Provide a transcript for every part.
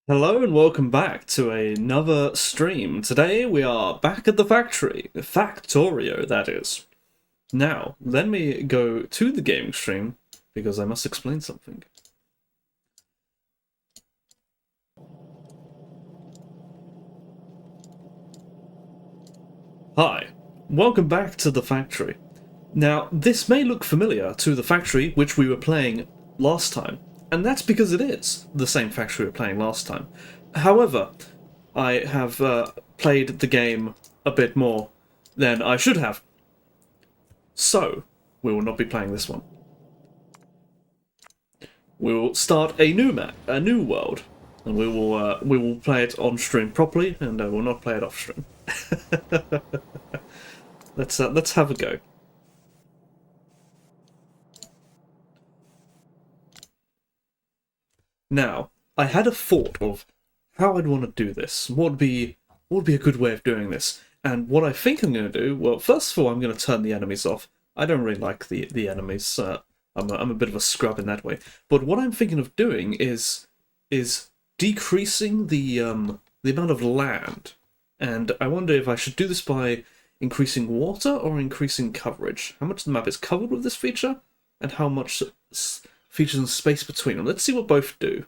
Hello and welcome back to another stream. Today we are back at the factory, Factorio that is. Now, let me go to the gaming stream because I must explain something. Hi, welcome back to the factory. Now, this may look familiar to the factory which we were playing last time, and that's because it is the same factory we were playing last time. However, I have played the game a bit more than I should have. So, we will not be playing this one. We will start a new map, a new world, and we will play it on stream properly, and we'll not play it off stream. Let's have a go. Now, I had a thought of how I'd want to do this. What would be a good way of doing this? And what I think I'm going to do, well, first of all, I'm going to turn the enemies off. I don't really like the enemies. I'm a bit of a scrub in that way. But what I'm thinking of doing is decreasing the amount of land, and I wonder if I should do this by increasing water or increasing coverage. How much of the map is covered with this feature, and how much features and space between them. Let's see what both do.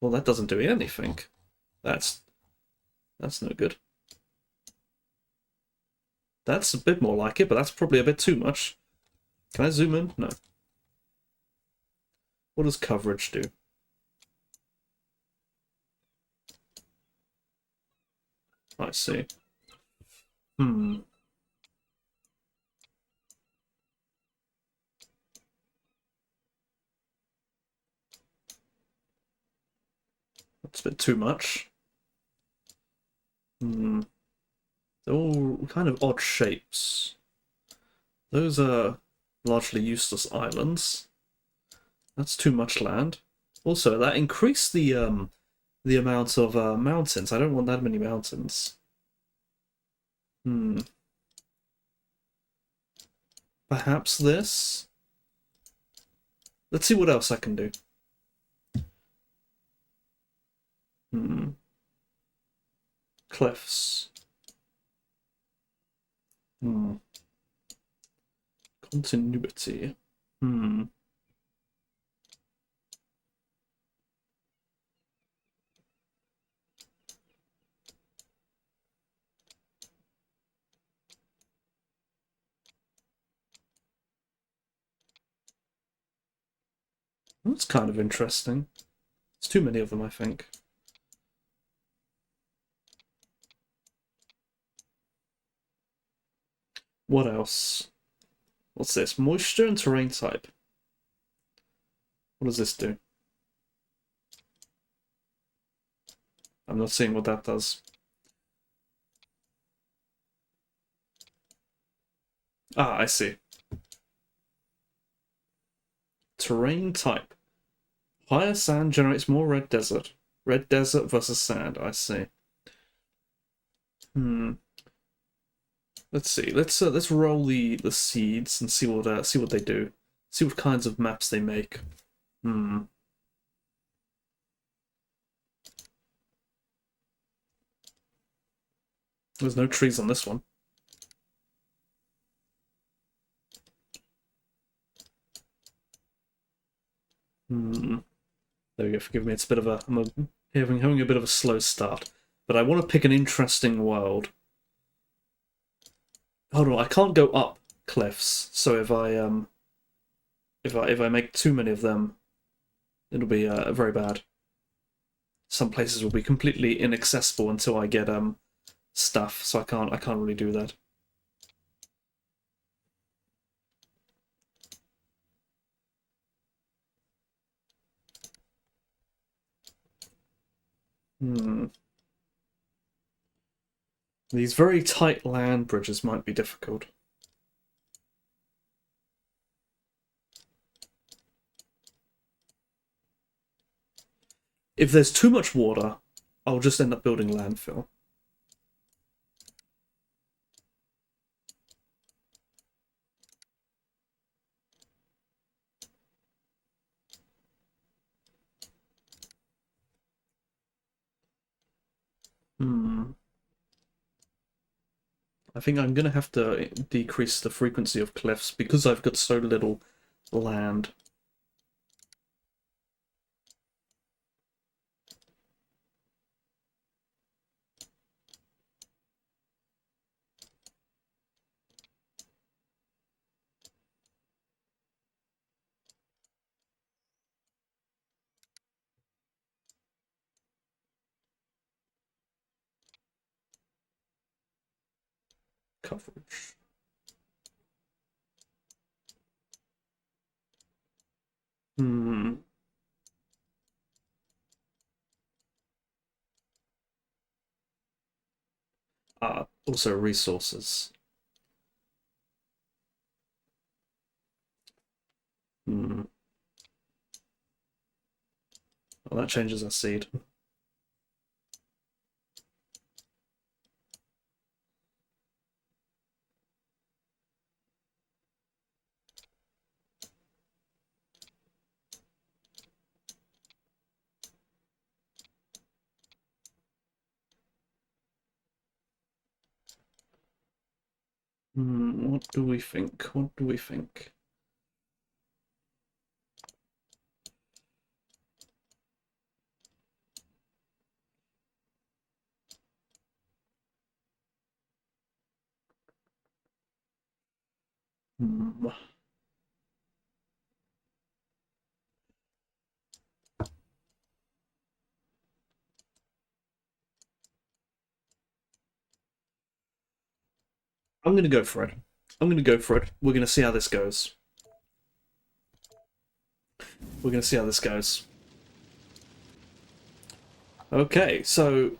Well, that doesn't do anything. That's that's no good. That's a bit more like it, but that's probably a bit too much. Can I zoom in? No. What does coverage do? I see. Hmm. That's a bit too much. Hmm. They're all kind of odd shapes. Those are largely useless islands. That's too much land. Also, that increased the amount of mountains. I don't want that many mountains. Hmm. Perhaps this? Let's see what else I can do. Hmm. Cliffs. Hmm. Continuity. Hmm. That's kind of interesting. It's too many of them, I think. What else? What's this? Moisture and terrain type. What does this do? I'm not seeing what that does. Ah, I see. Terrain type. Higher sand generates more red desert. Red desert versus sand, I see. Hmm. Let's see. Let's roll the seeds and see what they do. See what kinds of maps they make. Hmm. There's no trees on this one. Hmm. There we go. Forgive me. It's a bit of a having a bit of a slow start, but I want to pick an interesting world. Hold on. I can't go up cliffs, so if I make too many of them, it'll be very bad. Some places will be completely inaccessible until I get stuff, so I can't really do that. Hmm. These very tight land bridges might be difficult. If there's too much water, I'll just end up building landfill. Hmm. I think I'm gonna have to decrease the frequency of cliffs because I've got so little land. Coverage. Hmm. Also resources. Hmm. Well, that changes our seed. Hmm. What do we think? What do we think? Hmm. I'm gonna go for it. I'm gonna go for it. We're gonna see how this goes. We're gonna see how this goes. Okay, so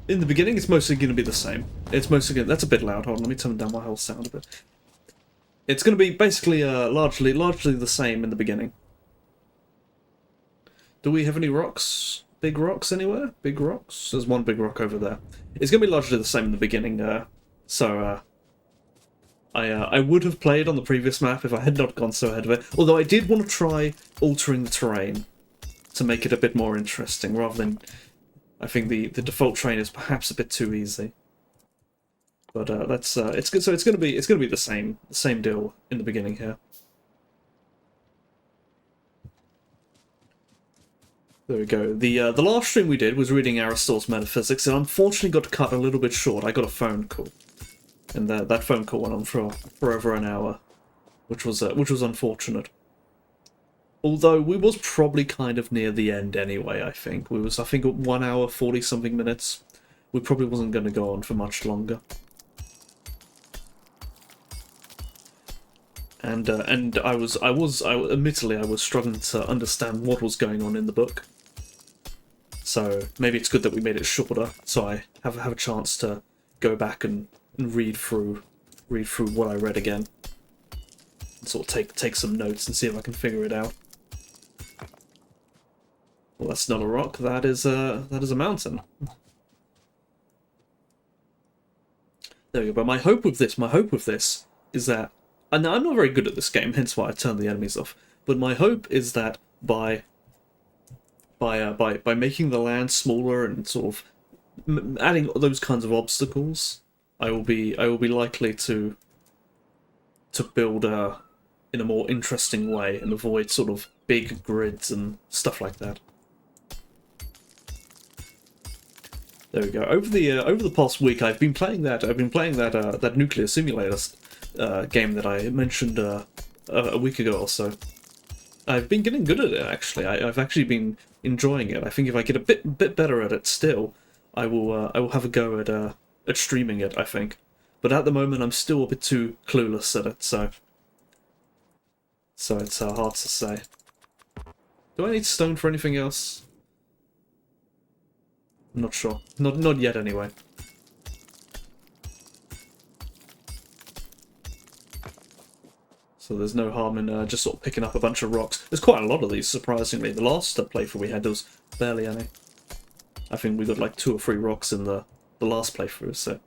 in the beginning, it's mostly going to be the same. It's mostly going. That's a bit loud. Hold on, let me turn down my whole sound a bit. It's going to be basically largely the same in the beginning. Do we have any rocks? Big rocks anywhere? Big rocks? There's one big rock over there. It's going to be largely the same in the beginning. I would have played on the previous map if I had not gone so ahead of it. Although I did want to try altering the terrain to make it a bit more interesting, rather than I think the default terrain is perhaps a bit too easy. But that's it's good. So it's gonna be the same deal in the beginning here. There we go. The last stream we did was reading Aristotle's Metaphysics, and unfortunately got cut a little bit short. I got a phone call, and that phone call went on for over an hour, which was unfortunate. Although we was probably kind of near the end anyway. I think at 1 hour 40 something minutes. We probably wasn't going to go on for much longer. And admittedly I was struggling to understand what was going on in the book. So maybe it's good that we made it shorter, so I have a chance to go back and read through what I read again, and sort of take some notes and see if I can figure it out. Well, that's not a rock. That is a mountain. There we go. But my hope with this is that, and I'm not very good at this game, hence why I turned the enemies off. But my hope is that by making the land smaller and sort of adding those kinds of obstacles, I will be likely to build in a more interesting way and avoid sort of big grids and stuff like that. There we go. Over the past week, I've been playing that nuclear simulator game that I mentioned a week ago or so. I've been getting good at it actually. I've actually been enjoying it. I think if I get a bit better at it still, I will have a go at streaming it. I think, but at the moment I'm still a bit too clueless at it, so it's hard to say. Do I need stone for anything else? I'm not sure. Not yet anyway. So there's no harm in just sort of picking up a bunch of rocks. There's quite a lot of these, surprisingly. The last playthrough we had, there was barely any. I think we got like 2 or 3 rocks in the last playthrough, so...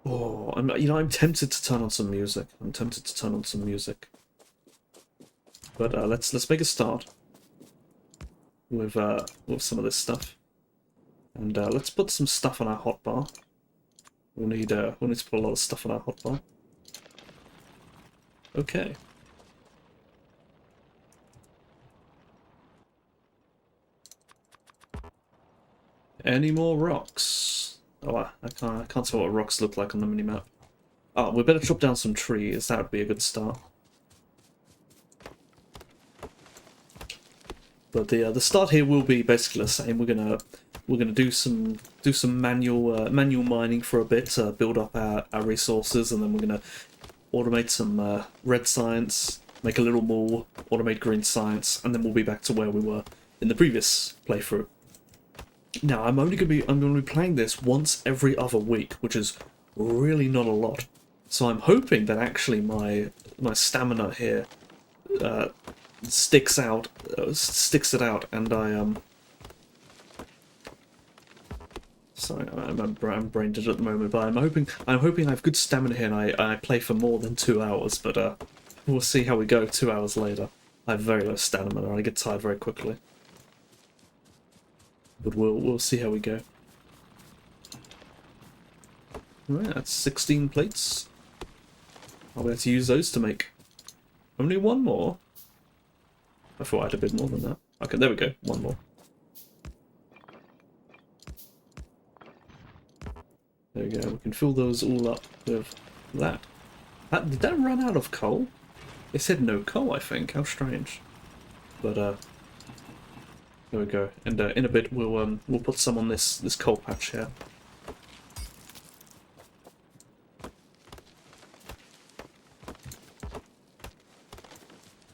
Oh, I'm tempted to turn on some music. I'm tempted to turn on some music. But let's make a start with some of this stuff. And let's put some stuff on our hotbar. We'll need to put a lot of stuff on our hotbar. Okay. Any more rocks? Oh, I can't see what rocks look like on the minimap. Oh, we better chop down some trees. That would be a good start. But the start here will be basically the same. We're gonna do some manual mining for a bit to build up our resources, and then we're gonna automate some red science, make a little more, automate green science, and then we'll be back to where we were in the previous playthrough. Now I'm gonna be playing this once every other week, which is really not a lot. So I'm hoping that actually my stamina here sticks it out, and sorry, I'm brain dead at the moment, but I'm hoping I have good stamina here, and I play for more than 2 hours. But we'll see how we go 2 hours later. I have very low stamina, and I get tired very quickly. But we'll see how we go. Right, that's 16 plates. I'll be able to use those to make only one more. I thought I had a bit more than that. Okay, there we go. One more. There we go. We can fill those all up with that. Did that run out of coal? It said no coal, I think. How strange. But there we go. And in a bit we'll put some on this coal patch here.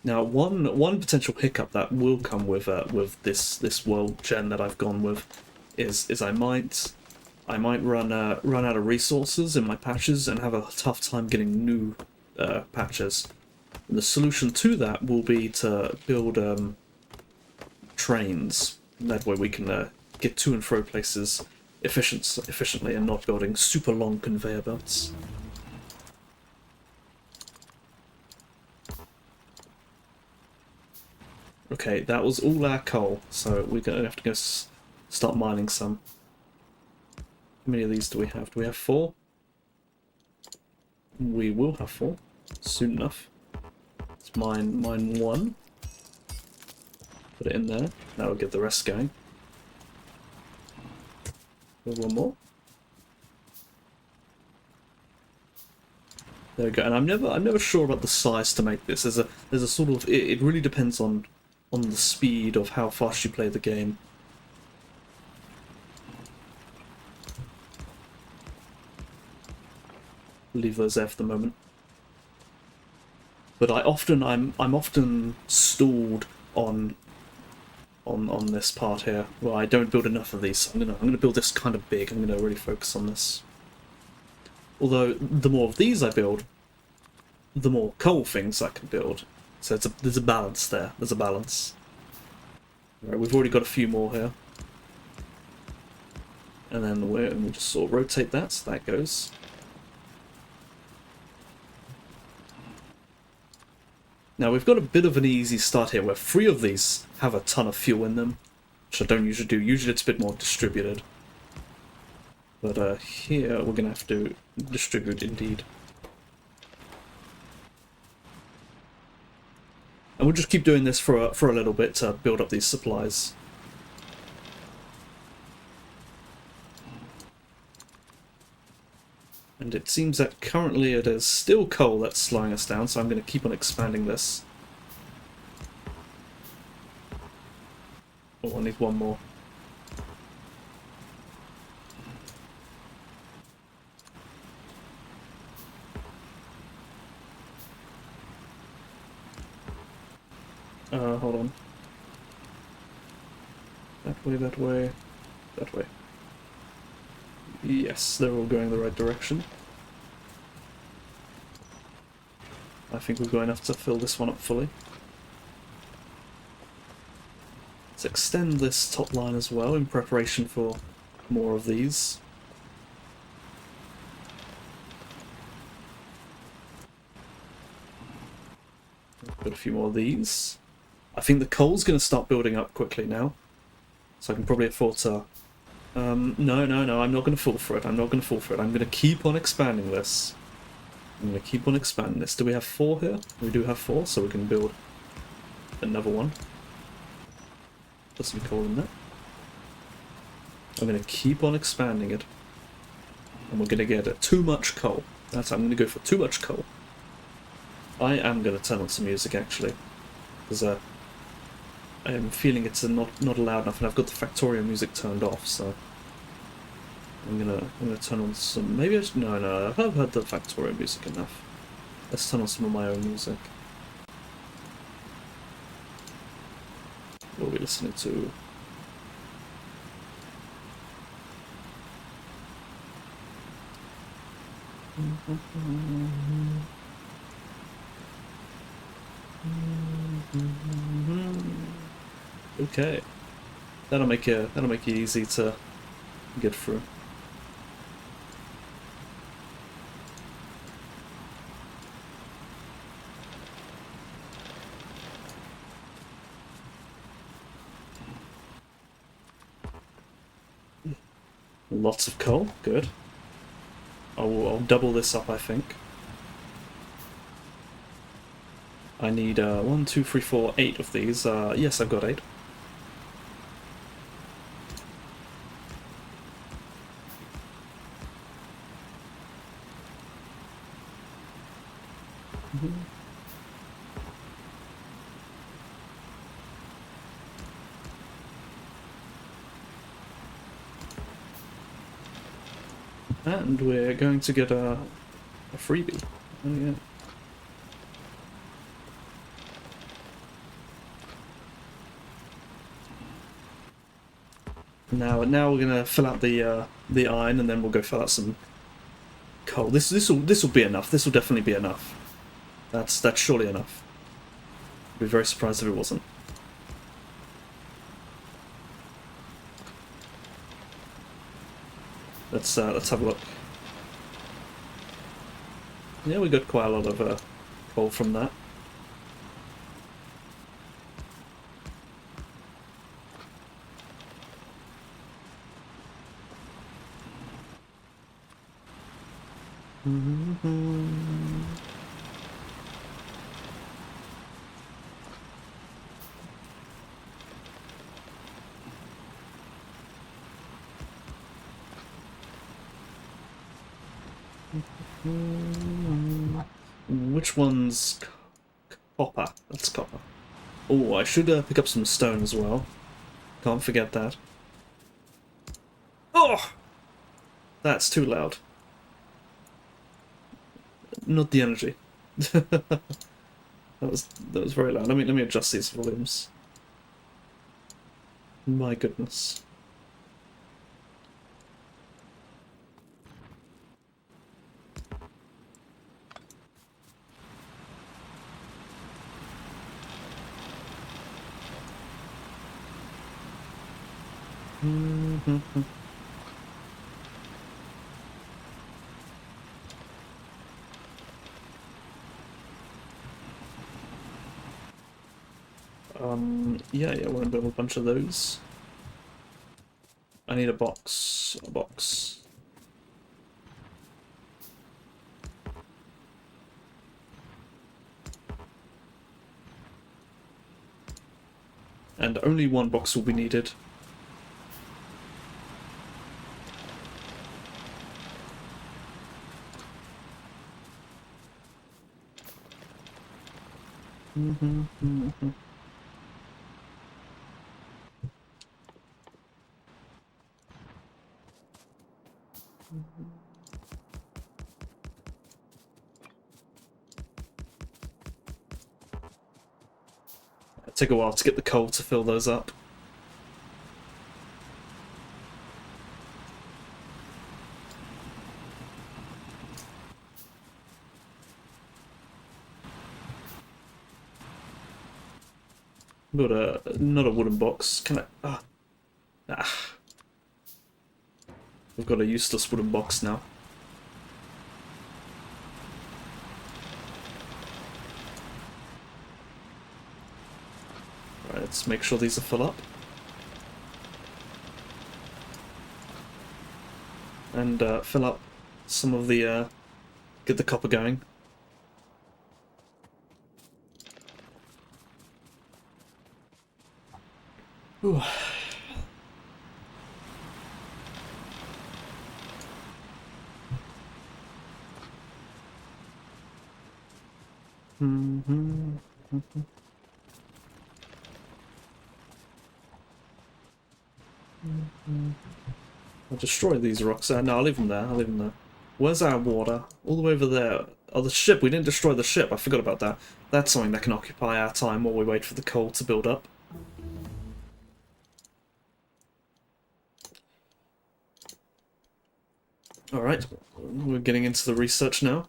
Now, one potential hiccup that will come with this world gen that I've gone with is I might run out of resources in my patches and have a tough time getting new patches. And the solution to that will be to build trains. That way we can get to and fro places efficiently and not building super long conveyor belts. Okay, that was all our coal, so we're going to have to go start mining some. How many of these do we have? Do we have 4? We will have 4 soon enough. Let's mine 1. Put it in there. Now we'll get the rest going. One more. There we go. And I'm never sure about the size to make this. There's a sort of it really depends on the speed of how fast you play the game. Leave those there for the moment. But I'm often stalled on this part here. Well, I don't build enough of these. I'm gonna build this kind of big. I'm gonna really focus on this. Although the more of these I build, the more coal things I can build. So there's a balance there. There's a balance. Right, we've already got a few more here. And then we'll just sort of rotate that so that goes. Now we've got a bit of an easy start here where 3 of these have a ton of fuel in them, which I don't usually do. Usually it's a bit more distributed. But here we're going to have to distribute indeed. And we'll just keep doing this for a little bit to build up these supplies. And it seems that currently it is still coal that's slowing us down, so I'm going to keep on expanding this. Oh, I need one more. Hold on. That way, that way, that way. Yes, they're all going the right direction. I think we've got enough to fill this one up fully. Let's extend this top line as well in preparation for more of these. Got a few more of these. I think the coal's going to start building up quickly now, so I can probably afford to No, no, no, I'm not going to fall for it. I'm not going to fall for it. I'm going to keep on expanding this. I'm going to keep on expanding this. Do we have 4 here? We do have 4, so we can build another one. Put some coal in there. I'm going to keep on expanding it. And we're going to get too much coal. That's I'm going to go for too much coal. I am going to turn on some music, actually. Because I am feeling it's not loud enough, and I've got the Factorio music turned off, so... I'm gonna turn on some... Maybe I should... No, I've heard the Factorio music enough. Let's turn on some of my own music. What are we listening to? Okay. That'll make it easy to get through. Lots of coal, good. I'll double this up, I think. I need 1, 2, 3, 4, 8 of these. Yes, I've got 8. And we're going to get a freebie. Oh yeah. Now we're gonna fill out the iron, and then we'll go fill out some coal. This will be enough. This will definitely be enough. That's surely enough. I'd be very surprised if it wasn't. Let's have a look. Yeah, we got quite a lot of coal from that. Which one's copper? That's copper. Oh, I should pick up some stone as well. Can't forget that. Oh! That's too loud. Not the energy. that was very loud. Let me adjust these volumes. My goodness. Yeah, I want to build a bunch of those. I need a box. And only one box will be needed. It'll take a while to get the coal to fill those up. Got not a wooden box. Can I? We've got a useless wooden box now. Right, let's make sure these are full up. and fill up some of the get the copper going. Ooh. I'll destroy these rocks. No, I'll leave them there. I'll leave them there. Where's our water? All the way over there. Oh, the ship. We didn't destroy the ship. I forgot about that. That's something that can occupy our time while we wait for the coal to build up. Alright, we're getting into the research now.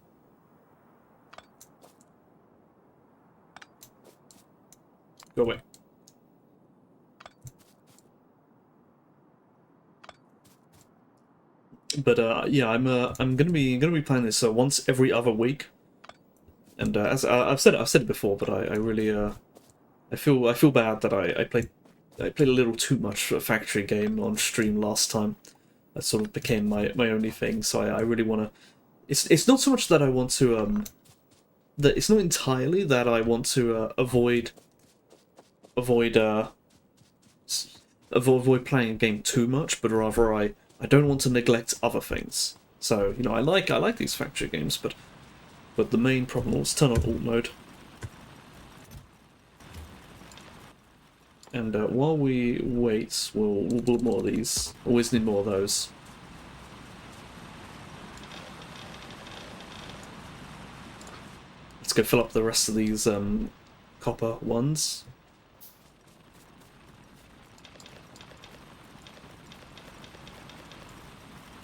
Go away. But yeah, I'm gonna be playing this once every other week. And as I've said it before, but I really I feel bad that I played a little too much a factory game on stream last time. That sort of became my only thing. So I really want to. It's not so much that I want to that it's not entirely that I want to avoid playing a game too much, but rather I don't want to neglect other things. So you know I like these factory games, but the main problem was turn on alt mode. And while we wait, we'll build more of these. Always need more of those. Let's go fill up the rest of these copper ones.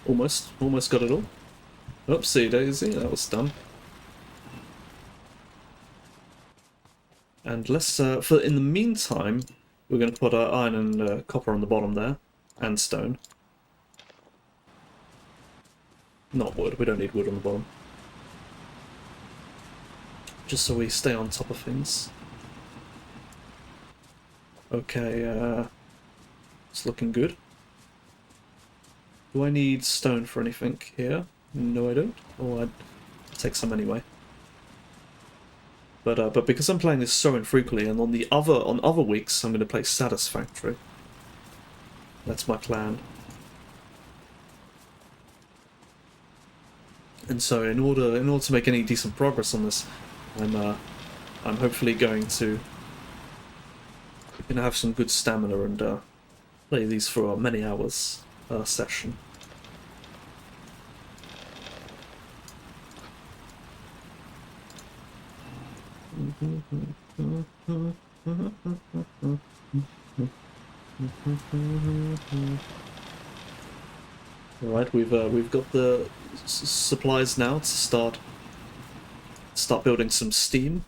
Almost got it all. Oopsie daisy, that was dumb. And let's, in the meantime, we're going to put iron and copper on the bottom there, and stone. Not wood, we don't need wood on the bottom. Just so we stay on top of things. Okay, it's looking good. Do I need stone for anything here? No, I don't. Oh, I'll take some anyway. But because I'm playing this so infrequently, and on other weeks I'm going to play Satisfactory. That's my plan. And so in order to make any decent progress on this, I'm hopefully going to have some good stamina and play these for many hours per session. Alright, we've got the supplies now to start building some steam.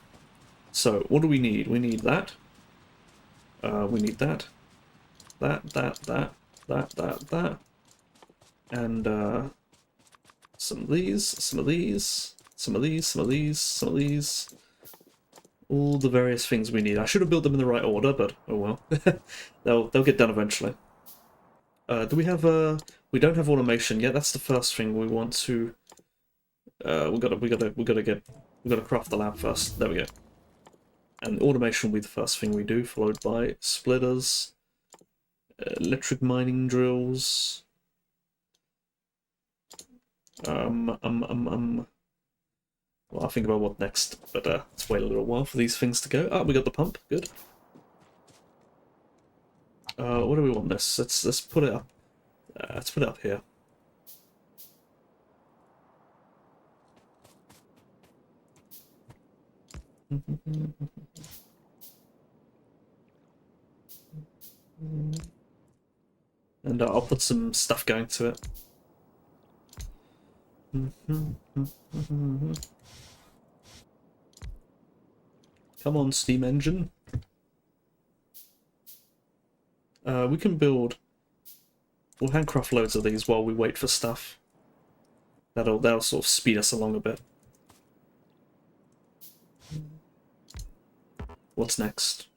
So what do we need? We need that. We need that. That. And some of these. All the various things we need. I should have built them in the right order, but oh well. they'll get done eventually. Do we have we don't have automation yet. That's the first thing we want to. We gotta craft the lab first. There we go. And automation will be the first thing we do, followed by splitters, electric mining drills. Well, I'll think about what next, but let's wait a little while for these things to go. Ah, we got the pump. Good. What do we want this? Let's put it up. Let's put it up here. And I'll put some stuff going to it. Come on, steam engine. We can build. We'll handcraft loads of these while we wait for stuff. That'll sort of speed us along a bit. What's next?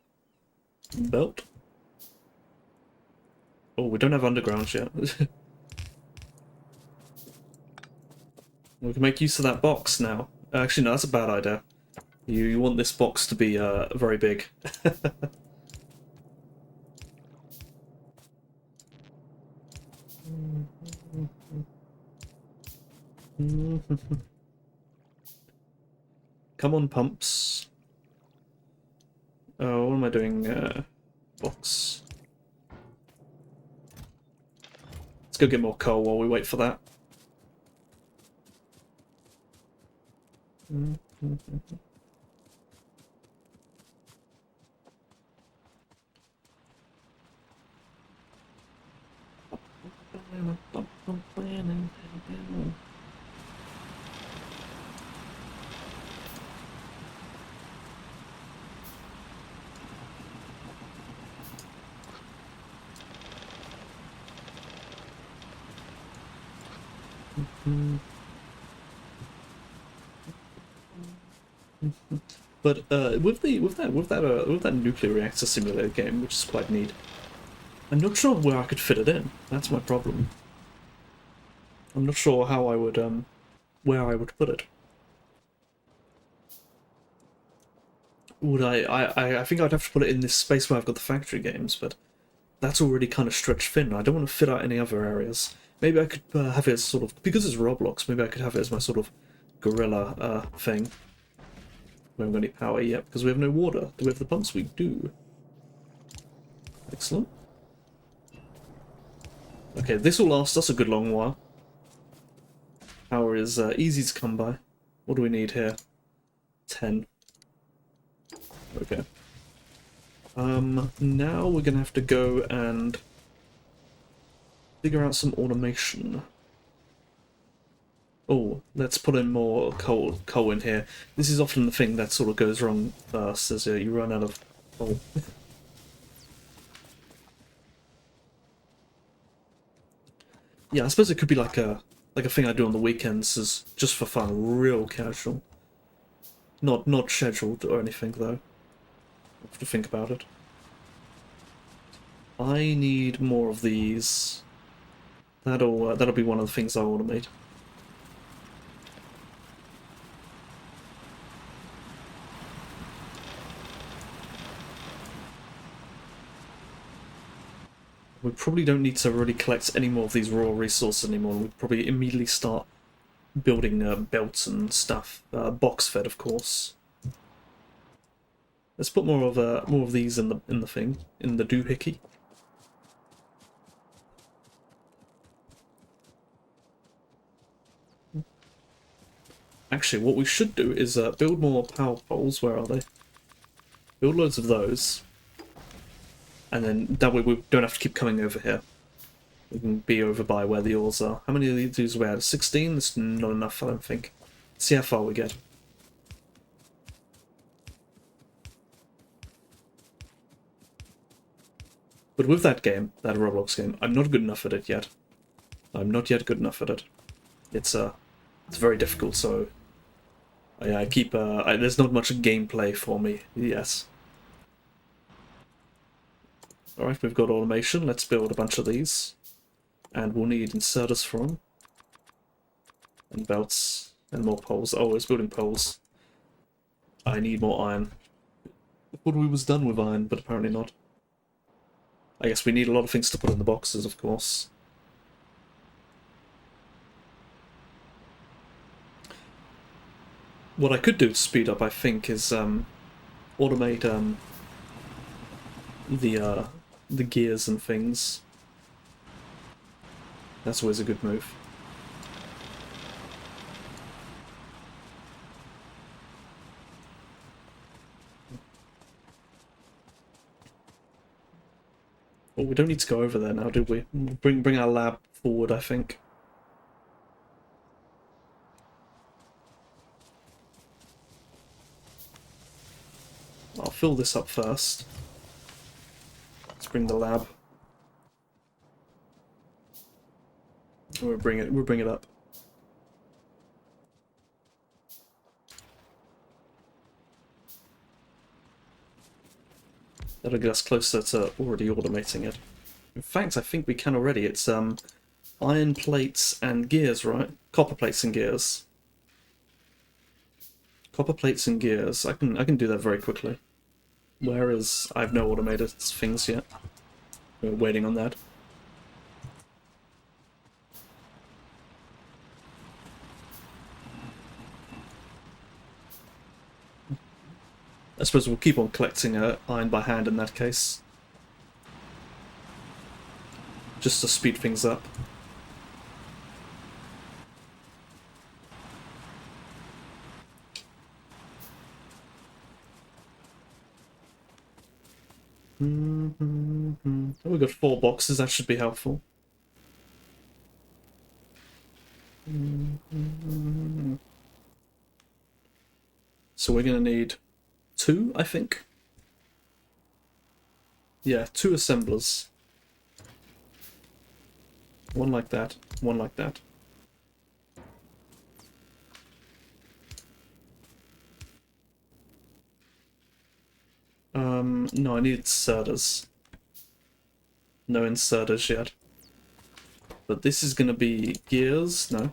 Belt. Oh, we don't have underground yet. We can make use of that box now. Actually, no, that's a bad idea. You want this box to be very big. Come on, pumps. Oh, what am I doing? Box. Let's go get more coal while we wait for that. But with that nuclear reactor simulator game, which is quite neat, I'm not sure where I could fit it in. That's my problem. I'm not sure how I would where I would put it. Would I think I'd have to put it in this space where I've got the factory games, but that's already kind of stretched thin. I don't want to fit out any other areas. Maybe I could have it as sort of, because it's Roblox, maybe I could have it as my sort of guerrilla thing. We haven't got any power yet because we have no water. Do we have the pumps? We do. Excellent. Okay, this will last us a good long while. Power is easy to come by. What do we need here? 10. Okay. Now we're gonna have to go and figure out some automation. Oh, let's put in more coal in here. This is often the thing that sort of goes wrong first, as you run out of coal. Yeah, I suppose it could be like a thing I do on the weekends, is just for fun, real casual. Not scheduled or anything though. I have to think about it. I need more of these. That'll be one of the things I automate. We probably don't need to really collect any more of these raw resources anymore. We'd probably immediately start building belts and stuff. Box fed, of course. Let's put more of these in the thing, in the doohickey. Actually, what we should do is build more power poles. Where are they? Build loads of those. And then that way we don't have to keep coming over here. We can be over by where the ores are. How many of these do we have? 16? That's not enough, I don't think. Let's see how far we get. But with that game, that Roblox game, I'm not good enough at it yet. I'm not yet good enough at it. It's very difficult, so I keep there's not much gameplay for me. Yes. Alright, we've got automation. Let's build a bunch of these. And we'll need inserters for them. And belts. And more poles. Oh, it's building poles. I need more iron. I thought we was done with iron, but apparently not. I guess we need a lot of things to put in the boxes, of course. What I could do to speed up, I think, is automate the gears and things. That's always a good move. Well, we don't need to go over there now, do we? Bring our lab forward, I think. I'll fill this up first. Let's bring the lab. We'll bring it up. That'll get us closer to already automating it. In fact, I think we can already. It's iron plates and gears, right? Copper plates and gears. Copper plates and gears. I can do that very quickly. Whereas I have no automated things yet. We're waiting on that. I suppose we'll keep on collecting iron by hand in that case. Just to speed things up. Oh, we've got 4 boxes, that should be helpful. So we're going to need 2, I think. Yeah, 2 assemblers. One like that, one like that. No, I need inserters. No inserters yet. But this is going to be gears. No.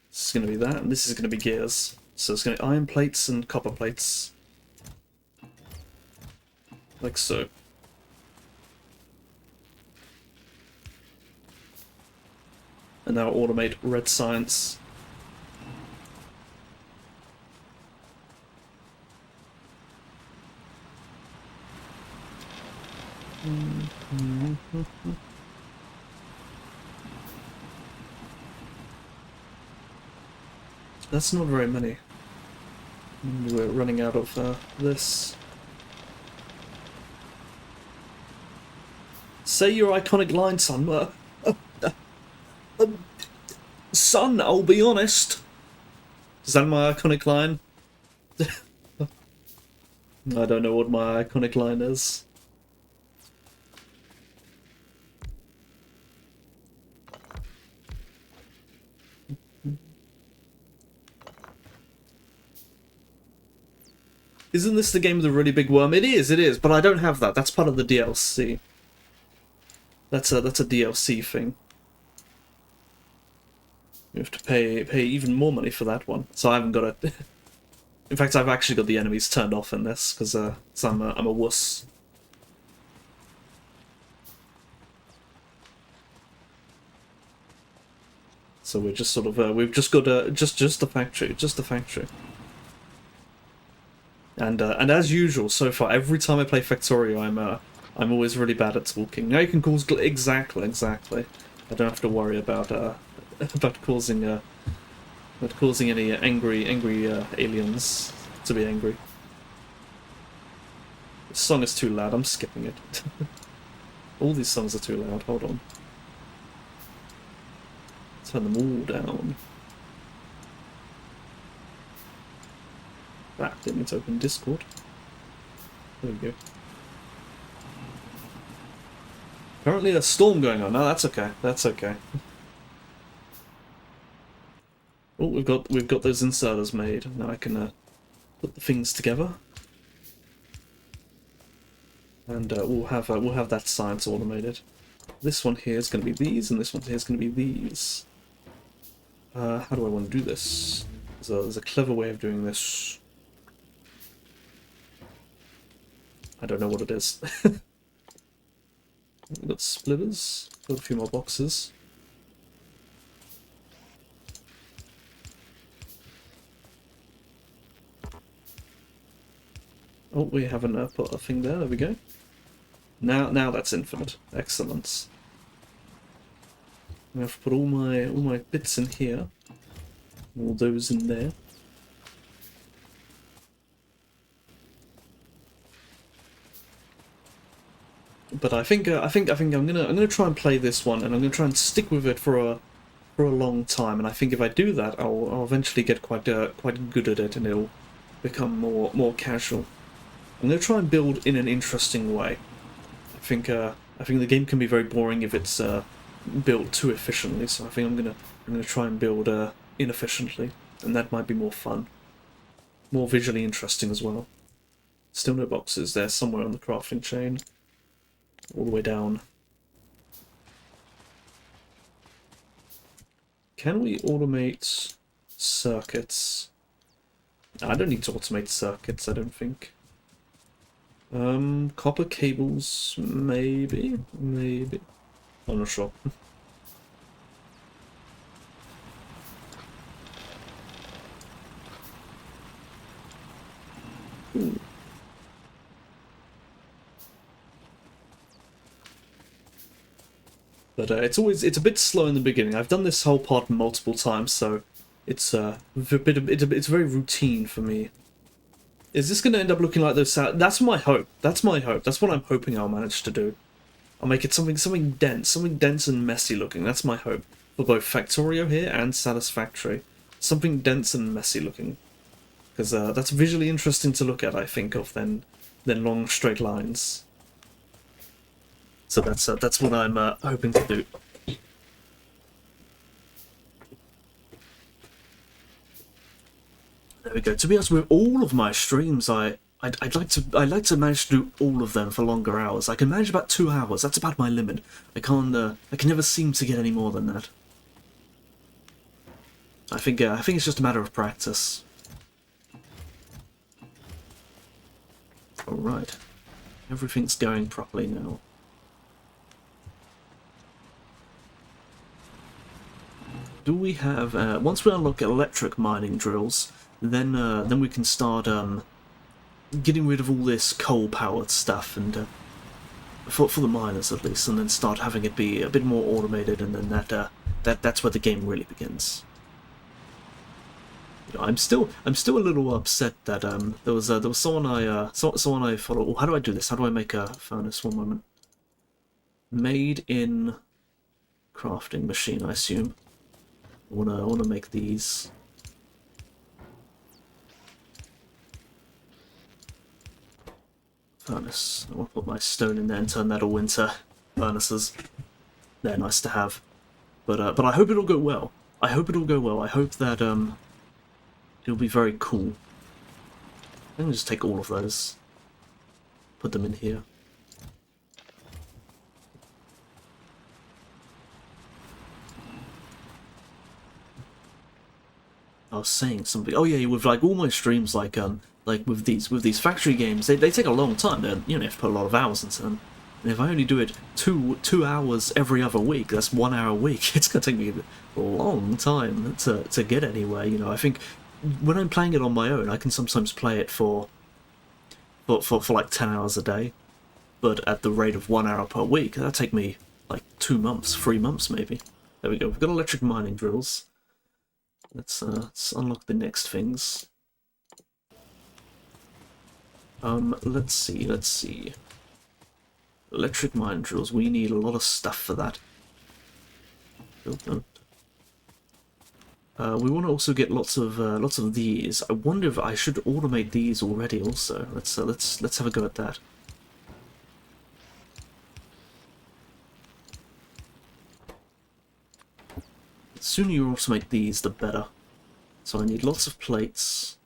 This is going to be that, and this is going to be gears. So it's going to be iron plates and copper plates. Like so. And now automate red science. That's not very many. We're running out of this. Say your iconic line, son. Son, I'll be honest. Is that my iconic line? I don't know what my iconic line is. Isn't this the game with the really big worm? It is, but I don't have that. That's part of the DLC. That's a DLC thing. You have to pay even more money for that one. So I haven't got it. In fact, I've actually got the enemies turned off in this because I'm a wuss. So we're just sort of we've just got just the factory, and as usual so far, every time I play Factorio, I'm always really bad at talking. Now you can cause exactly. I don't have to worry about about causing any angry aliens to be angry. This song is too loud. I'm skipping it. All these songs are too loud. Hold on. Turn them all down. That didn't mean to open Discord. There we go. Apparently a storm going on. No, that's okay. That's okay. Oh, we've got those inserters made. Now I can put the things together, and we'll have that science automated. This one here is going to be these, and this one here is going to be these. How do I want to do this? There's a clever way of doing this. I don't know what it is. We've got splitters. Got a few more boxes. Oh, we haven't put a thing there. There we go. Now that's infinite. Excellent. I have to put all my bits in here. All those in there. But I think I'm gonna try and play this one, and I'm gonna try and stick with it for a long time. And I think if I do that, I'll eventually get quite good at it, and it'll become more casual. I'm gonna try and build in an interesting way. I think the game can be very boring if it's built too efficiently. So I think I'm gonna try and build inefficiently, and that might be more fun, more visually interesting as well. Still no boxes. They're somewhere on the crafting chain, all the way down. Can we automate circuits? I don't need to automate circuits, I don't think. Copper cables, maybe? Maybe. I'm not sure. Ooh. But it's a bit slow in the beginning. I've done this whole part multiple times, so it's it's very routine for me. Is this going to end up looking like those? That's my hope. That's my hope. That's what I'm hoping I'll manage to do. I'll make it something dense and messy looking. That's my hope for both Factorio here and Satisfactory. Something dense and messy looking, because that's visually interesting to look at, I think, of than long straight lines. So that's what I'm hoping to do. There we go. To be honest, with all of my streams, I'd like to manage to do all of them for longer hours. I can manage about 2 hours. That's about my limit. I can never seem to get any more than that. I think it's just a matter of practice. All right, everything's going properly now. Do we have once we unlock electric mining drills, then we can start getting rid of all this coal-powered stuff, and for the miners at least, and then start having it be a bit more automated, and then that's where the game really begins. You know, I'm still a little upset that there was someone I followed. Oh, how do I do this? How do I make a furnace? One moment. Made in crafting machine, I assume. I wanna make these. Furnace. I want to put my stone in there and turn that all into furnaces. They're nice to have, but I hope it'll go well. I hope it'll go well. I hope that it'll be very cool. I can just take all of those, put them in here. I was saying something. Oh yeah, with like all my streams, like with these factory games, they take a long time. You have to put a lot of hours into them. And if I only do it two hours every other week, that's 1 hour a week. It's gonna take me a long time to get anywhere. You know, I think when I'm playing it on my own, I can sometimes play it for like 10 hours a day. But at the rate of 1 hour per week, that'd take me like 2 months, 3 months maybe. There we go. We've got electric mining drills. Let's unlock the next things. Let's see. Electric mine drills. We need a lot of stuff for that. We want to also get lots of these. I wonder if I should automate these already. Also, let's have a go at that. The sooner you automate these, the better. So I need lots of plates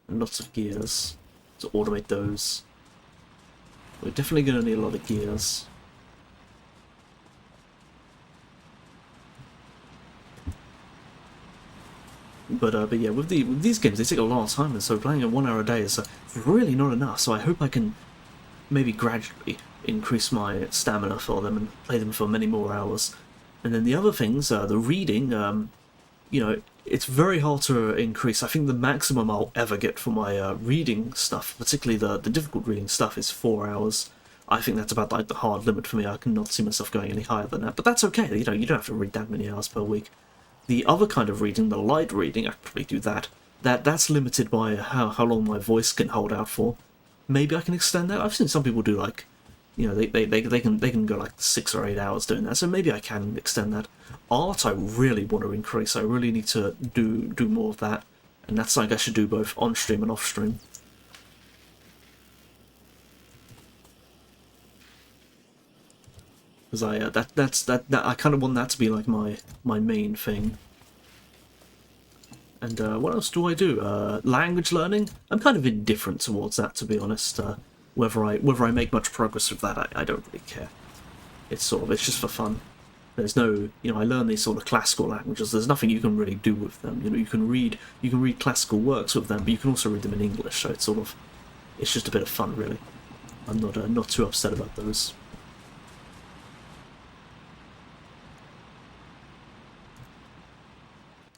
and lots of gears to automate those. We're definitely going to need a lot of gears. But yeah, with these games, they take a lot of time, and so playing it 1 hour a day is really not enough. So I hope I can maybe gradually increase my stamina for them and play them for many more hours. And then the other things, the reading, you know, it's very hard to increase. I think the maximum I'll ever get for my reading stuff, particularly the difficult reading stuff, is 4 hours. I think that's about like the hard limit for me. I cannot see myself going any higher than that. But that's okay. You know, you don't have to read that many hours per week. The other kind of reading, the light reading, I could probably do that. That's limited by how long my voice can hold out for. Maybe I can extend that. I've seen some people do like, you know, they can go like 6 or 8 hours doing that. So maybe I can extend that. Art, I really want to increase. I really need to do more of that, and that's something I should do both on stream and off stream. Because I kind of want that to be like my main thing. And what else do I do? Language learning? I'm kind of indifferent towards that, to be honest. Whether I make much progress with that, I don't really care. It's just for fun. There's no, I learn these sort of classical languages. There's nothing you can really do with them. You can read classical works with them, but you can also read them in English. So it's just a bit of fun, really. I'm not too upset about those.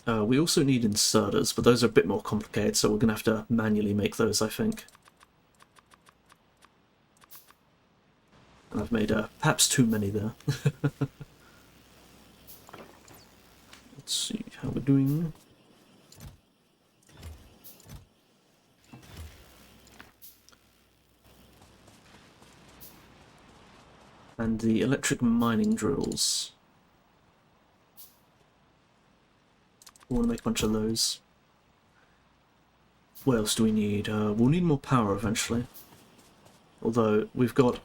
We also need inserters, but those are a bit more complicated, so we're going to have to manually make those, I think. And I've made perhaps too many there. Let's see how we're doing. And the electric mining drills. We want to make a bunch of those. What else do we need? We'll need more power eventually. Although we've got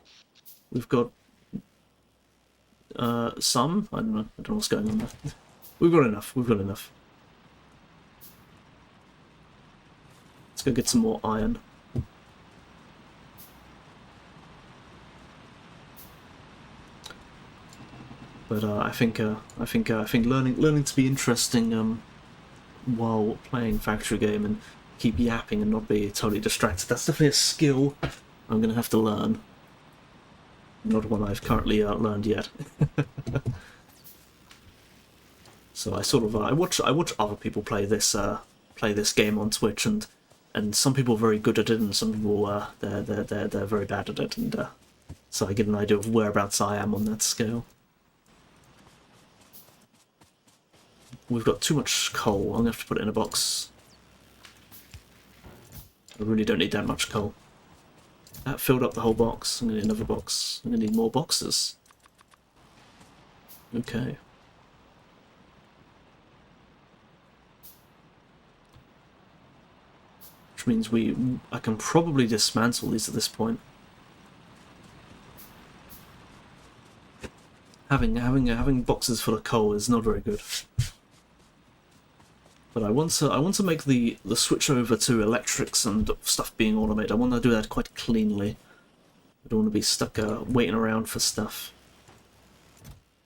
some. I don't know what's going on there. We've got enough. Let's go get some more iron. But I think learning to be interesting while playing Factorio game and keep yapping and not be totally distracted, that's definitely a skill I'm going to have to learn. Not one I've currently learned yet. So I watch other people play this game on Twitch, and some people are very good at it, and some people they're very bad at it, and so I get an idea of whereabouts I am on that scale. We've got too much coal. I'm gonna have to put it in a box. I really don't need that much coal. That filled up the whole box. I'm gonna need another box. I'm gonna need more boxes. Okay. Which means I can probably dismantle these at this point. Having boxes full of coal is not very good. But I want to make the switch over to electrics and stuff being automated. I want to do that quite cleanly. I don't want to be stuck waiting around for stuff.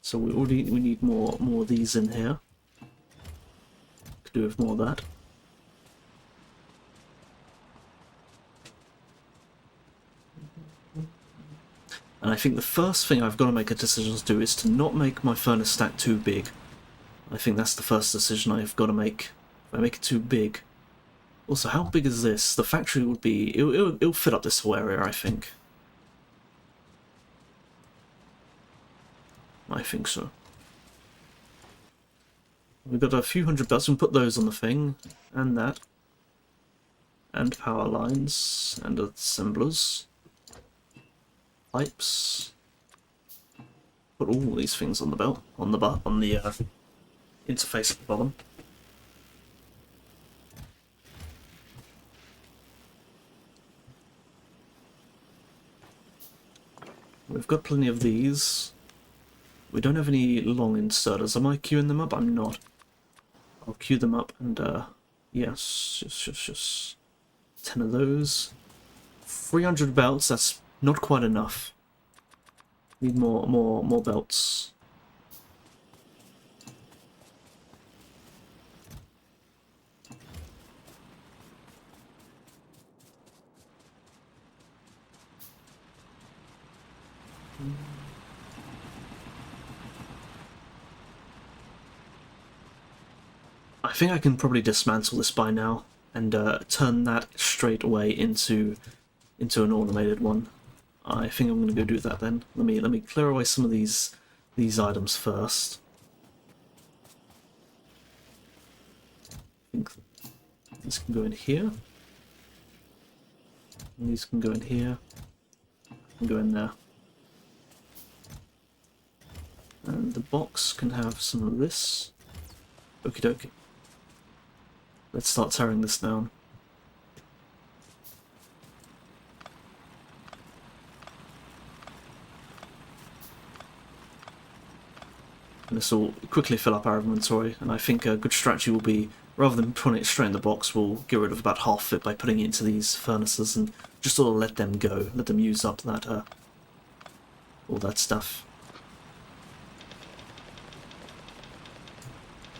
So we need more of these in here. Could do with more of that. And I think the first thing I've got to make a decision to do is to not make my furnace stack too big. I think that's the first decision I've got to make. If I make it too big... Also, how big is this? The factory would be... It'll fit up this whole area, I think. I think so. We've got a few hundred belts. We can put those on the thing. And that. And power lines. And assemblers. Pipes. Put all these things on the belt. On the interface at the bottom. We've got plenty of these. We don't have any long inserters. Am I queuing them up? I'm not. I'll queue them up and yes. 10 of those. 300 belts, that's not quite enough. Need more belts. I think I can probably dismantle this by now and turn that straight away into an automated one. I think I'm going to go do that then. Let me clear away some of these items first. I think these can go in here. And these can go in here. And go in there. And the box can have some of this. Okie dokie. Let's start tearing this down. And this will quickly fill up our inventory, and I think a good strategy will be, rather than putting it straight in the box, we'll get rid of about half of it by putting it into these furnaces and just sort of let them go, let them use up that all that stuff.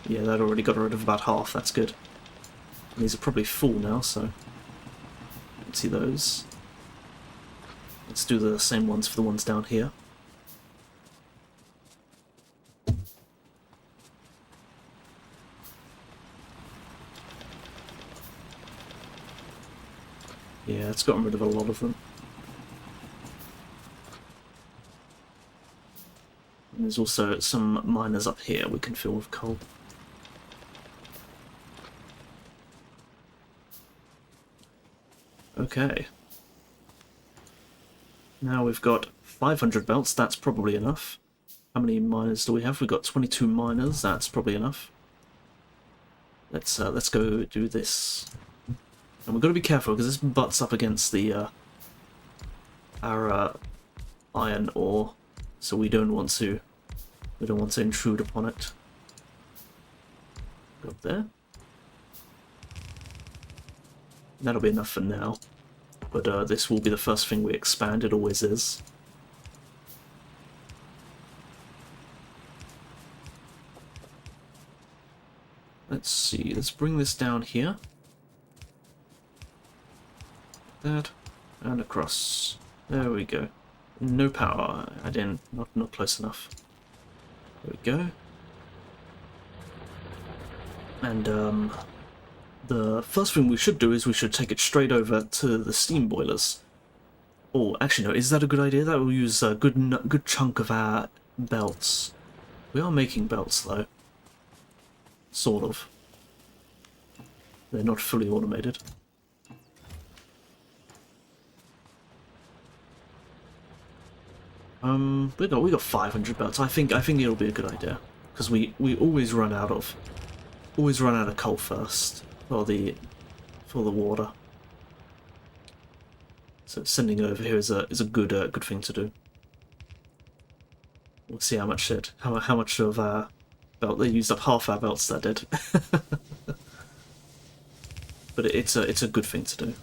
Yeah, that already got rid of about half, that's good. And these are probably full now, so... Let's see those. Let's do the same ones for the ones down here. Yeah, it's gotten rid of a lot of them. And there's also some miners up here we can fill with coal. Okay. Now we've got 500 belts, that's probably enough. How many miners do we have? We've got 22 miners, that's probably enough. Let's go do this. And we've got to be careful because this butts up against the our iron ore, so we don't want to intrude upon it. Go up there. That'll be enough for now, but this will be the first thing we expand. It always is. Let's see. Let's bring this down here. That and across. There we go. No power. I didn't. Not close enough. There we go. And the first thing we should do is we should take it straight over to the steam boilers. Oh, actually no. Is that a good idea? That will use a good chunk of our belts. We are making belts though. Sort of. They're not fully automated. We got 500 belts. I think it'll be a good idea because we always run out of coal first for the water. So sending it over here is a good thing to do. We'll see how much of our belt they used up. Half our belts that did. But it's a good thing to do.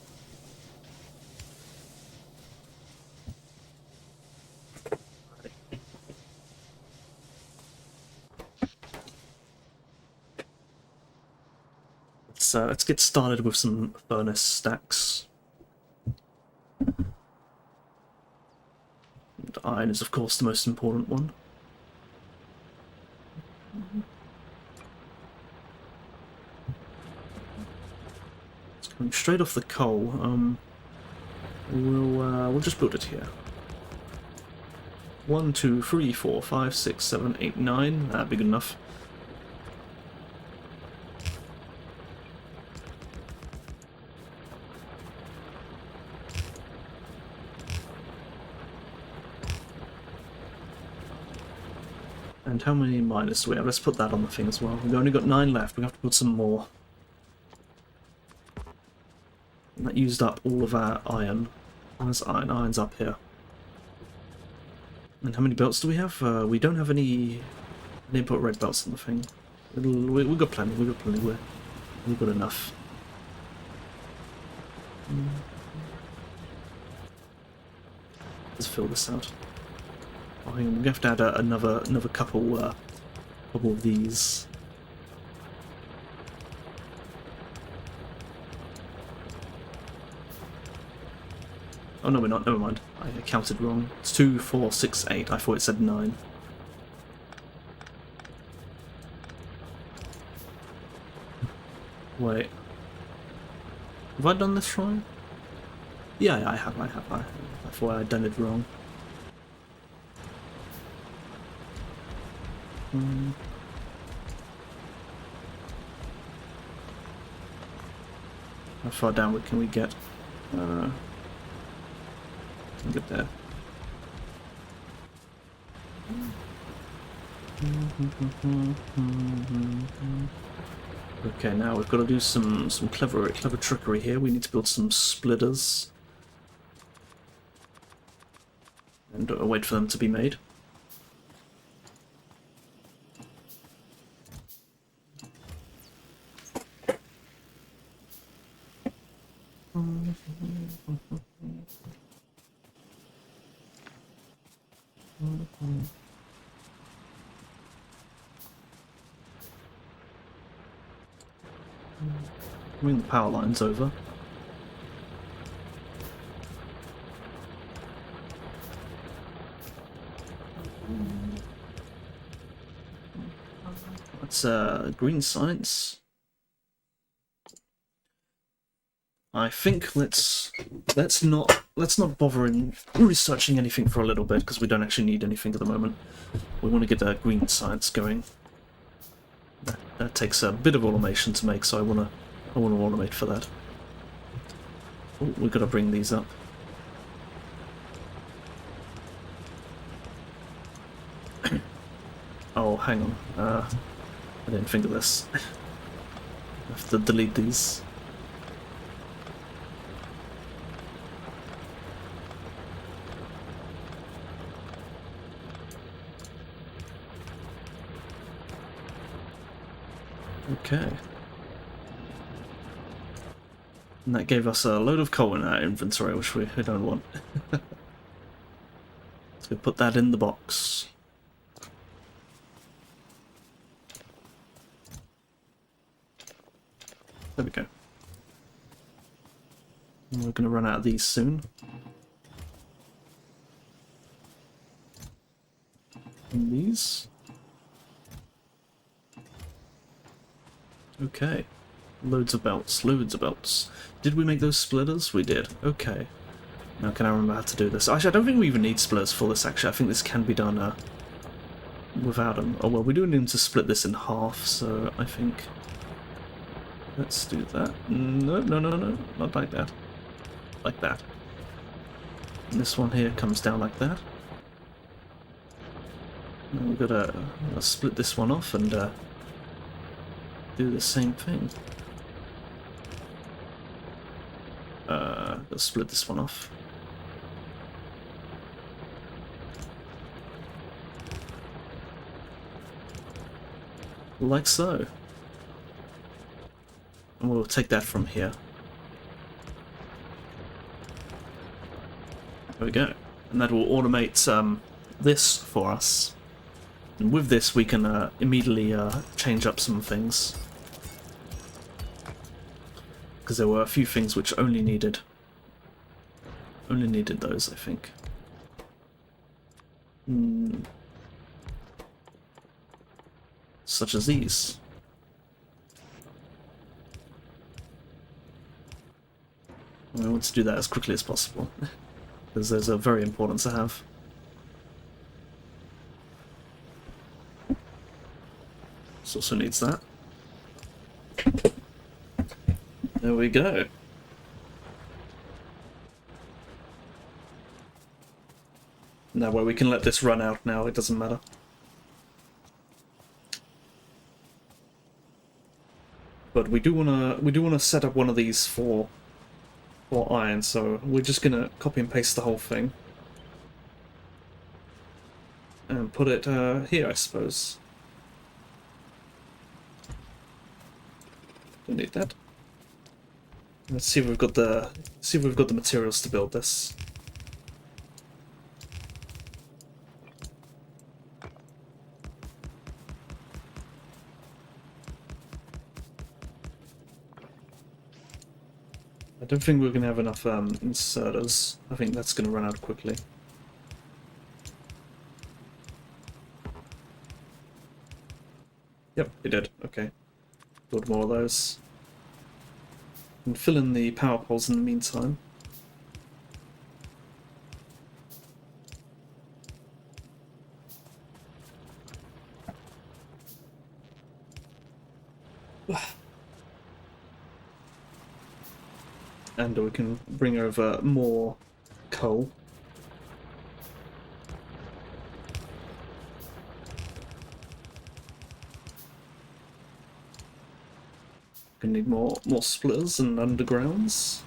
Let's get started with some furnace stacks. And iron is of course the most important one. It's coming straight off the coal. We'll just build it here. 1, 2, 3, 4, 5, 6, 7, 8, 9. That'd be good enough. And how many miners do we have? Let's put that on the thing as well. We've only got 9 left. We have to put some more. And that used up all of our iron. There's iron. Iron's up here. And how many belts do we have? We don't have any. I didn't put red belts on the thing. We've got plenty. We've got plenty. We've got enough. Let's fill this out. I think we have to add another couple of these. Oh no, we're not. Never mind. I counted wrong. It's 2, 4, 6, 8. I thought it said 9. Wait. Have I done this wrong? Yeah, I have. I thought I'd done it wrong. How far downward can we get? Get there. Okay, now we've got to do some clever trickery here. We need to build some splitters and wait for them to be made. Bring the power lines over. That's green science. I think let's not bother in researching anything for a little bit because we don't actually need anything at the moment. We want to get green science going. That takes a bit of automation to make, so I wanna automate for that. Oh, we've got to bring these up. Oh, hang on. I didn't think of this. I have to delete these. Okay. And that gave us a load of coal in our inventory, which we don't want. So put that in the box. There we go. And we're going to run out of these soon. And these. Okay. Loads of belts, loads of belts. Did we make those splitters? We did. Okay. Now can I remember how to do this? Actually, I don't think we even need splitters for this, actually. I think this can be done without them. Oh, well, we do need to split this in half, so I think... Let's do that. No, no, no, no. Not like that. Like that. And this one here comes down like that. And we've got to split this one off and do the same thing. Let's split this one off. Like so. And we'll take that from here. There we go. And that will automate this for us. And with this we can immediately change up some things. Because there were a few things which only needed those, I think. Such as these. We want to do that as quickly as possible, because those are very important to have. This also needs that. There we go. Now where we can let this run out now, it doesn't matter. But we do wanna set up one of these for iron, so we're just gonna copy and paste the whole thing. And put it here, I suppose. Don't need that. Let's see if we've got the materials to build this. I don't think we're going to have enough inserters. I think that's going to run out quickly. Yep, it did. Okay. Build more of those. And fill in the power poles in the meantime. And we can bring over more coal. Gonna need more splitters and undergrounds.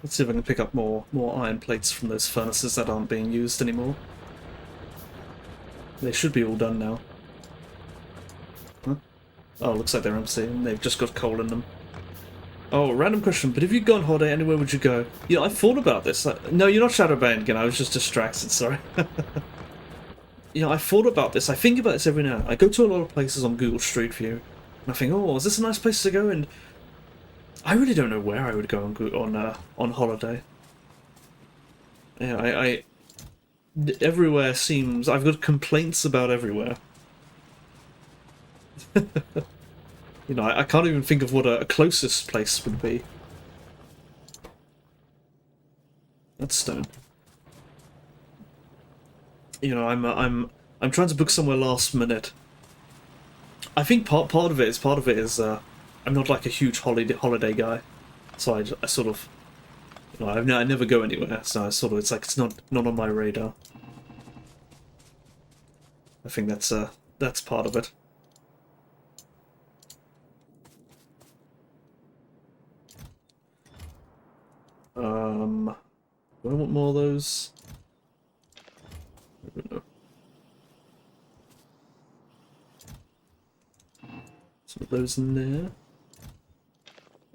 Let's see if I can pick up more iron plates from those furnaces that aren't being used anymore. They should be all done now. Huh? Oh, looks like they're empty and they've just got coal in them. Oh, random question, but if you'd gone holiday, anywhere would you go? You know, I thought about this. No, you're not Shadowbane again, I was just distracted, sorry. You know, I thought about this. I think about this every now and then. I go to a lot of places on Google Street View, And I think, oh, is this a nice place to go? And I really don't know where I would go on holiday. Yeah, I everywhere seems... I've got complaints about everywhere. You know, I can't even think of what a closest place would be. That's stone. You know, I'm trying to book somewhere last minute. I think part of it is I'm not like a huge holiday guy, so I sort of, you know, I never go anywhere. So I sort of, it's like it's not on my radar. I think that's part of it. Do I want more of those? I don't know. Some of those in there.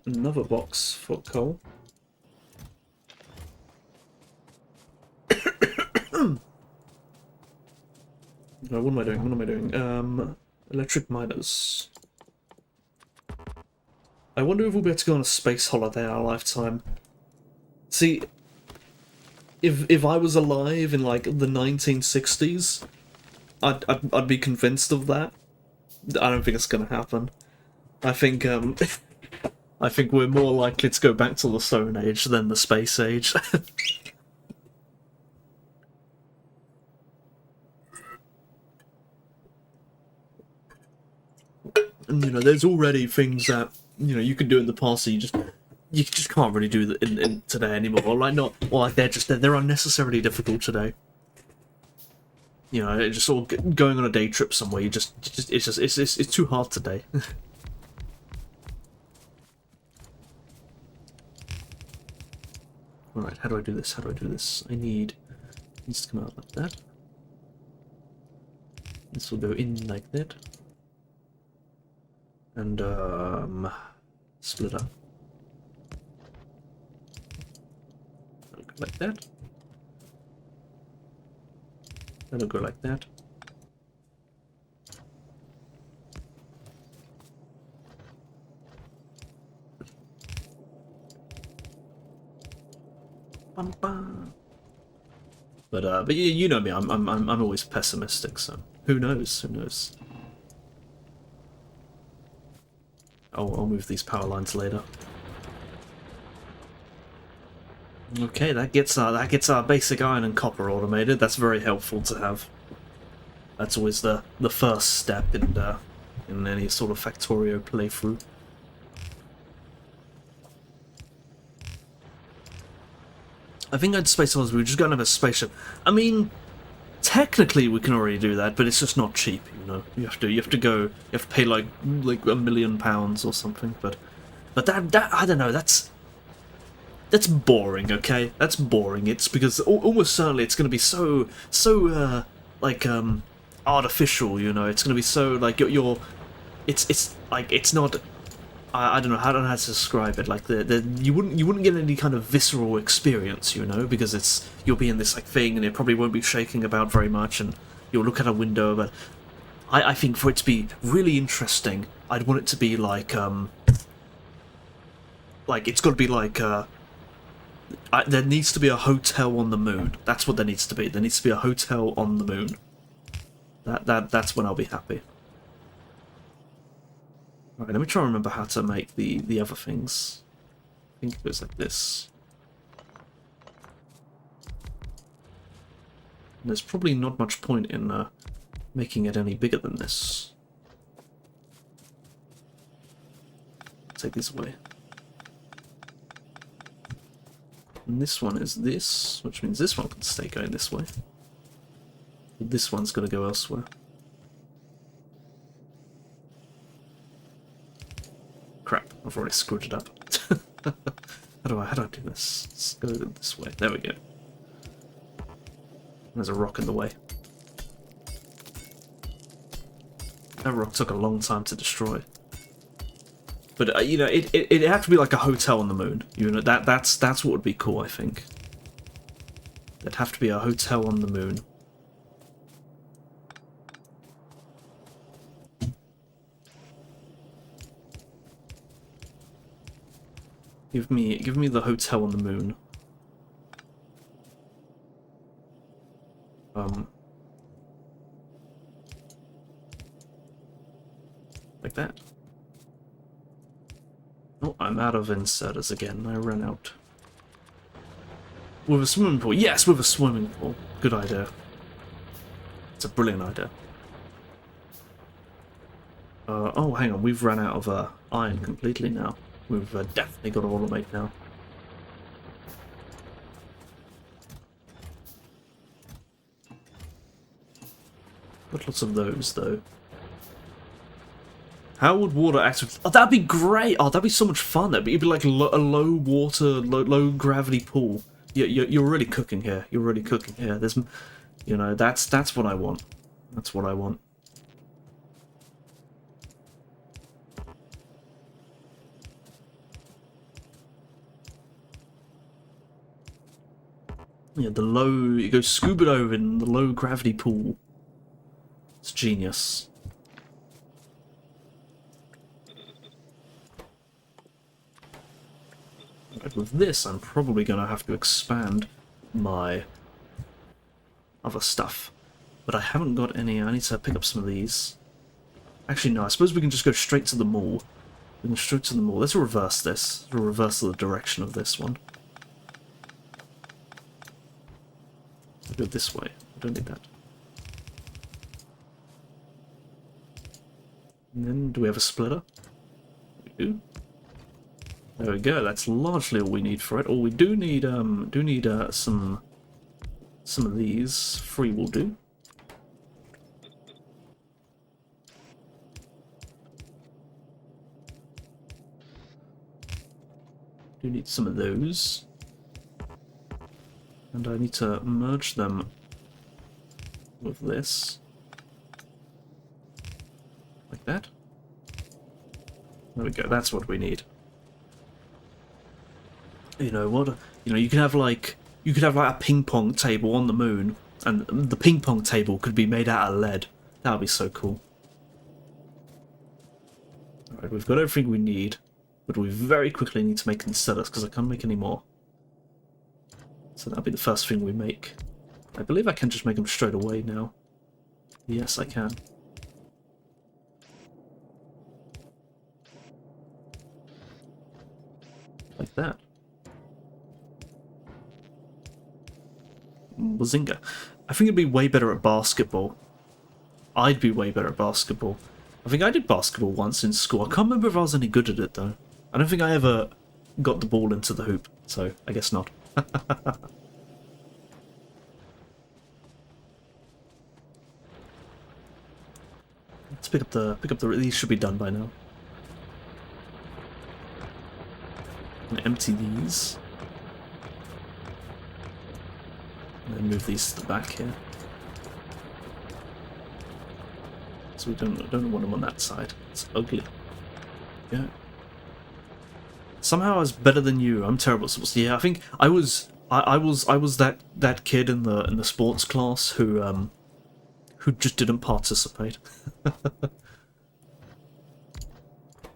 Another box for coal. No, what am I doing? What am I doing? Electric miners. I wonder if we'll be able to go on a space holiday in our lifetime. See, if I was alive in like the 1960s, I'd be convinced of that. I don't think it's gonna happen. I think I think we're more likely to go back to the Stone Age than the Space Age. And you know, there's already things that you know you can do in the past that you just can't really do in today anymore. Like not, or like they're unnecessarily difficult today. You know, it's just all going on a day trip somewhere. It's too hard today. All right, how do I do this? How do I do this? I need this to come out like that. This will go in like that, and split up. Like that. That'll go like that. Bum, bum. But you know me, I'm always pessimistic, so who knows? Who knows? I'll move these power lines later. Okay, that gets our basic iron and copper automated. That's very helpful to have. That's always the first step in any sort of Factorio playthrough. I think I'd space ours. We're just gonna have a spaceship. I mean, technically we can already do that, but it's just not cheap. You know, you have to pay like £1 million or something. But that I don't know. That's boring, okay? That's boring. It's because almost certainly it's going to be so artificial, you know. It's going to be so like it's like it's not. I don't know how to describe it. Like you wouldn't get any kind of visceral experience, you know, because you'll be in this like thing and it probably won't be shaking about very much, and you'll look at a window. But I think for it to be really interesting, I'd want it to be like it's got to be like. There needs to be a hotel on the moon. That's what there needs to be. There needs to be a hotel on the moon. That's when I'll be happy. Alright, let me try and remember how to make the other things. I think it goes like this. And there's probably not much point in making it any bigger than this. Take these away. And this one is this, which means this one can stay going this way. But this one's going to go elsewhere. Crap, I've already screwed it up. How do I do this? Let's go this way. There we go. There's a rock in the way. That rock took a long time to destroy. But you know, it'd have to be like a hotel on the moon. You know, that's what would be cool. I think there'd have to be a hotel on the moon. Give me the hotel on the moon. Like that. Oh, I'm out of inserters again. I ran out. With a swimming pool. Yes, with a swimming pool. Good idea. It's a brilliant idea. Oh, hang on. We've run out of iron completely now. We've definitely got to automate now. Got lots of those, though. How would water actually... Oh, that'd be great! Oh, that'd be so much fun. It'd be like a low water, low gravity pool. You're really cooking here. You're really cooking here. There's, you know, that's what I want. That's what I want. Yeah, the low... You go scuba diving in the low gravity pool. It's genius. Right, with this, I'm probably going to have to expand my other stuff. But I haven't got any. I need to pick up some of these. Actually, no, I suppose we can just go straight to the mall. We can go straight to the mall. Let's reverse this. Let's reverse the direction of this one. We'll go this way. I don't need that. And then, do we have a splitter? We do. There we go. That's largely all we need for it. Oh, we do need some of these. 3 will do. Do need some of those. And I need to merge them with this. Like that. There we go. That's what we need. You know what? You know, you could have like a ping pong table on the moon, and the ping pong table could be made out of lead. That would be so cool. Alright, we've got everything we need, but we very quickly need to make inserters because I can't make any more. So that'll be the first thing we make. I believe I can just make them straight away now. Yes, I can. Like that. Bazinga. I think it'd be way better at basketball. I'd be way better at basketball. I think I did basketball once in school. I can't remember if I was any good at it, though. I don't think I ever got the ball into the hoop, so I guess not. Let's pick up the. These should be done by now. And empty these. And then move these to the back here. So we don't want them on that side. It's ugly. Yeah. Somehow I was better than you. I'm terrible at sports. Yeah, I think I was that kid in the sports class who just didn't participate.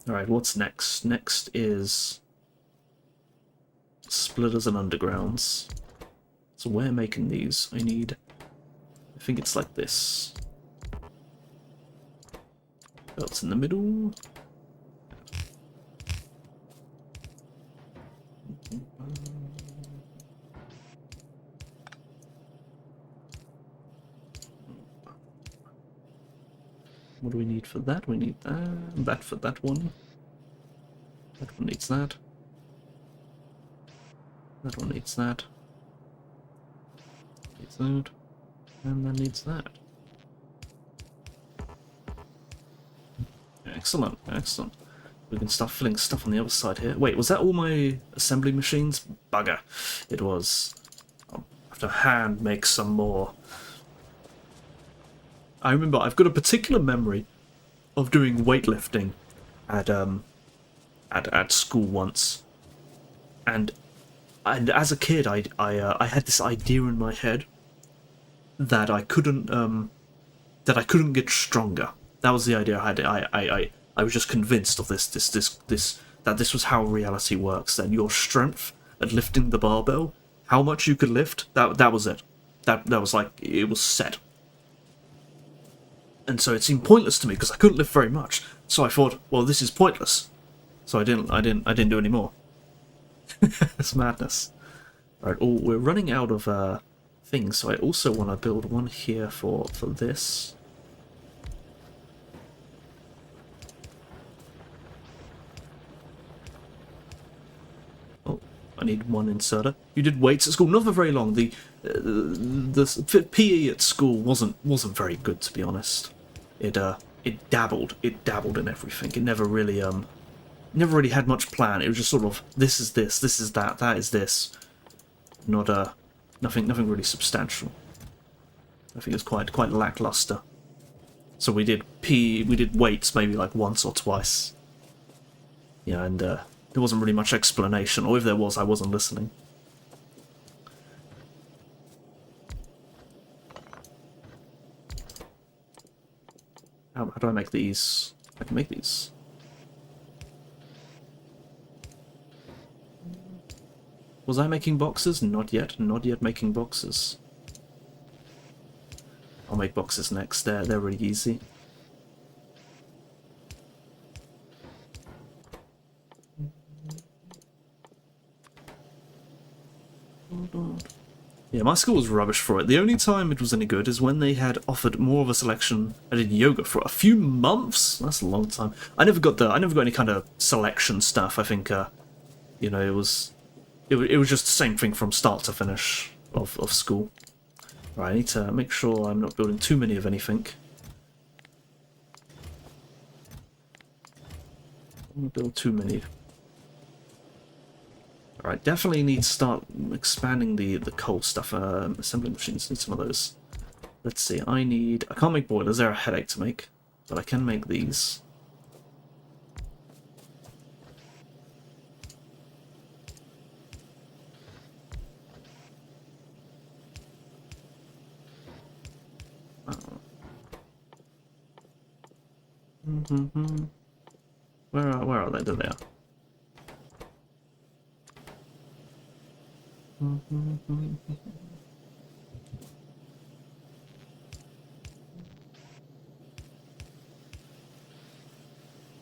Alright, what's next? Next is splitters and undergrounds. So we're making these. I think it's like this. Belts in the middle. What do we need for that? We need that. That for that one. That one needs that. That one needs that. Needs that. And that needs that. Excellent, excellent. We can start filling stuff on the other side here. Wait, was that all my assembly machines? Bugger. It was. I'll have to hand make some more. I remember I've got a particular memory of doing weightlifting at school once, and as a kid I had this idea in my head that I couldn't get stronger. That was the idea I had. I was just convinced of this that this was how reality works. Then your strength at lifting the barbell, how much you could lift, that was it. That was like, it was set. And so it seemed pointless to me because I couldn't lift very much. So I thought, well, this is pointless. So I didn't do any more. It's madness. Right, oh, we're running out of things, so I also want to build one here for this. Oh, I need one inserter. You did weights at school, not for very long. The PE at school wasn't very good, to be honest. It dabbled in everything. It never really had much plan. It was just sort of, this is this, this is that, that is this. Not nothing really substantial. I think it's quite lackluster. So we did weights maybe like once or twice. Yeah, and there wasn't really much explanation, or if there was, I wasn't listening. How do I make these? I can make these. Was I making boxes? Not yet. Not yet making boxes. I'll make boxes next. They're really easy. Yeah, my school was rubbish for it. The only time it was any good is when they had offered more of a selection. I did yoga for a few months. That's a long time. I never got any kind of selection stuff. I think, you know, it was just the same thing from start to finish of school. Right, I need to make sure I'm not building too many of anything. I don't build too many. Alright, definitely need to start expanding the coal stuff. Assembly machines need some of those. Let's see, I can't make boilers, they're a headache to make. But I can make these. Where are they? There they are.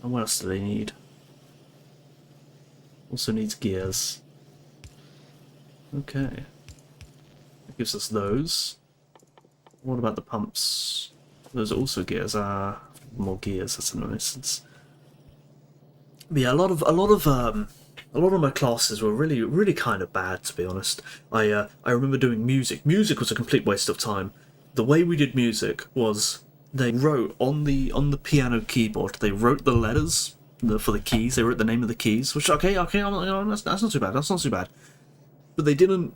And what else do they need? Also needs gears. Okay. That gives us those. What about the pumps? Those are also gears. More gears. That's a nuisance. But yeah, a lot of my classes were really kind of bad, to be honest. I remember doing music. Music was a complete waste of time. The way we did music was they wrote on the piano keyboard. They wrote the letters for the keys. They wrote the name of the keys. Which okay, that's not too bad. That's not too bad. But they didn't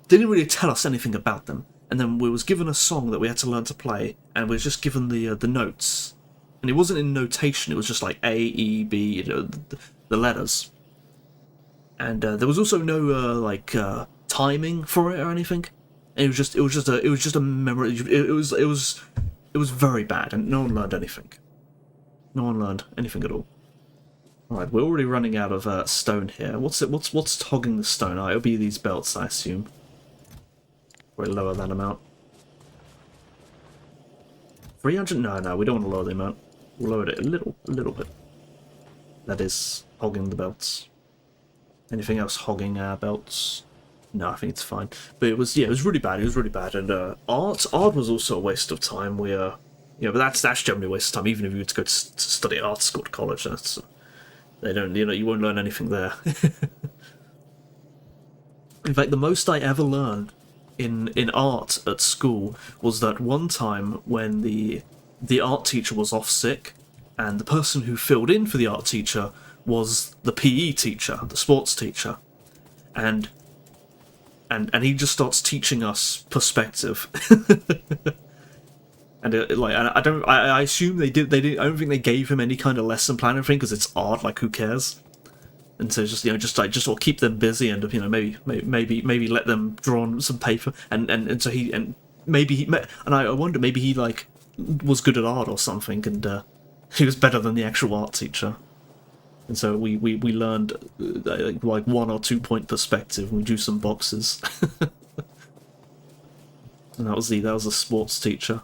really tell us anything about them. And then we was given a song that we had to learn to play, and we was just given the notes. And it wasn't in notation. It was just like A, E, B, you know, the letters. And there was also no timing for it or anything. And it was just a memory. It was very bad, and no one learned anything. No one learned anything at all. All right, we're already running out of stone here. What's hogging the stone? It'll be these belts, I assume. Or lower that amount. 300? No, we don't want to lower the amount. We'll lower it a little bit. That is hogging the belts. Anything else hogging our belts? No, I think it's fine. But it was really bad. It was really bad. And art was also a waste of time. But that's generally a waste of time. Even if you were to go to study at art school at college, they don't. You won't learn anything there. In fact, the most I ever learned in art at school was that one time when the art teacher was off sick, and the person who filled in for the art teacher was the PE teacher, the sports teacher, and he just starts teaching us perspective. And I assume they did. I don't think they gave him any kind of lesson plan or anything, because it's art. Like, who cares? And so just sort of keep them busy, and maybe let them draw on some paper, and I wonder, maybe he was good at art or something, and he was better than the actual art teacher. And so we learned like 1 or 2 point perspective, and we drew some boxes. And that was the sports teacher.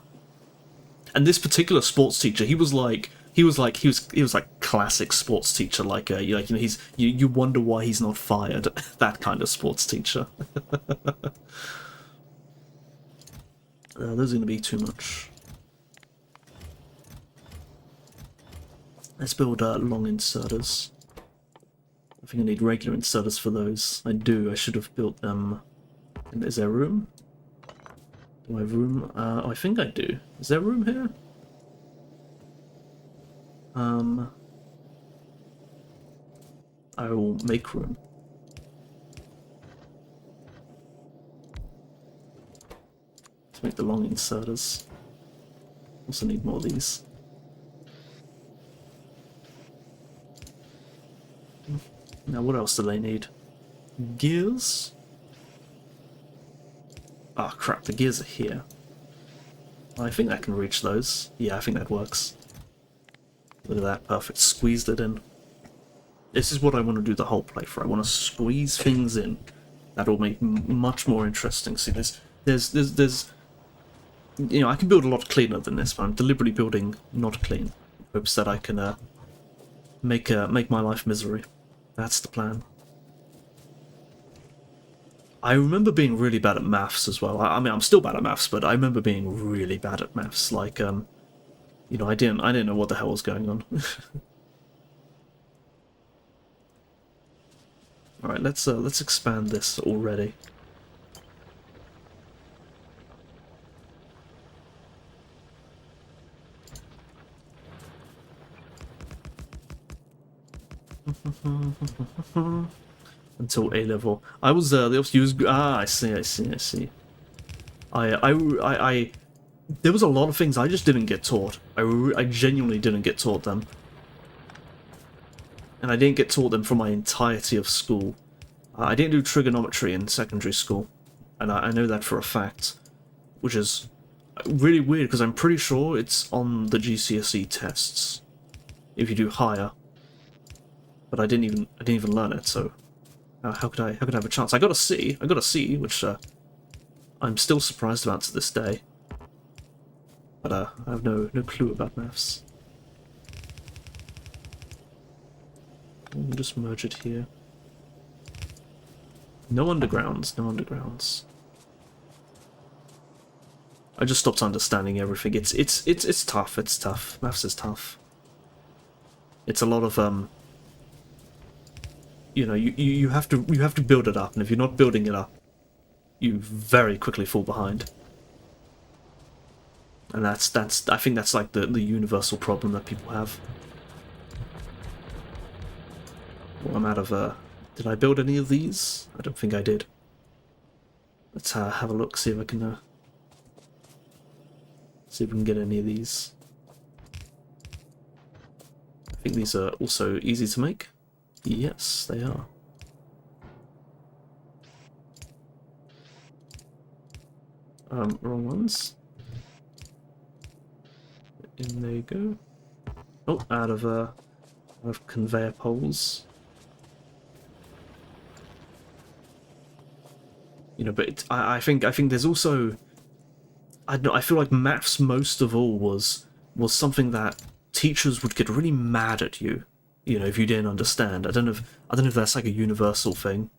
And this particular sports teacher, he was like classic sports teacher, like you wonder why he's not fired. That kind of sports teacher. Those are going to be too much. Let's build long inserters. I think I need regular inserters for those. I do. I should have built them. Is there room? Do I have room? I think I do. Is there room here? I will make room. To make the long inserters. Also need more of these. Now what else do they need? Gears? Ah, crap, the gears are here. I think I can reach those. Yeah, I think that works. Look at that, perfect. Squeezed it in. This is what I want to do the whole playthrough. I want to squeeze things in. That'll make much more interesting. See, there's you know, I can build a lot cleaner than this, but I'm deliberately building not clean, in hopes that I can make my life misery. That's the plan. I remember being really bad at maths as well. I mean, I'm still bad at maths, but I remember being really bad at maths. Like, you know, I didn't know what the hell was going on. All right, let's expand this already. Until A level. I was the opposite. I see. I there was a lot of things I just didn't get taught. I genuinely didn't get taught them. And I didn't get taught them for my entirety of school. I didn't do trigonometry in secondary school. And I know that for a fact. Which is really weird, because I'm pretty sure it's on the GCSE tests. If you do higher. But I didn't even learn it, so how could I have a chance? I got a C, which I'm still surprised about to this day. But I have no clue about maths. We'll just merge it here. No undergrounds, no undergrounds. I just stopped understanding everything. It's tough. It's tough. Maths is tough. It's a lot of you know, you have to build it up, and if you're not building it up, you very quickly fall behind. And I think that's like the universal problem that people have. Well, I'm out of did I build any of these? I don't think I did. Let's have a look, see if I can get any of these. I think these are also easy to make. Yes, they are. Wrong ones. In there you go. Oh, out of conveyor poles. You know, but I think there's also, I don't know, I feel like maths most of all was something that teachers would get really mad at you. You know, if you didn't understand. I don't know if that's like a universal thing,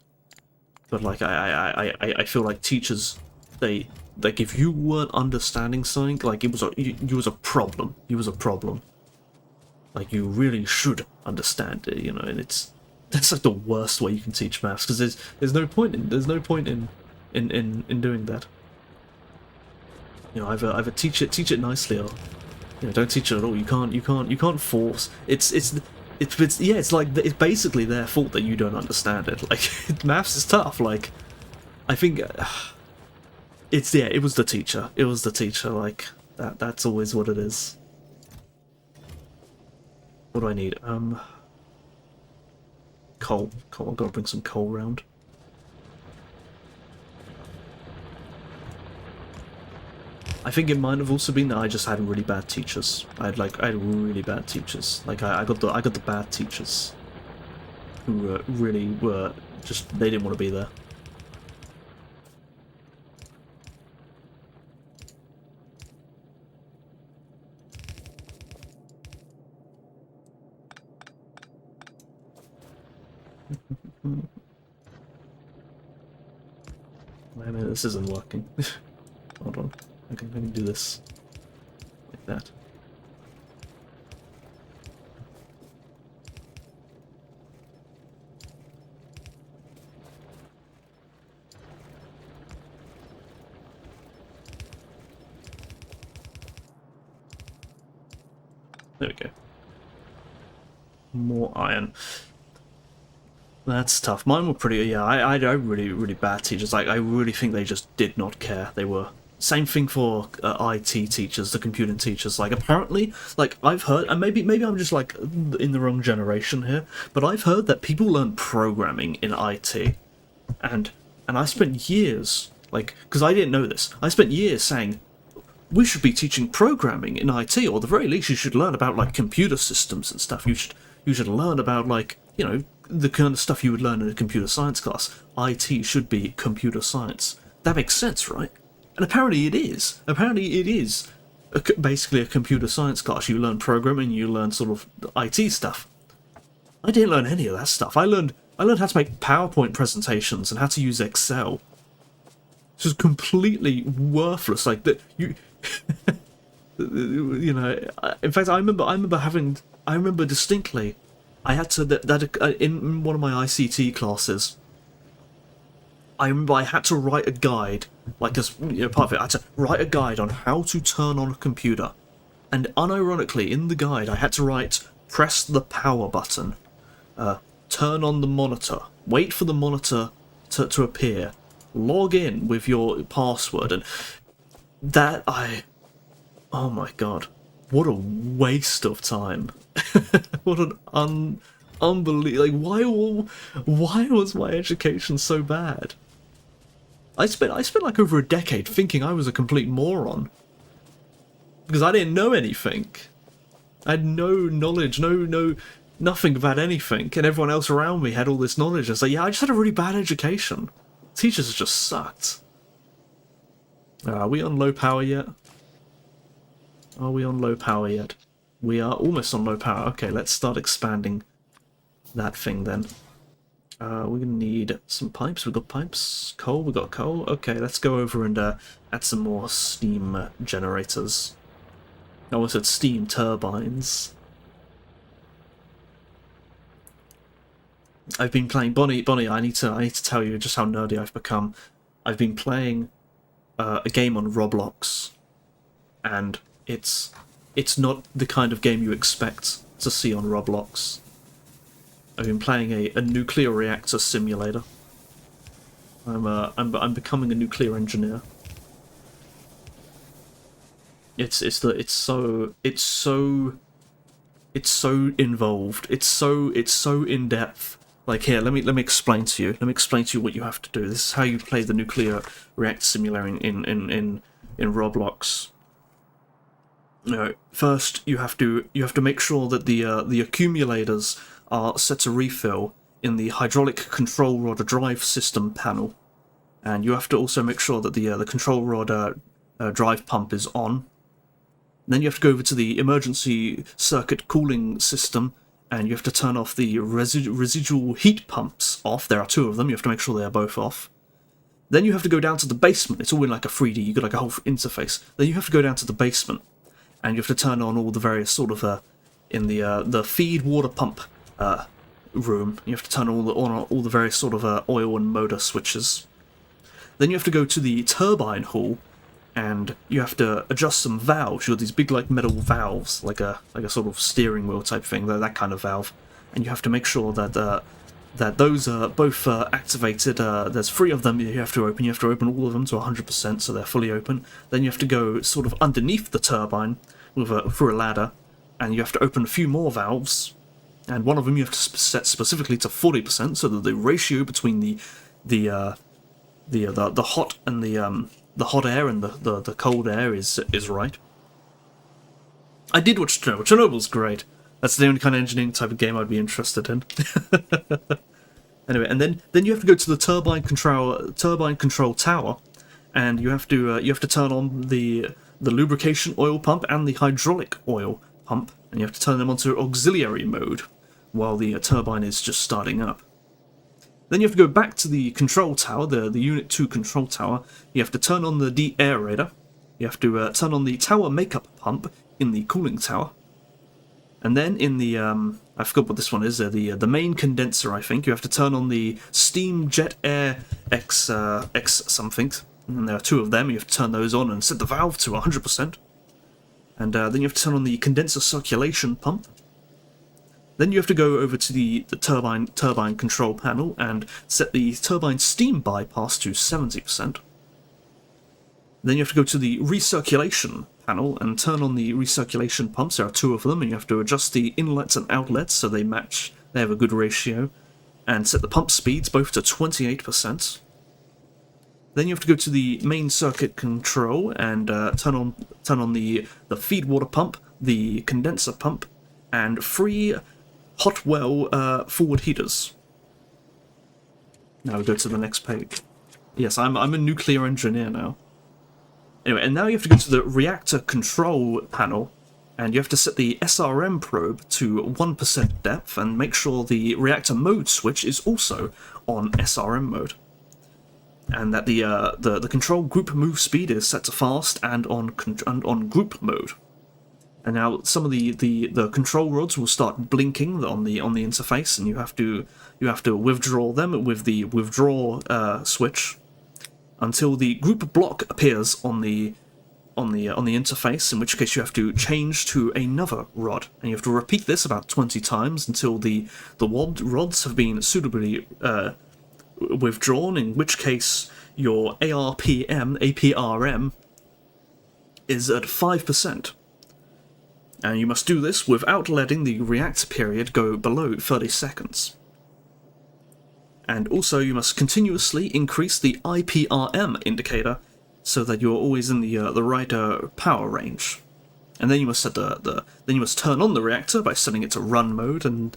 but like I feel like teachers, they like, if you weren't understanding something, like you was a problem. You was a problem. Like, you really should understand it, you know. And that's like the worst way you can teach maths, because there's no point in doing that. You know, either teach it nicely, or, you know, don't teach it at all. You can't force. It's like, it's basically their fault that you don't understand it. Like, maths is tough. Like, I think it was the teacher. It was the teacher. Like, that's always what it is. What do I need? Coal. I've got to bring some coal round. I think it might have also been that I just had really bad teachers. I had really bad teachers. Like, I got the bad teachers. who really were just, they didn't want to be there. Wait a minute, this isn't working. Hold on, I can do this like that. There we go. More iron. That's tough. Mine were pretty. Yeah, I really bad teachers. Like, I really think they just did not care. They were same thing for IT teachers, the computing teachers. Like, apparently, like I've heard, and maybe I'm just like in the wrong generation here, but I've heard that people learn programming in IT, and I spent years, like, because I didn't know this, I spent years saying, we should be teaching programming in IT, or at the very least you should learn about, like, computer systems and stuff. You should learn about, like, you know, the kind of stuff you would learn in a computer science class. IT should be computer science. That makes sense, right? And apparently it is. Apparently it is basically a computer science class. You learn programming, you learn sort of IT stuff. I didn't learn any of that stuff. I learned how to make PowerPoint presentations and how to use Excel. This is completely worthless. Like that, you know. In fact, I remember distinctly. I had to in one of my ICT classes. I remember I had to write a guide, like as part of it. I had to write a guide on how to turn on a computer, and unironically, in the guide, I had to write: press the power button, turn on the monitor, wait for the monitor to appear, log in with your password, and that oh my god, what a waste of time! What an unbelievable, like, why was my education so bad? I spent like over a decade thinking I was a complete moron because I didn't know anything. I had no knowledge, nothing about anything, and everyone else around me had all this knowledge. It's like, yeah, I just had a really bad education. Teachers just sucked. Are we on low power yet? Are we on low power yet? We are almost on low power. Okay, let's start expanding that thing then. We're gonna need some pipes. We've got pipes. Coal. We got coal. Okay, let's go over and add some more steam generators. I almost said steam turbines. I've been playing Bonnie. I need to tell you just how nerdy I've become. I've been playing a game on Roblox, and it's not the kind of game you expect to see on Roblox. I've been playing a nuclear reactor simulator. I'm becoming a nuclear engineer. It's so involved. It's so in depth. Like, here, let me explain to you. Let me explain to you what you have to do. This is how you play the nuclear reactor simulator in Roblox. You know, first you have to make sure that the accumulators are set to refill in the hydraulic control rod drive system panel, and you have to also make sure that the control rod drive pump is on. Then you have to go over to the emergency circuit cooling system, and you have to turn off the residual heat pumps off. There are two of them. You have to make sure they are both off. Then you have to go down to the basement. It's all in like a 3D. You got like a whole interface. Then you have to go down to the basement, and you have to turn on all the various sort of in the feed water pump room. You have to turn on all the various sort of oil and motor switches. Then you have to go to the turbine hall, and you have to adjust some valves. You've got these big like metal valves, like a sort of steering wheel type thing, that kind of valve, and you have to make sure that that those are both activated. There's 3 of them you have to open. You have to open all of them to 100%, so they're fully open. Then you have to go sort of underneath the turbine through a ladder, and you have to open a few more valves. And one of them you have to set specifically to 40%, so that the ratio between the hot and the hot air and the cold air is right. I did watch Chernobyl. Chernobyl's great. That's the only kind of engineering type of game I'd be interested in. Anyway, and then you have to go to the turbine control tower, and you have to turn on the lubrication oil pump and the hydraulic oil pump, and you have to turn them onto auxiliary mode while the turbine is just starting up. Then you have to go back to the control tower, the Unit 2 control tower. You have to turn on the de-aerator. You have to turn on the tower makeup pump in the cooling tower. And then in the, I forgot what this one is, the main condenser, I think, you have to turn on the steam jet air X something. And there are two of them, you have to turn those on and set the valve to 100%. And then you have to turn on the condenser circulation pump. Then you have to go over to the turbine control panel and set the turbine steam bypass to 70%. Then you have to go to the recirculation panel and turn on the recirculation pumps. There are two of them, and you have to adjust the inlets and outlets so they match, they have a good ratio, and set the pump speeds both to 28%. Then you have to go to the main circuit control and turn on the feed water pump, the condenser pump, and 3 hot well forward heaters. Now we go to the next page. Yes, I'm a nuclear engineer now. Anyway, and now you have to go to the reactor control panel, and you have to set the SRM probe to 1% depth, and make sure the reactor mode switch is also on SRM mode. And that the control group move speed is set to fast and on group mode. And now some of the control rods will start blinking on the interface, and you have to withdraw them with the withdraw switch until the group block appears on the interface, in which case you have to change to another rod, and you have to repeat this about 20 times until the rods have been suitably withdrawn, in which case your APRM is at 5%. And you must do this without letting the reactor period go below 30 seconds. And also you must continuously increase the IPRM indicator so that you're always in the right power range. And then you must set then you must turn on the reactor by setting it to run mode, and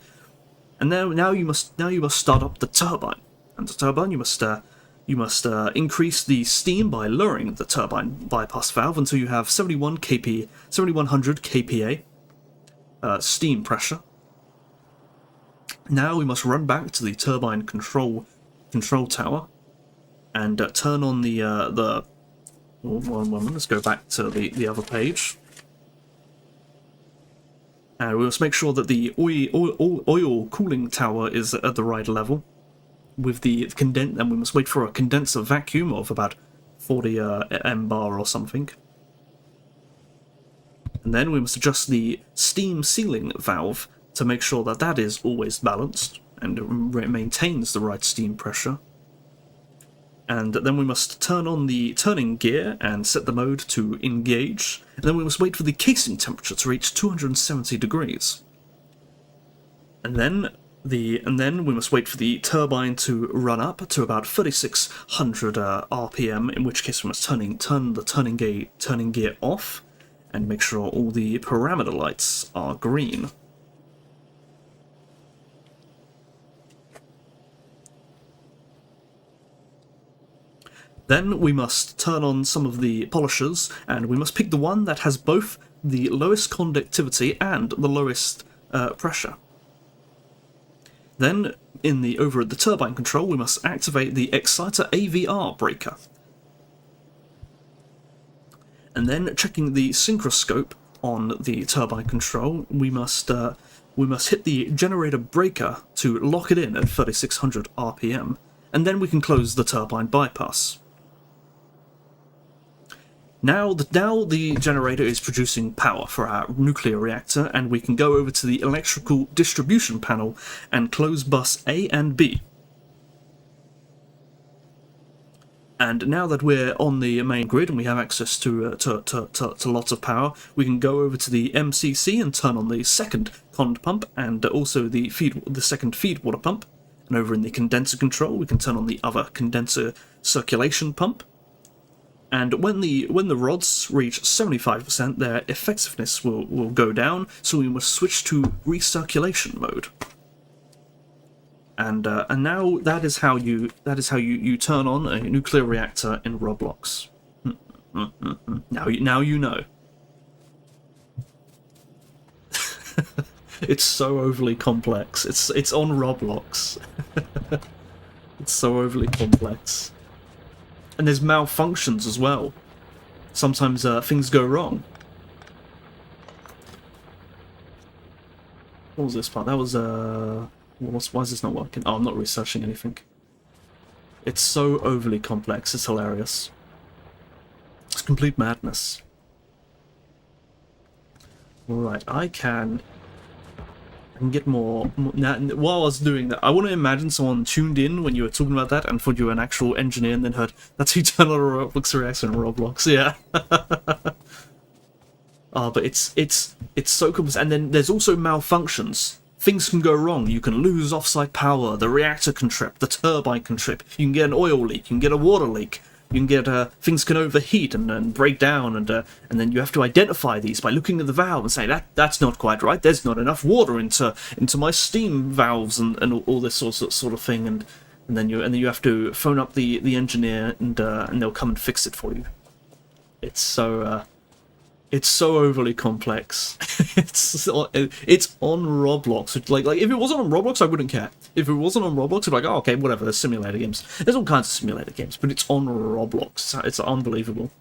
now you must start up the turbine. And the turbine you must increase the steam by lowering the turbine bypass valve until you have 7100 kPa steam pressure. Now we must run back to the turbine control tower and turn on the. One moment. Let's go back to the other page. And we must make sure that the oil cooling tower is at the right level with the and we must wait for a condenser vacuum of about 40 M-bar or something. And then we must adjust the steam sealing valve to make sure that that is always balanced and it maintains the right steam pressure. And then we must turn on the turning gear and set the mode to engage. And then we must wait for the casing temperature to reach 270 degrees. And then we must wait for the turbine to run up to about 3600 RPM, in which case we must turn the turning gear off and make sure all the parameter lights are green. Then we must turn on some of the polishers, and we must pick the one that has both the lowest conductivity and the lowest pressure. Then, over at the turbine control, we must activate the exciter AVR breaker. And then, checking the synchroscope on the turbine control, we must hit the generator breaker to lock it in at 3600 RPM, and then we can close the turbine bypass. Now the generator is producing power for our nuclear reactor, and we can go over to the electrical distribution panel and close bus A and B. And now that we're on the main grid and we have access to lots of power, we can go over to the MCC and turn on the second cond pump and also the second feed water pump. And over in the condenser control, we can turn on the other condenser circulation pump. And when the rods reach 75%, their effectiveness will go down. So we must switch to recirculation mode. And now that is how you turn on a nuclear reactor in Roblox. Now you know. It's so overly complex. It's on Roblox. It's so overly complex. And there's malfunctions as well. Sometimes things go wrong. What was this part? That was why is this not working? Oh, I'm not researching anything. It's so overly complex. It's hilarious. It's complete madness. Alright, I can get more... Now, while I was doing that, I want to imagine someone tuned in when you were talking about that and thought you were an actual engineer and then heard, that's how you turn on a Roblox reactor in Roblox, yeah. But it's so complex. And then there's also malfunctions. Things can go wrong. You can lose offsite power, the reactor can trip, the turbine can trip, you can get an oil leak, you can get a water leak. You can get things can overheat and break down, and then you have to identify these by looking at the valve and saying that's not quite right. There's not enough water into my steam valves and all this sort of thing, and then you have to phone up the engineer and they'll come and fix it for you. It's so overly complex. it's on Roblox. Like if it wasn't on Roblox, I wouldn't care. If it wasn't on Roblox, I'd be like, oh, okay, whatever. There's simulator games. There's all kinds of simulator games, but it's on Roblox. It's unbelievable.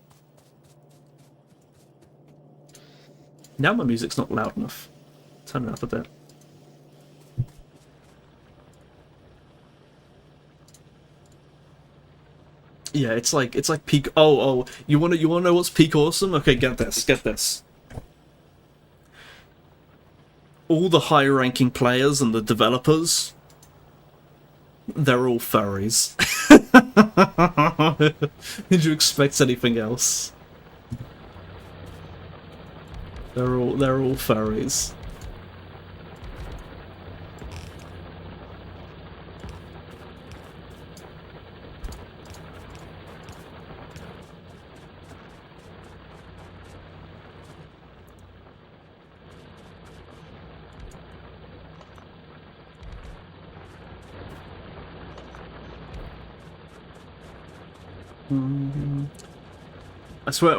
Now my music's not loud enough. Turn it up a bit. Yeah, it's like peak. Oh, you wanna know what's peak awesome? Okay, get this. All the high-ranking players and the developers, they're all furries. Did you expect anything else? They're all furries. I swear,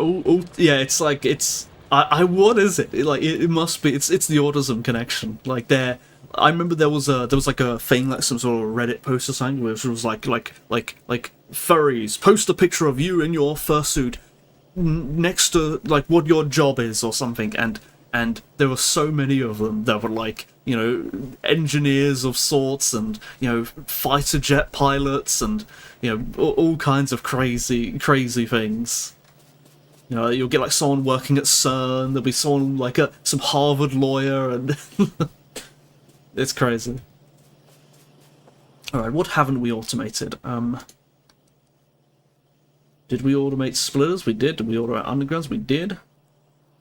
yeah, it's like, what is it? It must be, it's the autism connection. Like, I remember there was like a thing, like some sort of Reddit post or something, which was like furries, post a picture of you in your fursuit next to, like, what your job is or something, and there were so many of them that were like, you know, engineers of sorts, and, you know, fighter jet pilots, and, you know, all kinds of crazy things. You know, you'll get like someone working at CERN, there'll be someone like some Harvard lawyer, and it's crazy. Alright, what haven't we automated? Did we automate splitters? We did. Did we automate undergrounds? We did.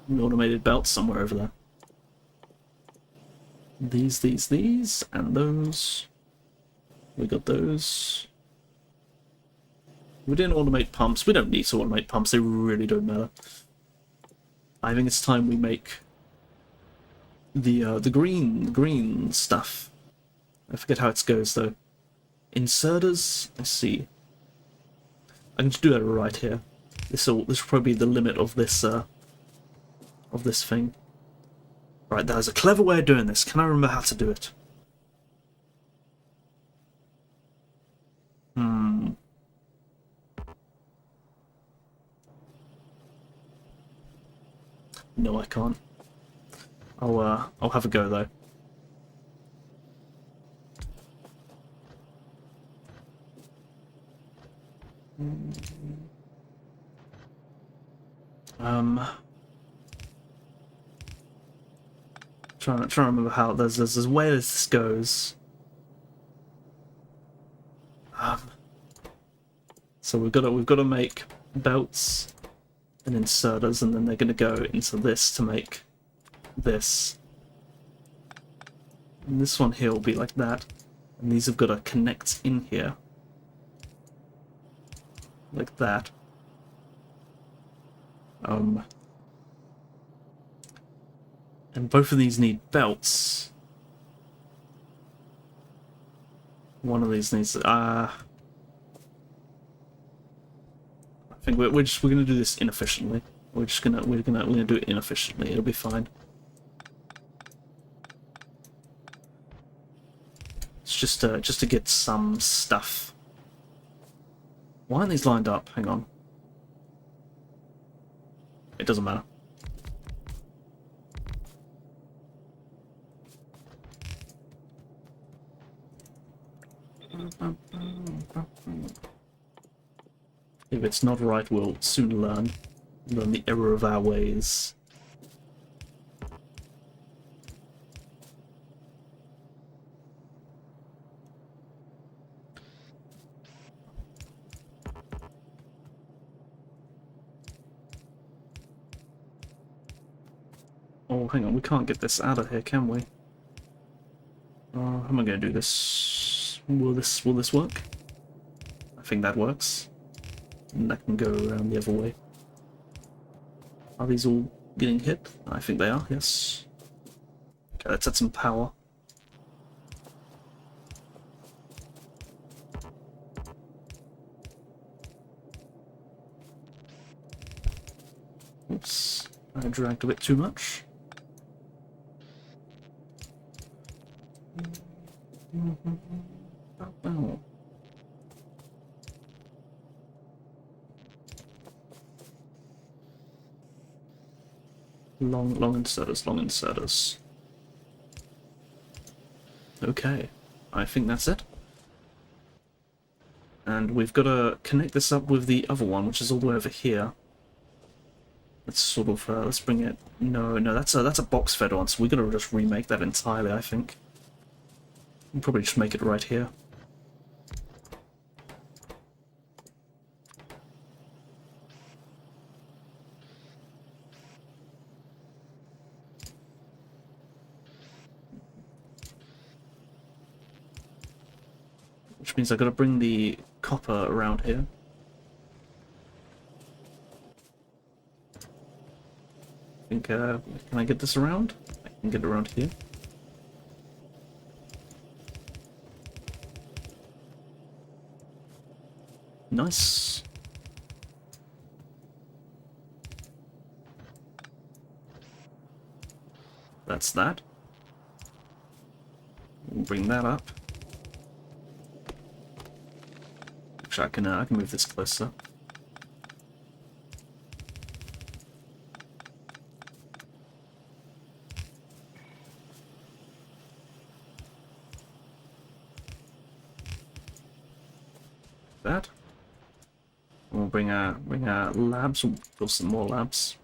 We automated belts somewhere over there. These, and those. We got those. We didn't automate pumps. We don't need to automate pumps. They really don't matter. I think it's time we make the green stuff. I forget how it goes though. Inserters. Let's see. I can just do that right here. This will probably be the limit of this thing. Right, there's a clever way of doing this. Can I remember how to do it? No, I can't. I'll have a go though. Trying to remember how there's a way this goes. So we've got to make belts and inserters, and then they're going to go into this to make this. And this one here will be like that, and these have got to connect in here like that. And both of these need belts. One of these needs. I think we're gonna do this inefficiently. We're gonna do it inefficiently. It'll be fine. It's just to get some stuff. Why aren't these lined up? Hang on. It doesn't matter. If it's not right, we'll soon learn the error of our ways. Oh, hang on, we can't get this out of here, can we? How am I going to do this? Will this work? I think that works. And that can go around the other way. Are these all getting hit? I think they are, yes. Okay, let's add some power. Oops, I dragged a bit too much. Oh. Long inserters, long inserters. Okay, I think that's it. And we've got to connect this up with the other one, which is all the way over here. Let's sort of, let's bring it... No, that's a box fed one, so we're going to just remake that entirely, I think. We'll probably just make it right here. Which means I've got to bring the copper around here. I think, can I get this around? I can get it around here. Nice. That's that. We'll bring that up. Actually, I can move this closer. That. We'll bring our labs. We'll build some more labs.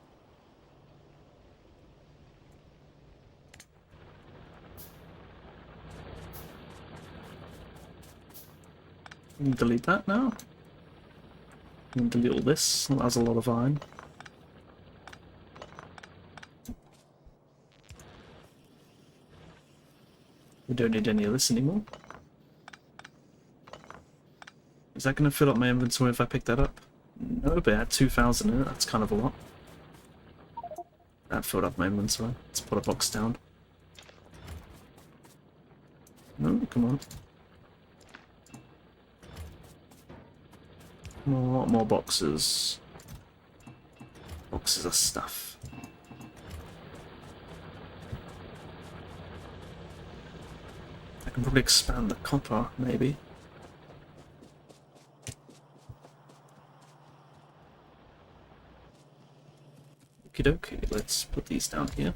Delete that now. And delete all this. That has a lot of iron. We don't need any of this anymore. Is that going to fill up my inventory if I pick that up? No, but it had 2,000 in it. That's kind of a lot. That filled up my inventory. Let's put a box down. No, come on. More boxes. Boxes of stuff. I can probably expand the copper, maybe. Okie dokie, let's put these down here.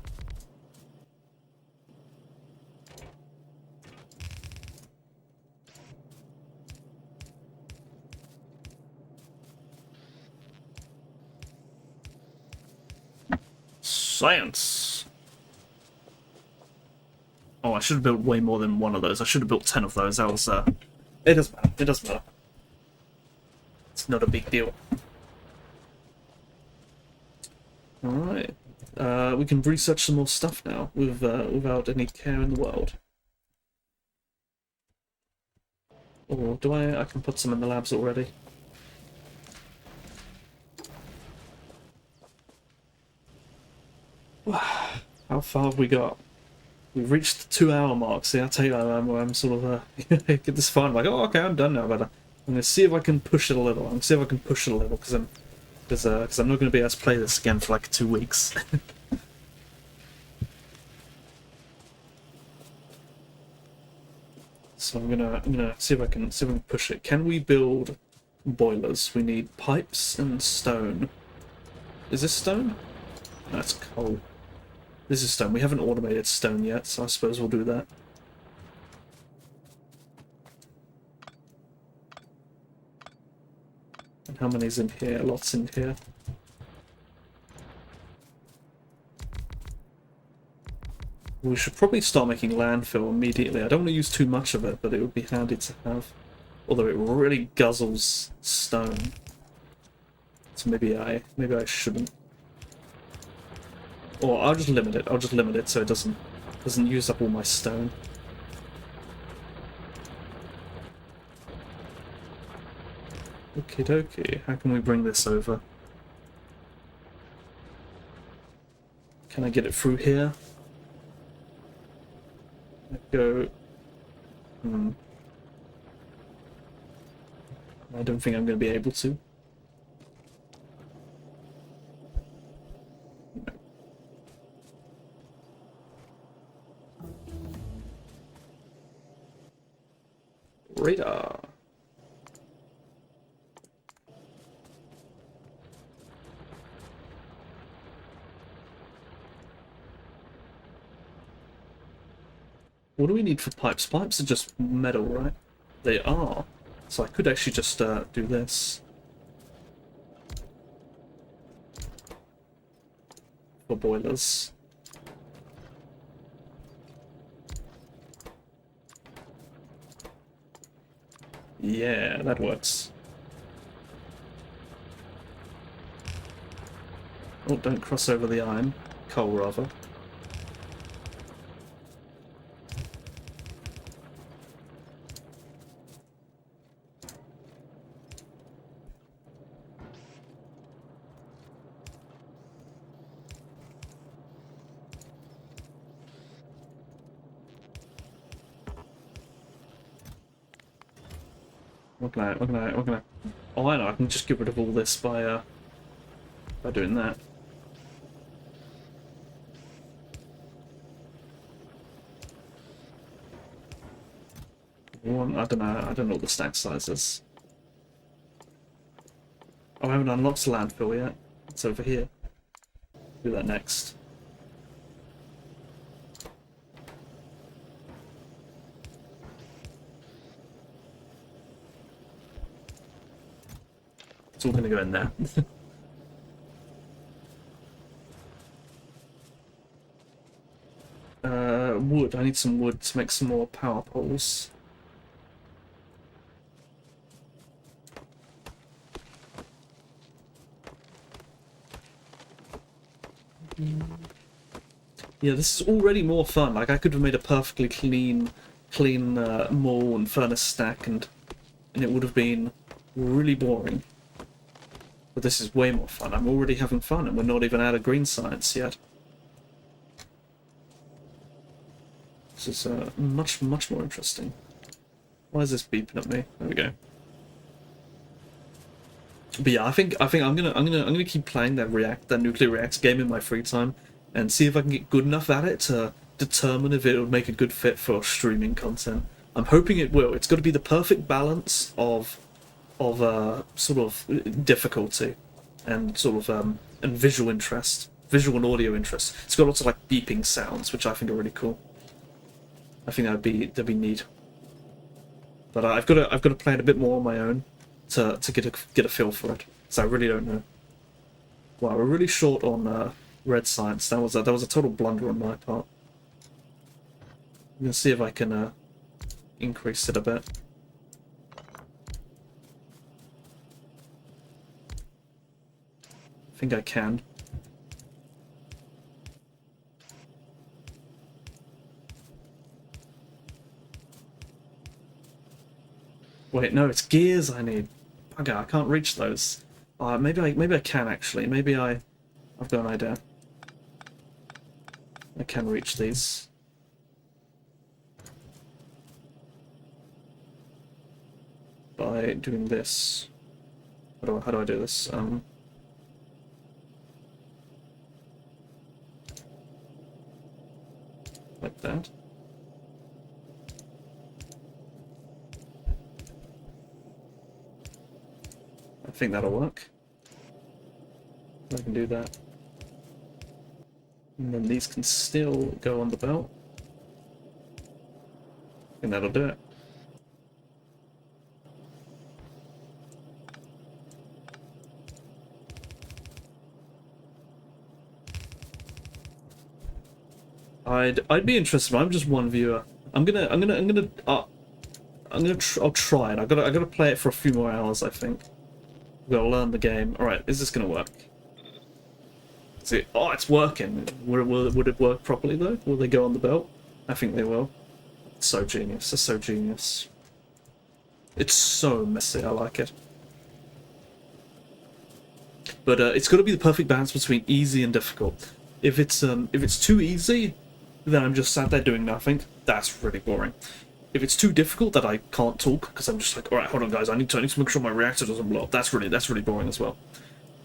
Science! Oh, I should have built way more than one of those. I should have built 10 of those. That was, it doesn't matter. It doesn't matter. It's not a big deal. Alright. We can research some more stuff now without any care in the world. Or do I can put some in the labs already. How far have we got? We've reached the 2 hour mark. See, I tell you, I'm sort of get this far. I'm like, oh, okay, I'm done now. But I'm gonna see if I can push it a little. I'm gonna see if I can push it a little because I'm not gonna be able to play this again for like 2 weeks. So I'm gonna see if I can push it. Can we build boilers? We need pipes and stone. Is this stone? No, it's coal. This is stone. We haven't automated stone yet, so I suppose we'll do that. And how many's in here? Lots in here. We should probably start making landfill immediately. I don't want to use too much of it, but it would be handy to have. Although it really guzzles stone. So maybe I shouldn't. Or I'll just limit it. I'll just limit it so it doesn't use up all my stone. Okie dokie. How can we bring this over? Can I get it through here? Go. I don't think I'm going to be able to. Radar. What do we need for pipes? Pipes are just metal, right? They are. So I could actually just do this. For boilers. Yeah, that works. Oh, don't cross over the iron. Coal, rather. What can I... Oh, I know, I can just get rid of all this by doing that. I don't know what the stack size is. Oh, I haven't unlocked the landfill yet. It's over here. Do that next. It's all going to go in there. Wood. I need some wood to make some more power poles. Yeah, this is already more fun. Like, I could have made a perfectly clean mall and furnace stack, and it would have been really boring. But this is way more fun. I'm already having fun, and we're not even out of green science yet. This is much more interesting. Why is this beeping at me? There we go. But yeah, I think I'm gonna keep playing that nuclear reacts game in my free time, and see if I can get good enough at it to determine if it would make a good fit for streaming content. I'm hoping it will. It's got to be the perfect balance of sort of difficulty and sort of and visual interest, visual and audio interest. It's got lots of like beeping sounds, which I think are really cool. I think that'd be neat. But I've got to play it a bit more on my own to get a feel for it. So I really don't know. Wow, we're really short on red science. That was a total blunder on my part. I'm gonna see if I can increase it a bit. I think I can. Wait, no, it's gears I need. Okay, I can't reach those. Maybe I can actually. Maybe I've got an idea. can reach these. By doing this. How do I do this? Like that. I think that'll work. I can do that. And then these can still go on the belt. And that'll do it. I'd be interested, but I'm just one viewer. I'll try it. I gotta play it for a few more hours, I think. I've gotta learn the game. Alright, is this gonna work? See, oh, it's working. Would it work properly though? Will they go on the belt? I think they will. It's so genius. It's so genius. It's so messy. I like it. But it's got to be the perfect balance between easy and difficult. If it's too easy, then I'm just sat there doing nothing. That's really boring. If it's too difficult that I can't talk because I'm just like, all right, hold on, guys, I need to make sure my reactor doesn't blow up. That's really boring as well.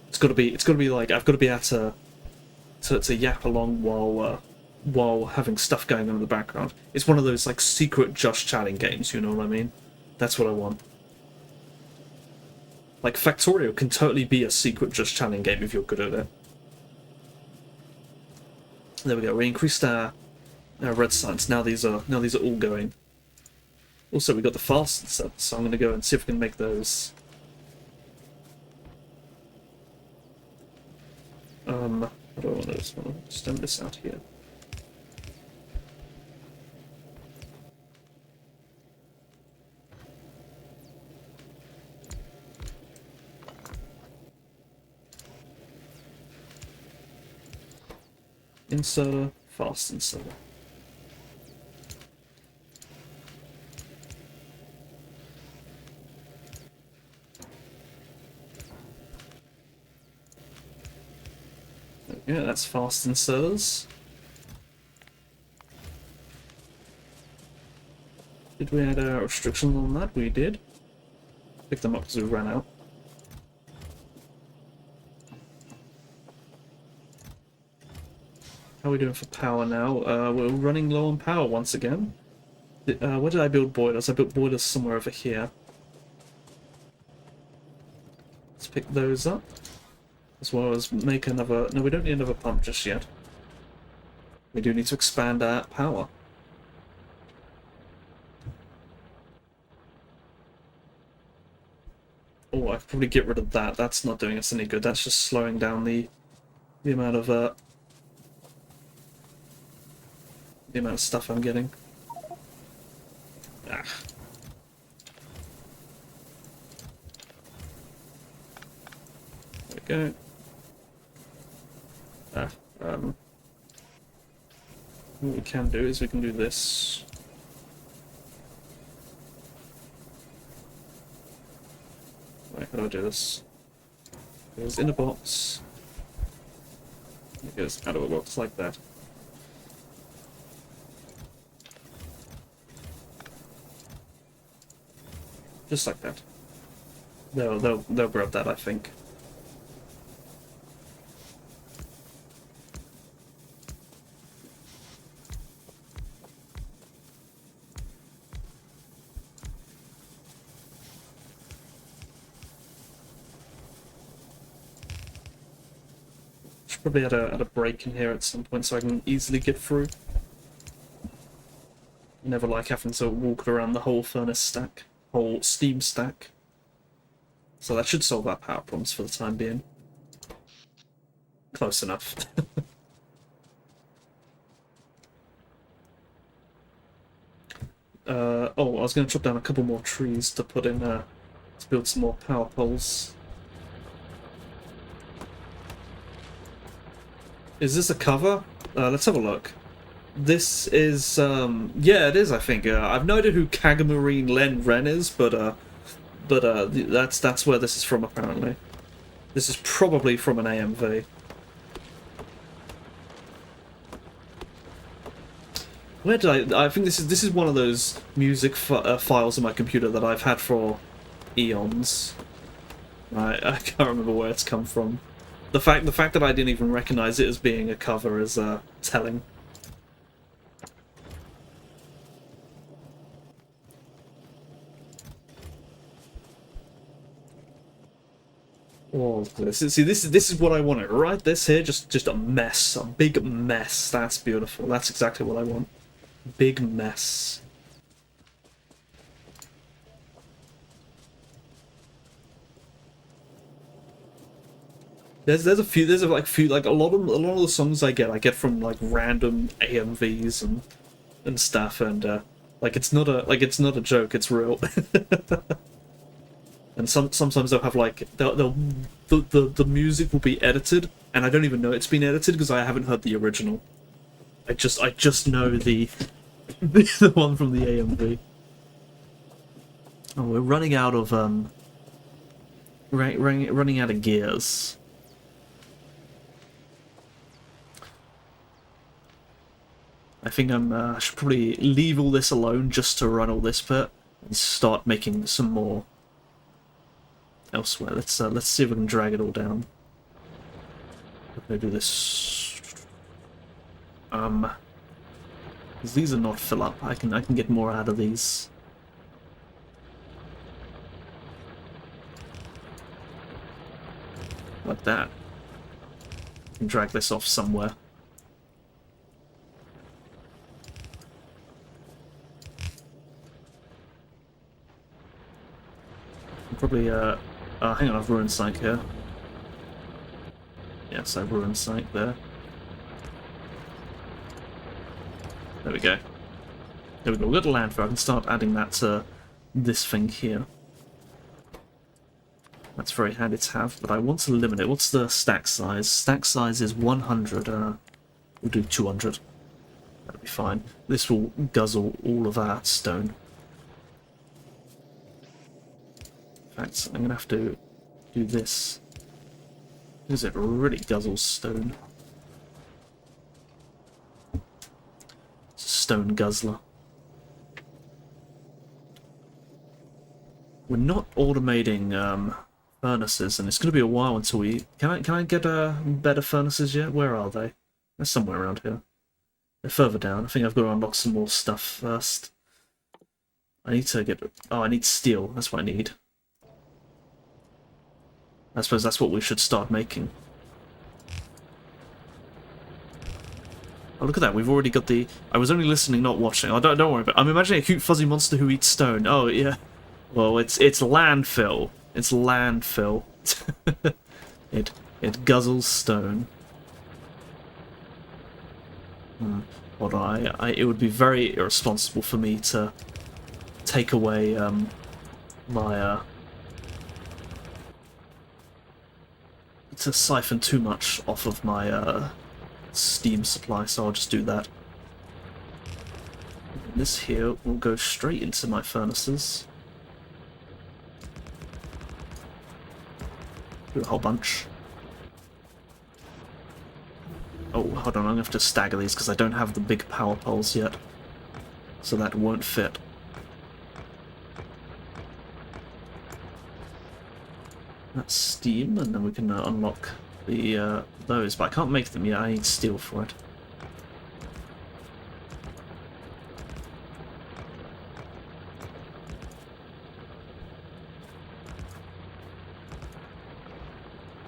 It's got to be like I've got to be able to yap along while having stuff going on in the background. It's one of those like secret just chatting games. You know what I mean? That's what I want. Like Factorio can totally be a secret just chatting game if you're good at it. There we go. We increased our red signs. Now these are all going. Also, we got the fast set, so I'm going to go and see if we can make those. What do I want to do? Just want to stem this out here. Inserter, fast inserter. Yeah, that's fast inserters. Did we add a restriction on that? We did. Pick them up because we ran out. How are we doing for power now? We're running low on power once again. Where did I build boilers? I built boilers somewhere over here. Let's pick those up. As well as make another... No, we don't need another pump just yet. We do need to expand our power. Oh, I could probably get rid of that. That's not doing us any good. That's just slowing down the amount of stuff I'm getting. Ah. There we go. What we can do is we can do this. Right, how do I do this? It goes in a box. It goes out of a box like that. Just like that. They'll grab that, I think. Should probably add a break in here at some point so I can easily get through. Never like having to walk around the whole furnace stack. Whole steam stack. So that should solve our power problems for the time being. Close enough. Oh, I was going to chop down a couple more trees to put in, to build some more power poles. Is this a cover? Let's have a look. This is, yeah, it is, I think. I've no idea who Kagamarine Len Ren is, but that's where this is from, apparently. This is probably from an AMV. Where did I think this is one of those music files in my computer that I've had for eons. I can't remember where it's come from. The fact that I didn't even recognize it as being a cover is telling. Oh, see, this is what I wanted, right? This here, just a mess, a big mess. That's beautiful. That's exactly what I want. Big mess. There's like a lot of the songs I get from like random AMVs and stuff, and like it's not a joke. It's real. And sometimes they'll have like the music will be edited, and I don't even know it's been edited because I haven't heard the original. I just know the the one from the AMV. Oh, we're running out of running out of gears. I think I should probably leave all this alone just to run all this bit and start making some more elsewhere. Let's see if we can drag it all down. We're gonna do this. Because these are not fill up. I can get more out of these. Like that. I can drag this off somewhere. Probably, hang on, I've ruined Psych here. Yes, I've ruined Psych there. There we go. There we go, we've got a landfill. I can start adding that to this thing here. That's very handy to have, but I want to limit it. What's the stack size? Stack size is 100. We'll do 200. That'll be fine. This will guzzle all of our stone. In fact, I'm going to have to do this, because it really guzzles stone. It's a stone guzzler. We're not automating furnaces, and it's going to be a while until we... Can I get better furnaces yet? Where are they? They're somewhere around here. They're further down. I think I've got to unlock some more stuff first. I need to get... Oh, I need steel. That's what I need. I suppose that's what we should start making. Oh, look at that. We've already got the... I was only listening, not watching. Oh, don't worry about it. I'm imagining a cute fuzzy monster who eats stone. Oh, yeah. Well, it's landfill. It's landfill. it guzzles stone. Hold on. It would be very irresponsible for me to take away my... to siphon too much off of my steam supply, so I'll just do that. And this here will go straight into my furnaces. Do a whole bunch. Oh, hold on, I'm going to have to stagger these because I don't have the big power poles yet. So that won't fit. That's steam, and then we can unlock the those, but I can't make them yet. I need steel for it.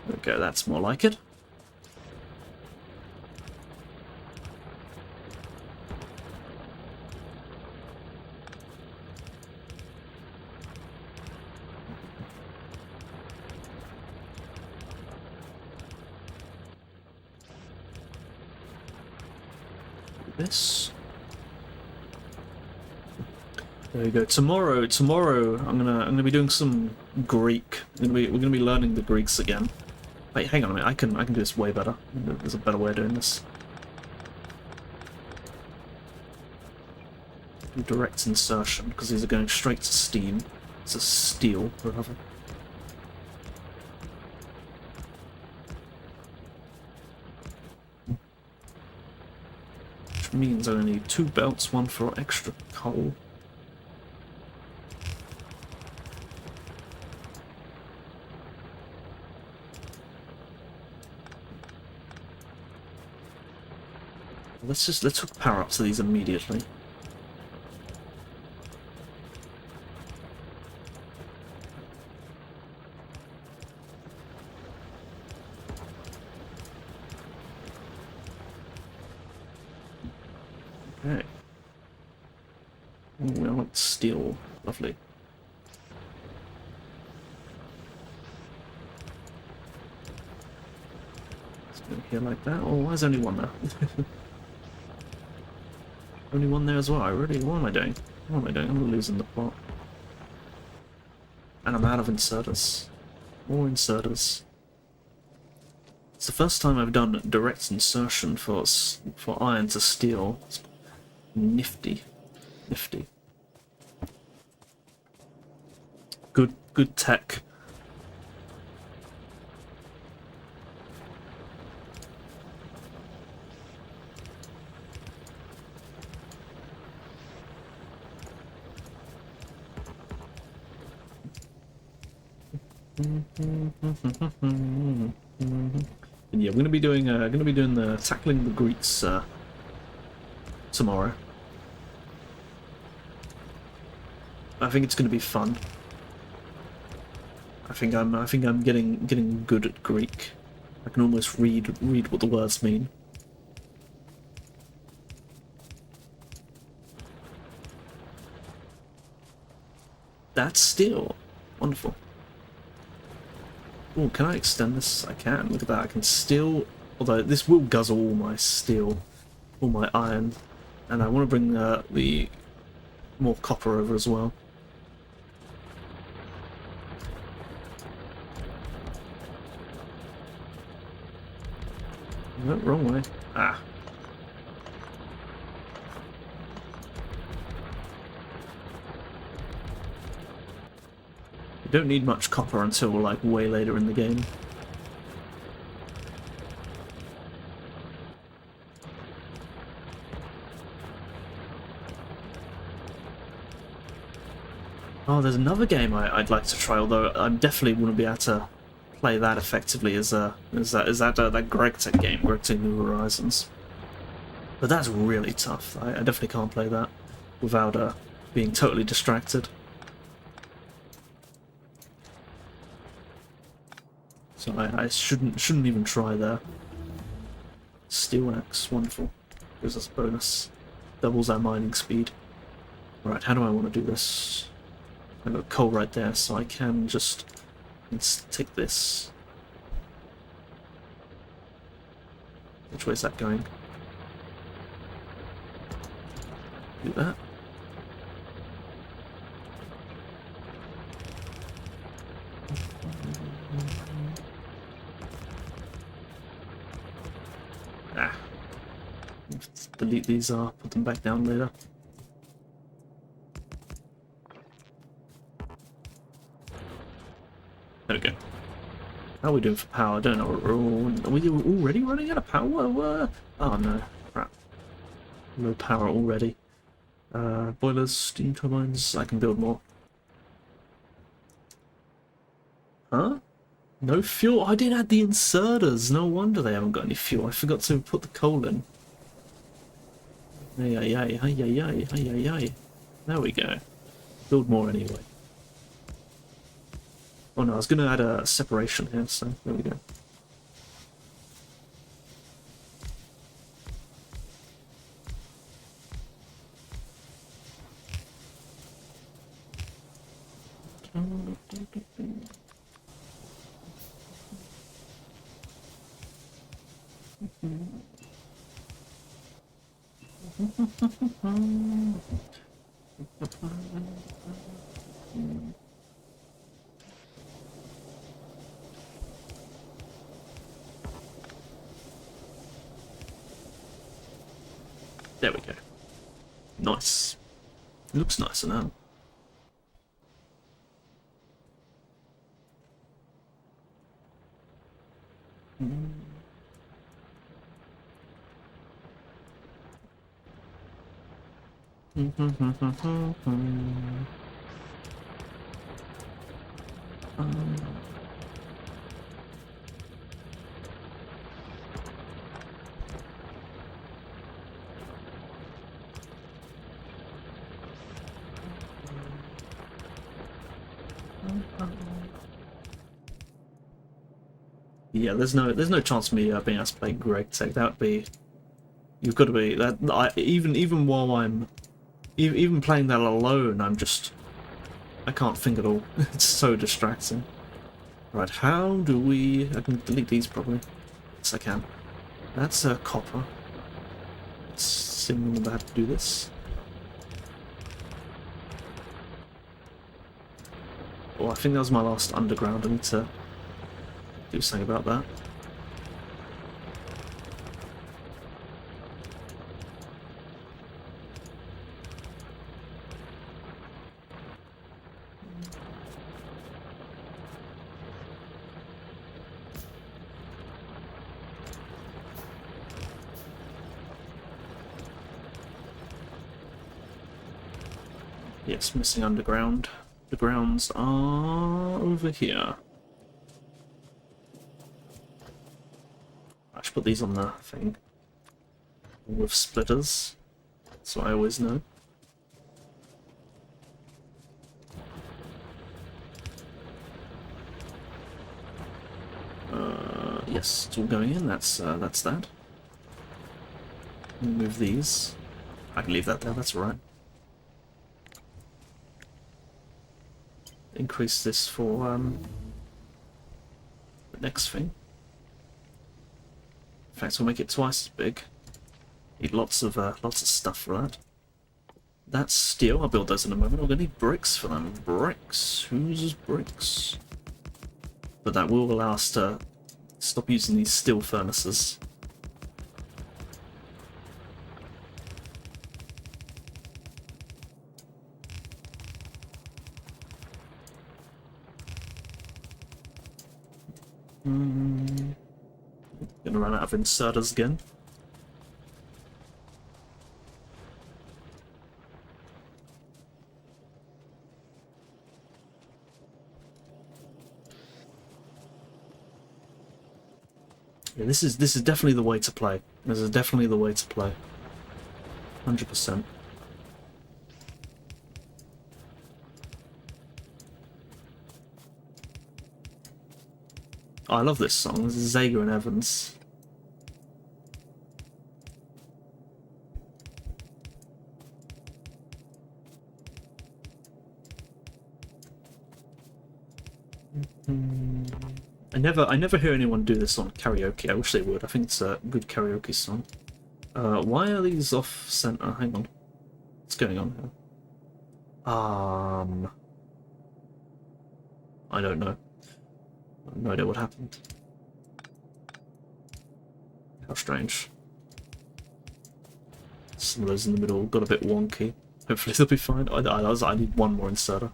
There we go, that's more like it. This. There we go. Tomorrow I'm gonna be doing some Greek. We're gonna be learning the Greeks again. Wait, hang on a minute. I can do this way better. There's a better way of doing this. Direct insertion, because these are going straight to steam. It's a steel, rather. means I only need 2 belts, 1 for extra coal. Let's hook power up to these immediately. Okay. Ooh, I want steel. Lovely. Let's go here like that. Oh, why is only one there? Only one there as well. What am I doing? What am I doing? I'm losing the plot. And I'm out of inserters. More inserters. It's the first time I've done direct insertion for iron to steel. It's nifty. Nifty. Good tech. And yeah, we're gonna be doing the tackling the Greeks tomorrow. I think it's gonna be fun. I think I'm getting good at Greek. I can almost read what the words mean. That's steel. Wonderful. Oh, can I extend this? I can. Look at that. I can still... Although this will guzzle all my steel, all my iron. And I want to bring the more copper over as well. No, wrong way. Ah. You don't need much copper until, like, way later in the game. Oh, there's another game I'd like to try, although I definitely wouldn't be able to play that effectively as that GregTech game, GregTech New Horizons. But that's really tough. I definitely can't play that without being totally distracted. So I shouldn't even try there. Steel axe, wonderful. Gives us a bonus. Doubles our mining speed. Right, how do I want to do this? I've got coal right there, so I can just take this. Which way is that going? Do that. Ah. Let's delete these, put them back down later. There we go. How are we doing for power? I don't know. Are we already running out of power? Oh no, crap. No power already. Boilers, steam turbines, I can build more. Huh? No fuel? I didn't add the inserters. No wonder they haven't got any fuel. I forgot to put the coal in. Ay, ay, ay, ay, ay, ay, ay, ay, ay. There we go. Build more anyway. Oh no, I was going to add a separation here, so there we go. There we go. Nice. It looks nicer now. Yeah, there's no chance of me being able to play Greg Tech. That would be, you've got to be that. Even while I'm even playing that alone, I can't think at all. It's so distracting. Right, how do we? I can delete these probably. Yes, I can. That's copper. Let's see how to do this. Oh, I think that was my last underground. I need to do something about that. Yes, missing underground. The grounds are over here. I should put these on the thing with splitters, so I always know. Yes, it's all going in. That's that. Move these. I can leave that there. That's all right. Increase this for the next thing. In fact, we'll make it twice as big. Need lots of stuff for that. That's steel. I'll build those in a moment. We're gonna need bricks for them. Bricks. Whose bricks? But that will allow us to stop using these steel furnaces. Gonna run out of inserters again. Yeah, this is definitely the way to play. This is definitely the way to play. 100%. Oh, I love this song. This is Zager and Evans. I never hear anyone do this on karaoke. I wish they would. I think it's a good karaoke song. Why are these off center? Hang on. What's going on here? I don't know. I have no idea what happened. How strange. Some of those in the middle got a bit wonky. Hopefully they'll be fine. I need one more inserter.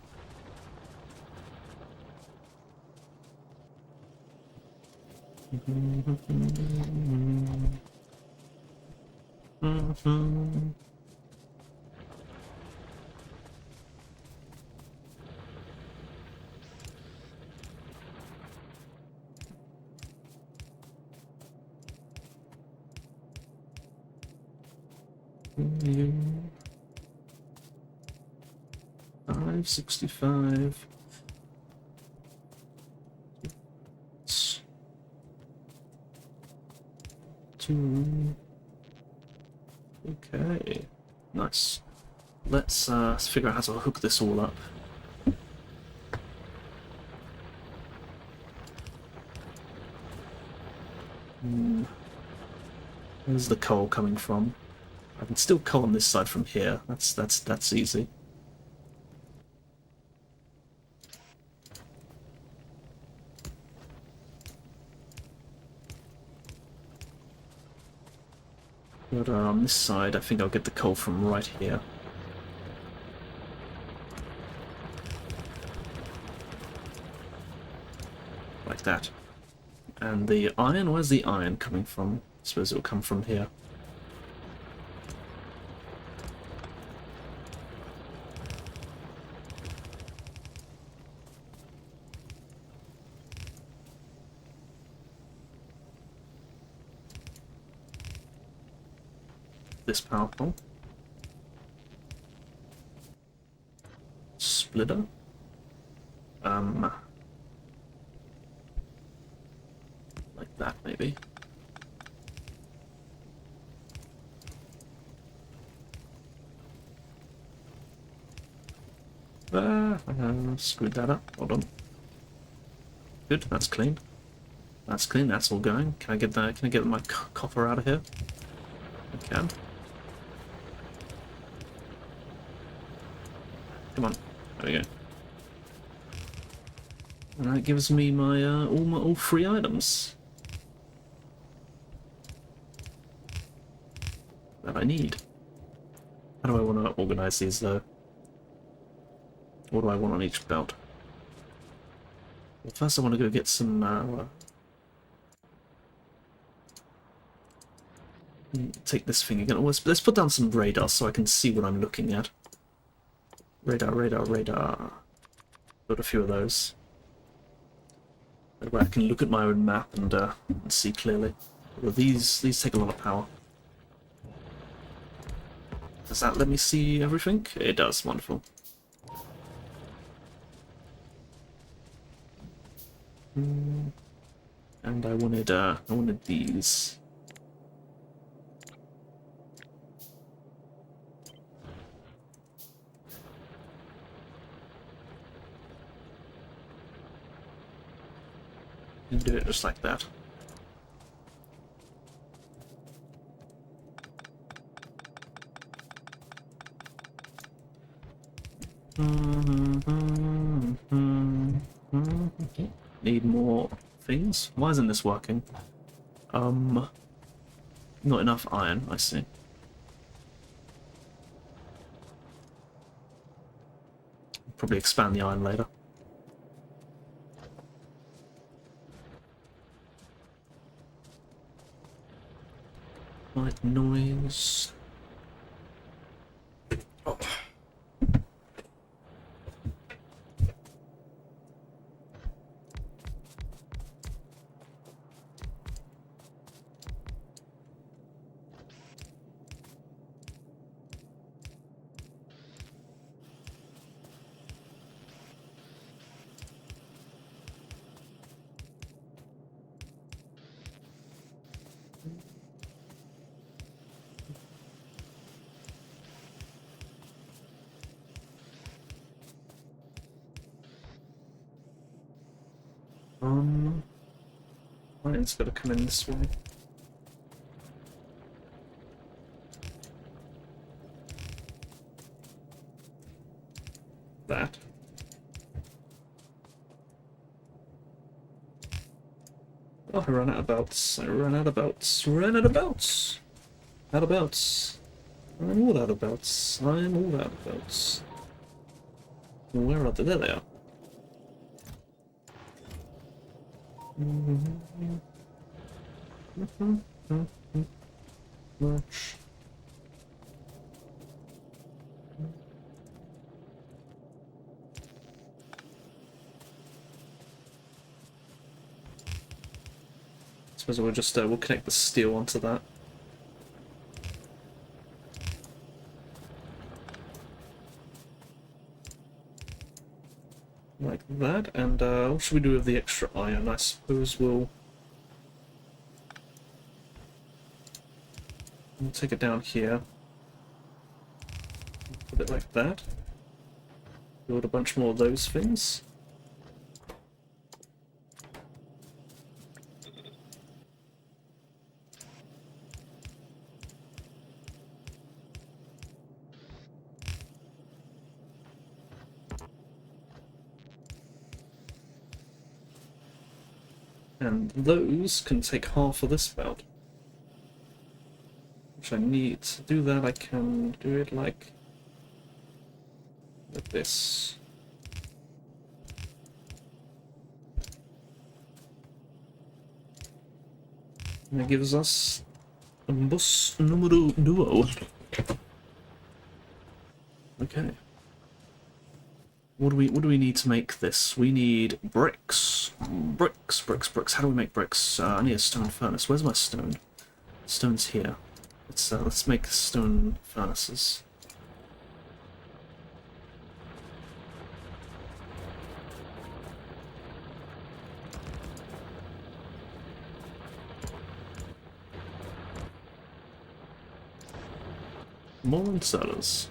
$565. Two. Okay, nice. Let's figure out how to hook this all up. Where's the coal coming from? I can still coal on this side from here. That's easy. But on this side, I think I'll get the coal from right here. Like that. And the iron, where's the iron coming from? I suppose it'll come from here. this powerful. Splitter. Like that, maybe. Screwed that up. Hold on. Good, that's clean. That's clean, that's all going. Can I get that? Can I get my copper out of here? I can. Come on. There we go. And that gives me my all free items that I need. How do I want to organize these though? What do I want on each belt? Well, first I want to go get some take this thing again. Let's put down some radar so I can see what I'm looking at. Radar, radar, radar. Got a few of those. That way I can look at my own map and see clearly. Well, these take a lot of power. Does that let me see everything? It does. Wonderful. And I wanted these. And do it just like that. Need more things? Why isn't this working? Not enough iron, I see. Probably expand the iron later. Light noise. Oh. Iron's got to come in this way. That. Oh, I ran out of belts. I ran out of belts. Ran out of belts. Out of belts. I'm all out of belts. I'm all out of belts. Where are they? There they are. Much. I suppose we'll just we'll connect the steel onto that. Like that, and what should we do with the extra iron? I suppose we'll take it down here. Put it like that. Build a bunch more of those things. And those can take half of this belt. Which I need to do that. I can do it like this. And it gives us a bus numero duo. Okay. What do we need to make this? We need bricks. Bricks. How do we make bricks? I need a stone furnace. Where's my stone? Stone's here. Let's make stone furnaces. More inserters.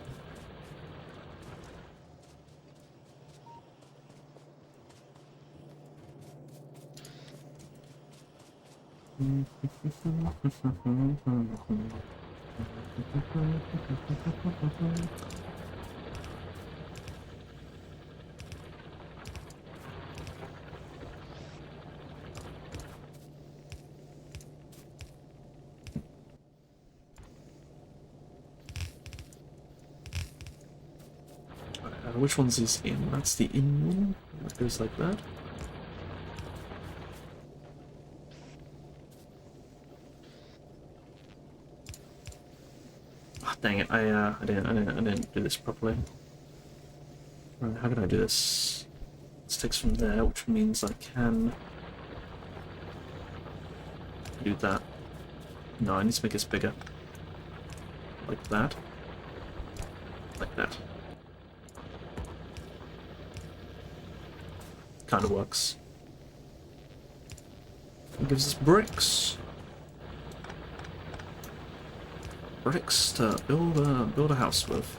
Which one's is in? That's the in one. That goes like that. Oh, dang it! I didn't do this properly. Right, how can I do this? This takes from there, which means I can do that. No, I need to make this bigger. Like that. Like that. Kind of works. It gives us bricks. Bricks to build a house with.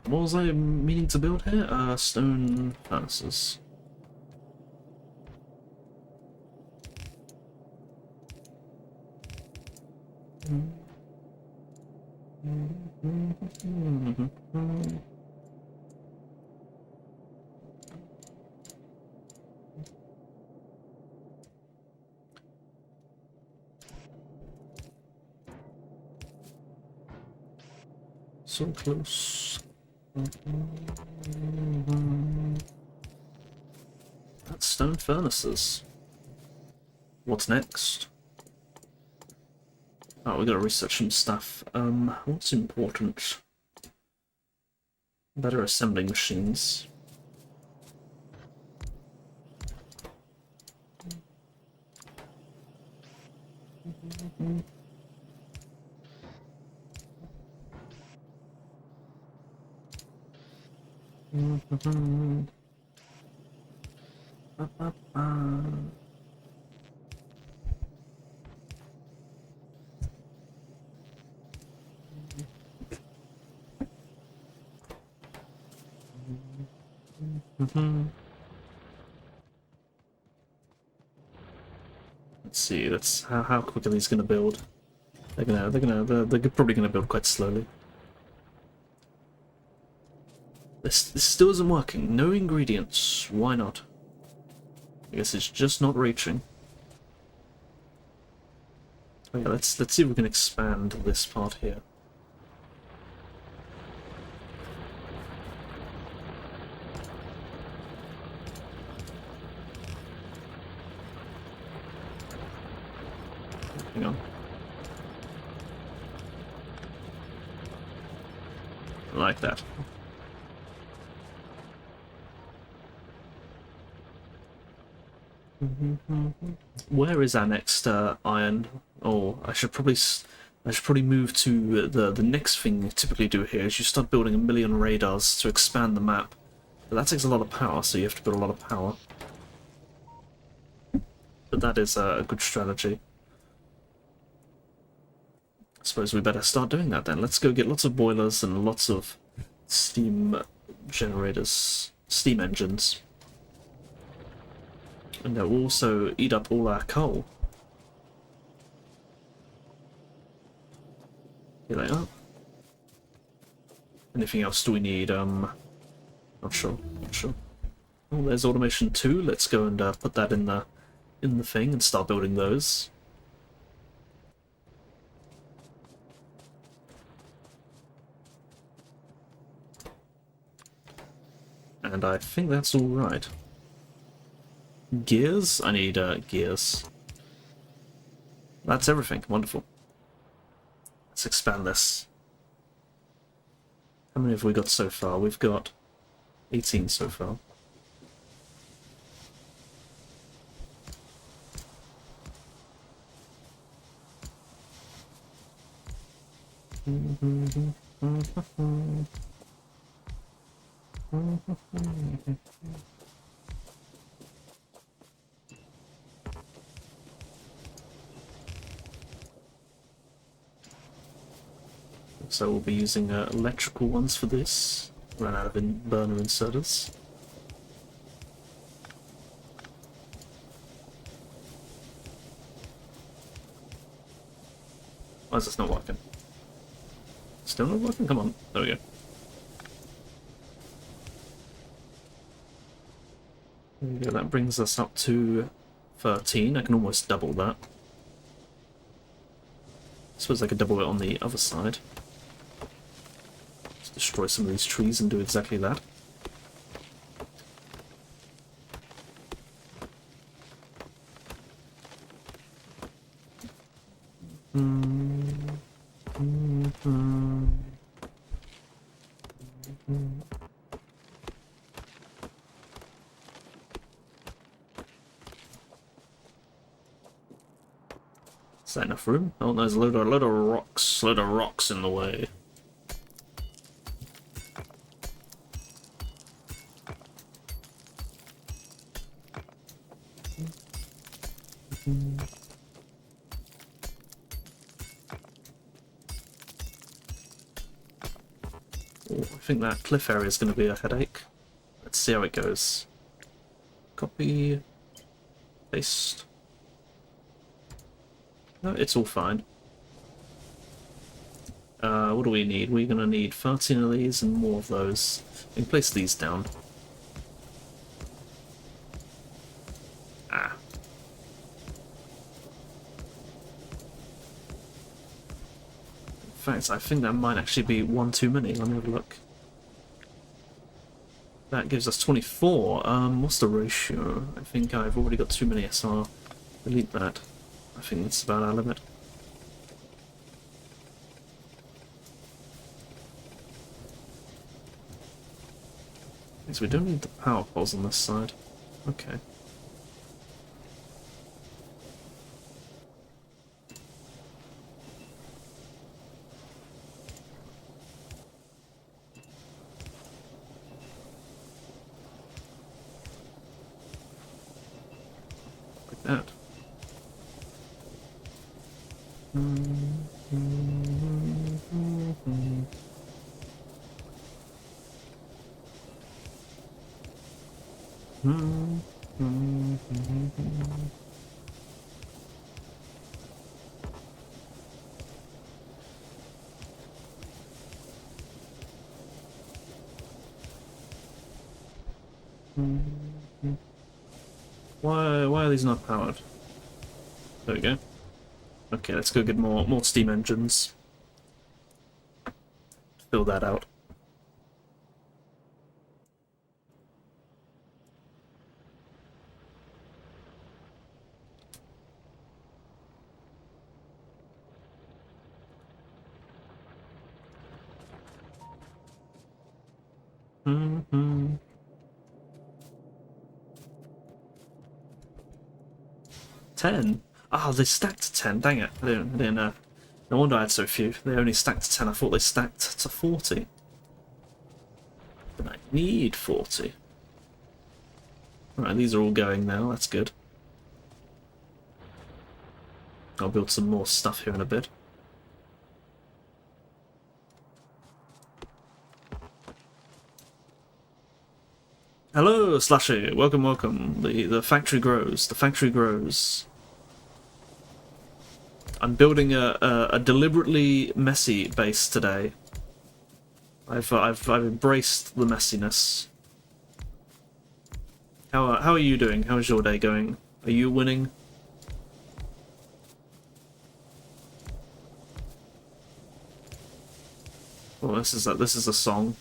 What was I meaning to build here? Stone furnaces. So close. That's stone furnaces. What's next? Oh, we gotta research some stuff. What's important? Better assembling machines. Let's see. That's how quick are these gonna build? They're probably gonna build quite slowly. This still isn't working. No ingredients. Why not? I guess it's just not reaching. Oh yeah, let's see if we can expand this part here. Hang on. Like that. Where is our next iron? Oh, I should probably move to the next thing you typically do here is you start building 1,000,000 radars to expand the map. But that takes a lot of power, so you have to build a lot of power. But that is a good strategy. I suppose we better start doing that then. Let's go get lots of boilers and lots of steam generators, steam engines. And they'll also eat up all our coal. Here they are. Anything else do we need? Not sure. Not sure. Oh, there's automation 2. Let's go and put that in the thing and start building those. And I think that's all right. Gears? I need gears. That's everything. Wonderful. Let's expand this. How many have we got so far? We've got 18 so far. So we'll be using electrical ones for this. Ran out of burner inserters. Why is this not working? Still not working? Come on. There we go. There we go. That brings us up to 13. I can almost double that. I suppose I could double it on the other side. Let's destroy some of these trees and do exactly that. Is that enough room? Oh, there's a load of rocks in the way. Oh, I think that cliff area is going to be a headache. Let's see how it goes. Copy, paste. No, it's all fine. What do we need? We're going to need 13 of these and more of those. We can place these down. Ah. In fact, I think that might actually be one too many. Let me have a look. That gives us 24. What's the ratio? I think I've already got too many SR. Delete that. I think that's about our limit. So we don't need the power poles on this side. Okay. Like that. Why are these not powered? There we go. Okay, let's go get more steam engines. Fill that out. Mm-hmm. 10? Ah, they stacked to 10. Dang it. I didn't know. No wonder I had so few. They only stacked to 10. I thought they stacked to 40. But I need 40. Right, these are all going now. That's good. I'll build some more stuff here in a bit. Hello, Slushy. Welcome, welcome. The factory grows. The factory grows. I'm building a deliberately messy base today. I've embraced the messiness. How are you doing? How is your day going? Are you winning? Oh, this is a song.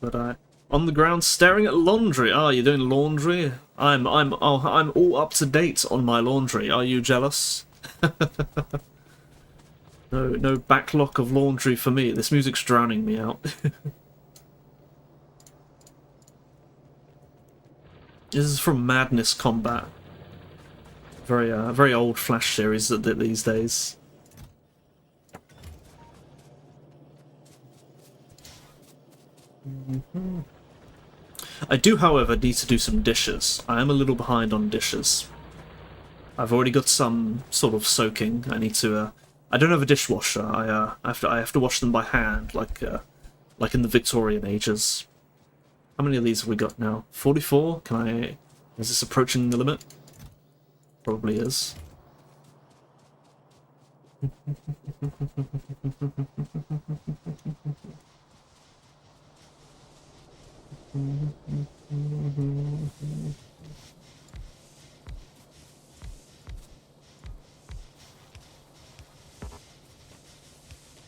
But on the ground staring at laundry. Ah, you're doing laundry? I'm all up to date on my laundry. Are you jealous? No backlog of laundry for me. This music's drowning me out. This is from Madness Combat. Very old Flash series these days. I do, however, need to do some dishes. I am a little behind on dishes. I've already got some sort of soaking. I need to. I don't have a dishwasher. I have to wash them by hand, like in the Victorian ages. How many of these have we got now? 44? Can I? Is this approaching the limit? Probably is.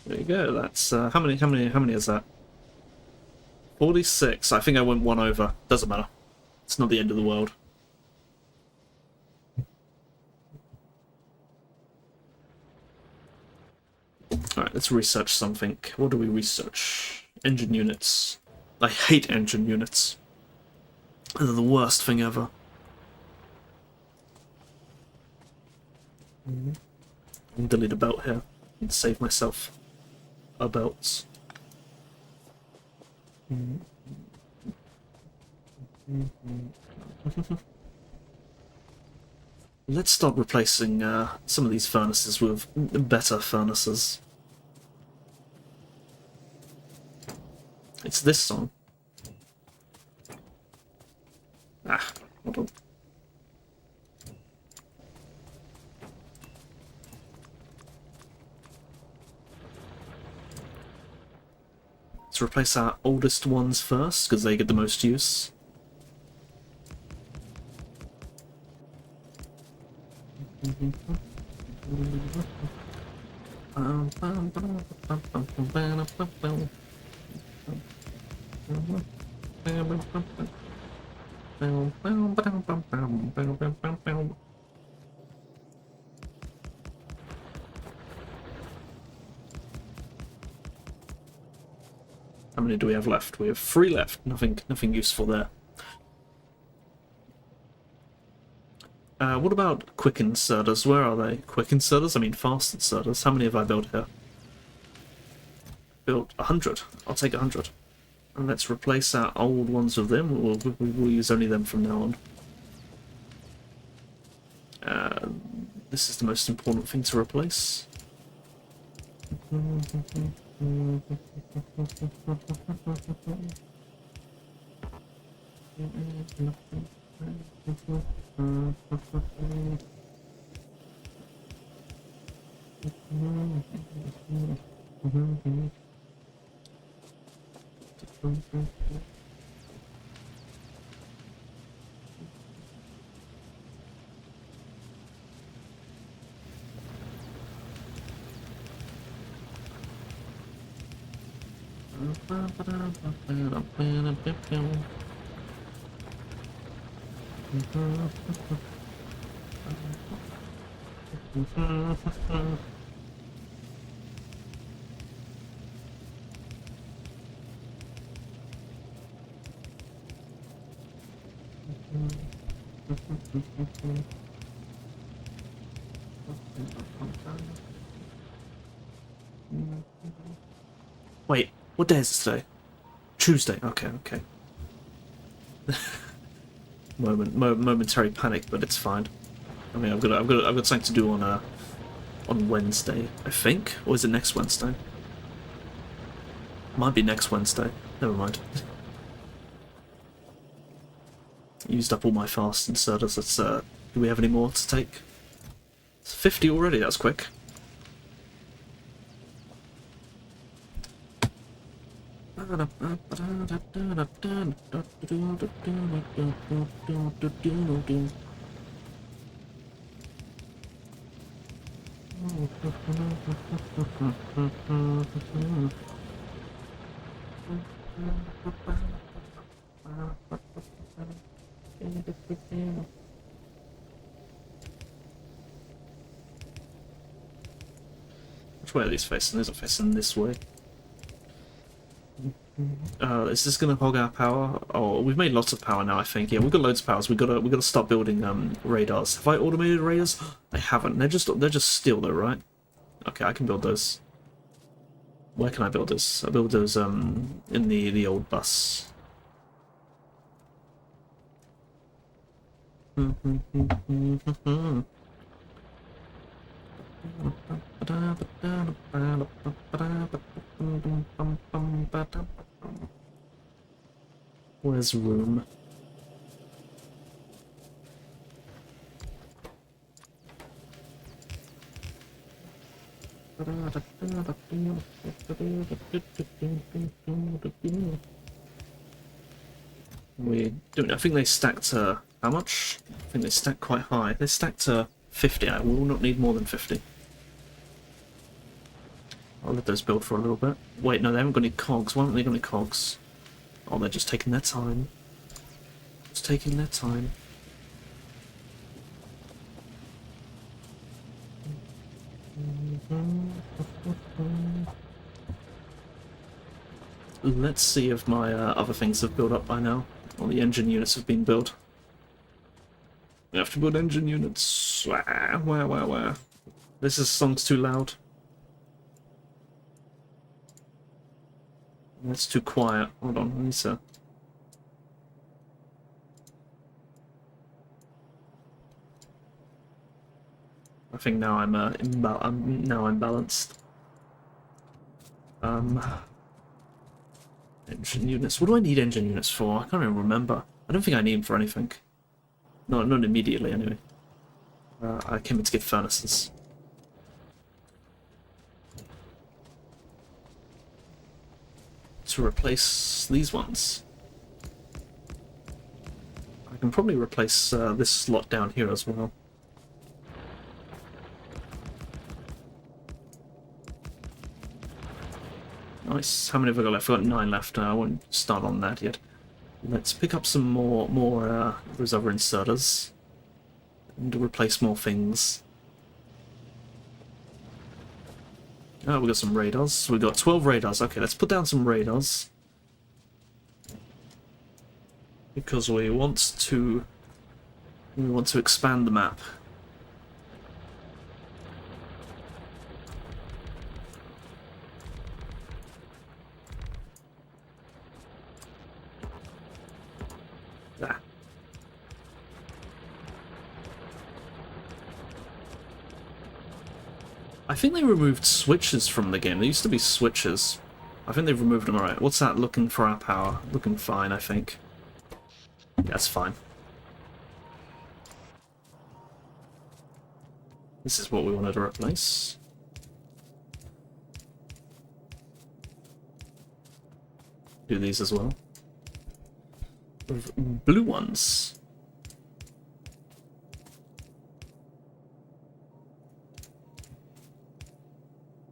There you go. That's how many is that? 46. I think I went one over. Doesn't matter. It's not the end of the world. Alright, let's research something. What do we research? Engine units. I hate engine units. They're the worst thing ever. I'll delete a belt here and save myself a belt. Let's start replacing some of these furnaces with better furnaces. It's this song. Ah, hold on. Let's replace our oldest ones first, because they get the most use. How many do we have left? We have 3 left. Nothing useful there. What about quick inserters? Where are they? Quick inserters? I mean fast inserters. How many have I built here? Built 100. I'll take 100. And let's replace our old ones with them. We'll use only them from now on. This is the most important thing to replace. Wait, what day is it today? Tuesday. Okay. Momentary panic, but it's fine. I mean, I've got something to do on Wednesday, I think, or is it next Wednesday? Might be next Wednesday. Never mind. Used up all my fast inserters. Let's do we have any more to take? It's 50 already. That's quick. Which way are these facing? These are facing this way. Is this gonna hog our power? Oh, we've made lots of power now, I think. Yeah, we've got loads of powers. We gotta start building radars. Have I automated radars? I haven't. They're just steel though, right? Okay, I can build those. Where can I build this? I build those in the old bus. Where's room? We don't. I think they stacked how much? I think they stacked quite high. They stacked 50. I will not need more than 50. I'll let those build for a little bit. Wait, no, they haven't got any cogs. Why haven't they got any cogs? Oh, they're just taking their time. Just taking their time. Let's see if my other things have built up by now. All the engine units have been built. We have to build engine units. Wah. This song's too loud. That's too quiet. Hold on, let me see. I think now I'm balanced. Engine units. What do I need engine units for? I can't even remember. I don't think I need them for anything. No, not immediately anyway. I came in to get furnaces. To replace these ones. I can probably replace this slot down here as well. Nice. How many have I got left? I've got 9 left. I won't start on that yet. Let's pick up some more those other inserters and replace more things. Oh, we got some radars. We got 12 radars. Okay, let's put down some radars because we want to expand the map. Ah. I think they removed switches from the game. There used to be switches. I think they've removed them. Alright, what's that looking for our power? Looking fine, I think. Yeah, that's fine. This is what we wanted to replace. Do these as well. Blue ones.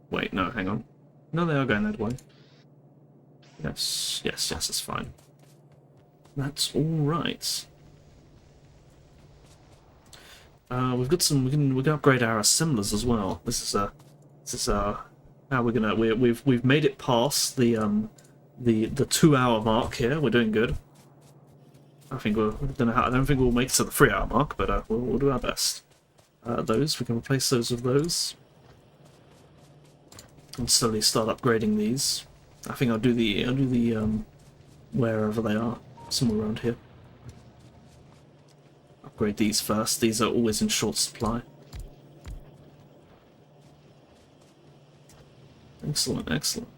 Wait, no, hang on. No, they are going that way. Yes, it's fine. That's all right. We've got some. We can upgrade our assemblers as well. This is how we're gonna. We've made it past the 2-hour mark here. We're doing good. I don't think we'll make it to the 3-hour mark, but we'll do our best. Those we can replace those with those. And slowly start upgrading these. I think I'll do the wherever they are, somewhere around here. Upgrade these first. These are always in short supply. Excellent, excellent.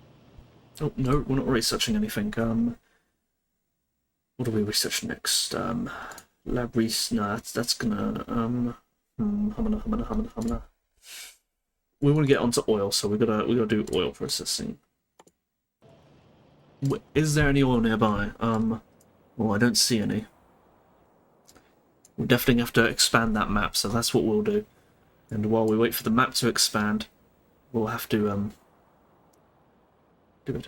Oh no, we're not researching anything. What do we research next? Lab res. No, that's gonna humana. We want to get onto oil, so we gotta do oil processing. Is there any oil nearby? Well, I don't see any. We definitely have to expand that map, so that's what we'll do. And while we wait for the map to expand, we'll have to do it.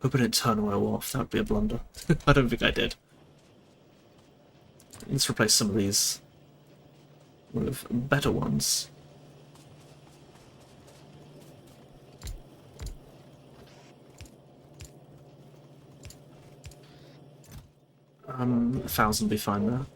Hope I didn't turn oil off. That would be a blunder. I don't think I did. Let's replace some of these with better ones. A 1,000 be fine there.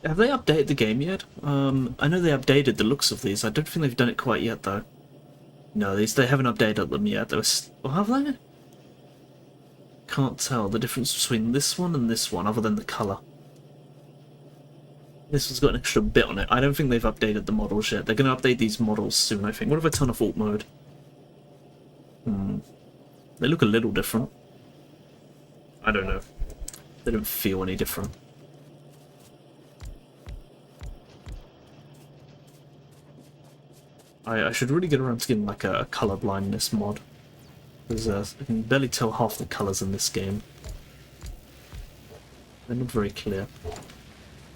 Have they updated the game yet? I know they updated the looks of these. I don't think they've done it quite yet, though. No, they haven't updated them yet. Well, have they? Can't tell the difference between this one and this one, other than the colour. This one's got an extra bit on it. I don't think they've updated the models yet. They're going to update these models soon, I think. What if I turn off alt mode? They look a little different. I don't know. They don't feel any different. I should really get around to getting like a colour blindness mod. Because I can barely tell half the colours in this game. They're not very clear.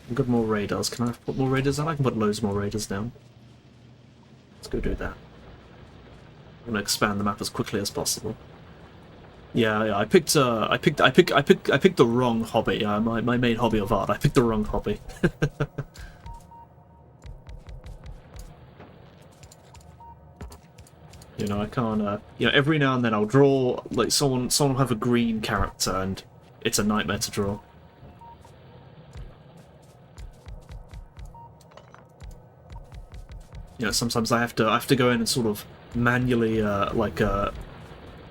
I've got more radars. Can I put more radars down? I can put loads more radars down. Let's go do that. I'm gonna expand the map as quickly as possible. Yeah, I picked the wrong hobby. My main hobby of art. I picked the wrong hobby. You know, I can't, you know, every now and then I'll draw, like, someone will have a green character, and it's a nightmare to draw. You know, sometimes I have to go in and sort of manually,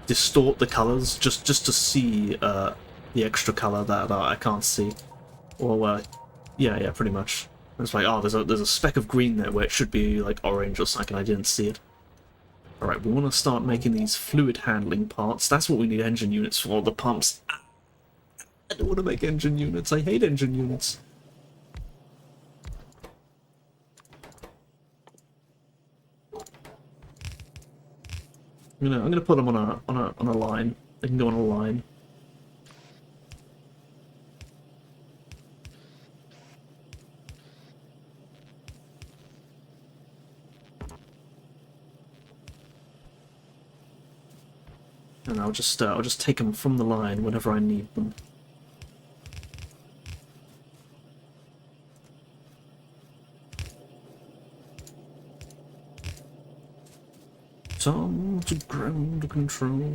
distort the colours, just to see, the extra colour that I can't see. Or, yeah, pretty much. It's like, oh, there's a speck of green there where it should be, like, orange or something, and I didn't see it. Alright, we want to start making these fluid handling parts. That's what we need engine units for, the pumps. I don't want to make engine units. I hate engine units. I'm gonna put them on a line. They can go on a line. And I'll just take them from the line whenever I need them. Some to ground control.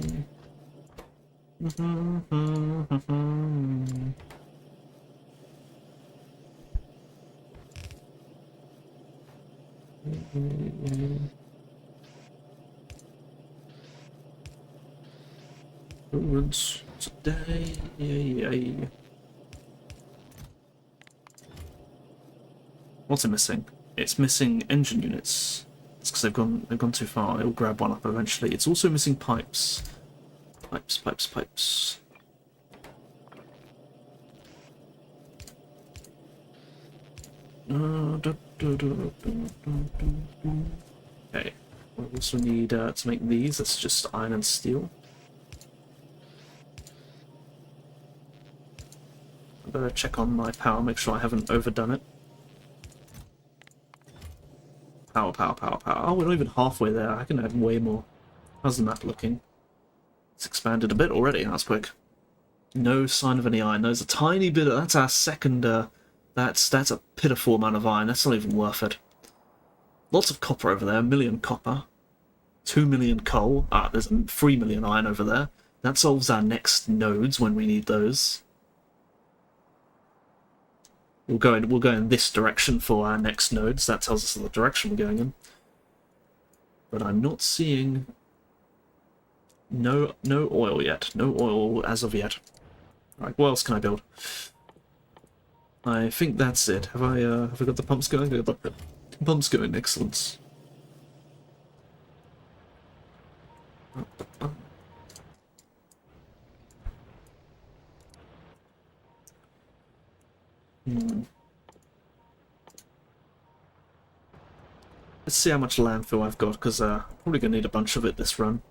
Forwards today. Yay. What's it missing? It's missing engine units. It's because they've gone too far. It'll grab one up eventually. It's also missing pipes. Pipes. Okay. We also need to make these. That's just iron and steel. I better check on my power, make sure I haven't overdone it. Power. Oh, we're not even halfway there. I can add way more. How's the map looking? It's expanded a bit already. That's quick. No sign of any iron. There's a tiny bit of... That's our second... That's a pitiful amount of iron. That's not even worth it. Lots of copper over there. 1 million copper. 2 million coal. Ah, there's 3 million iron over there. That solves our next nodes when we need those. We'll go in this direction for our next nodes. That tells us the direction we're going in. But I'm not seeing no oil yet. No oil as of yet. Alright, what else can I build? I think that's it. Have I got the pumps going? I've got the pumps going. Excellent. Let's see how much landfill I've got, because probably going to need a bunch of it this run.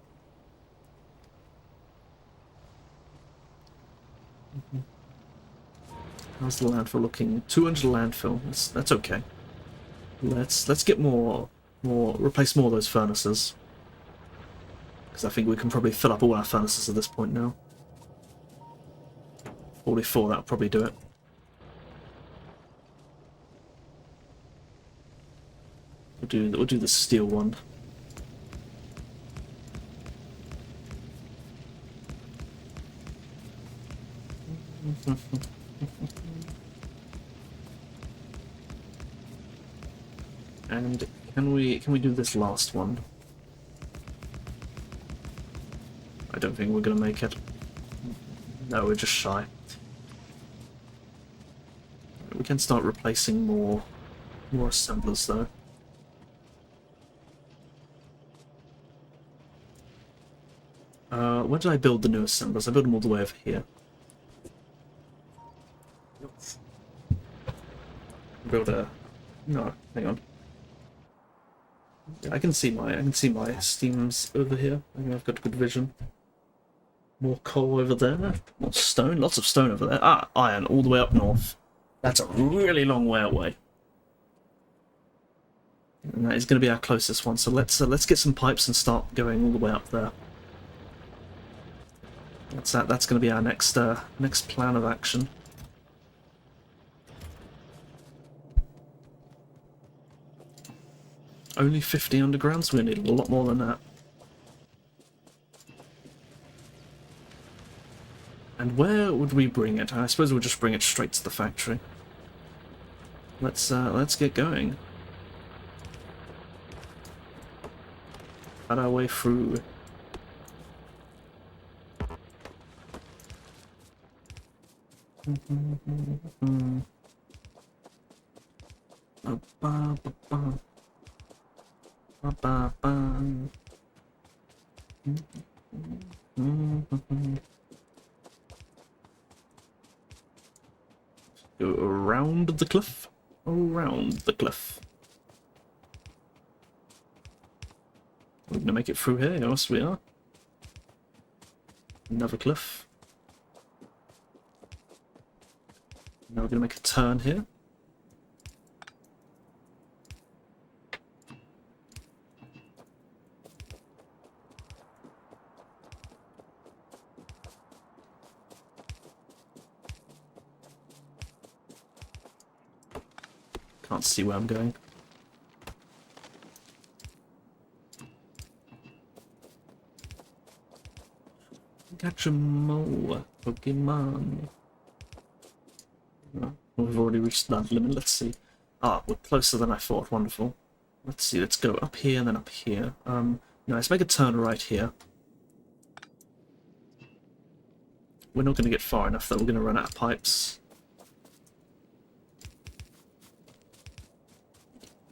How's the landfill looking? 200 landfill. That's okay. Let's get replace more of those furnaces, because I think we can probably fill up all our furnaces at this point now. 44, that'll probably do it. We'll do the steel one. And can we do this last one? I don't think we're gonna make it. No, we're just shy. We can start replacing more assemblers though. Where did I build the new assemblers? I built them all the way over here. Build a... No, hang on. I can see my steams over here. I think I've got good vision. More coal over there. More stone. Lots of stone over there. Ah, iron all the way up north. That's a really long way away. And that is going to be our closest one. So let's get some pipes and start going all the way up there. That's going to be our next plan of action. Only 50 undergrounds? We need a lot more than that. And where would we bring it? I suppose we'll just bring it straight to the factory. Let's get going. Cut our way through. Go around the cliff. Around the cliff. We're gonna make it through here, yes we are. Another cliff. Now we're gonna make a turn here. Can't see where I'm going. Catch 'em all, Pokemon. Oh, we've already reached that limit. Let's see. Ah, we're closer than I thought. Wonderful. Let's see. Let's go up here and then up here. No, let's make a turn right here. We're not going to get far enough that we're going to run out of pipes.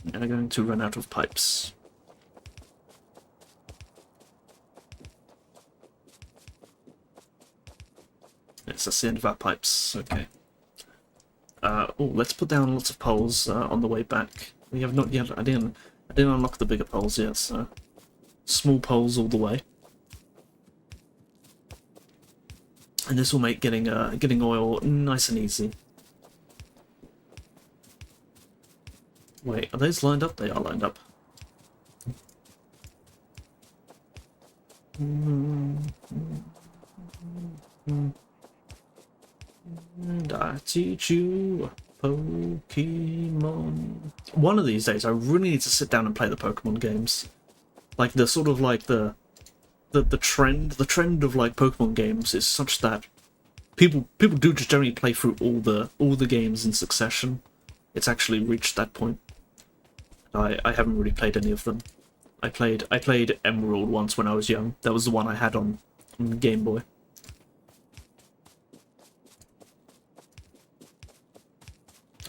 We're going to run out of pipes. Yes, that's the end of our pipes. Okay. Oh, let's put down lots of poles on the way back. We have not yet. I didn't unlock the bigger poles yet, so small poles all the way. And this will make getting oil nice and easy. Wait, are those lined up? They are lined up. And I teach you Pokemon. One of these days, I really need to sit down and play the Pokemon games. Like the sort of like the trend of like Pokemon games is such that people do just generally play through all the games in succession. It's actually reached that point. I haven't really played any of them. I played Emerald once when I was young. That was the one I had on Game Boy.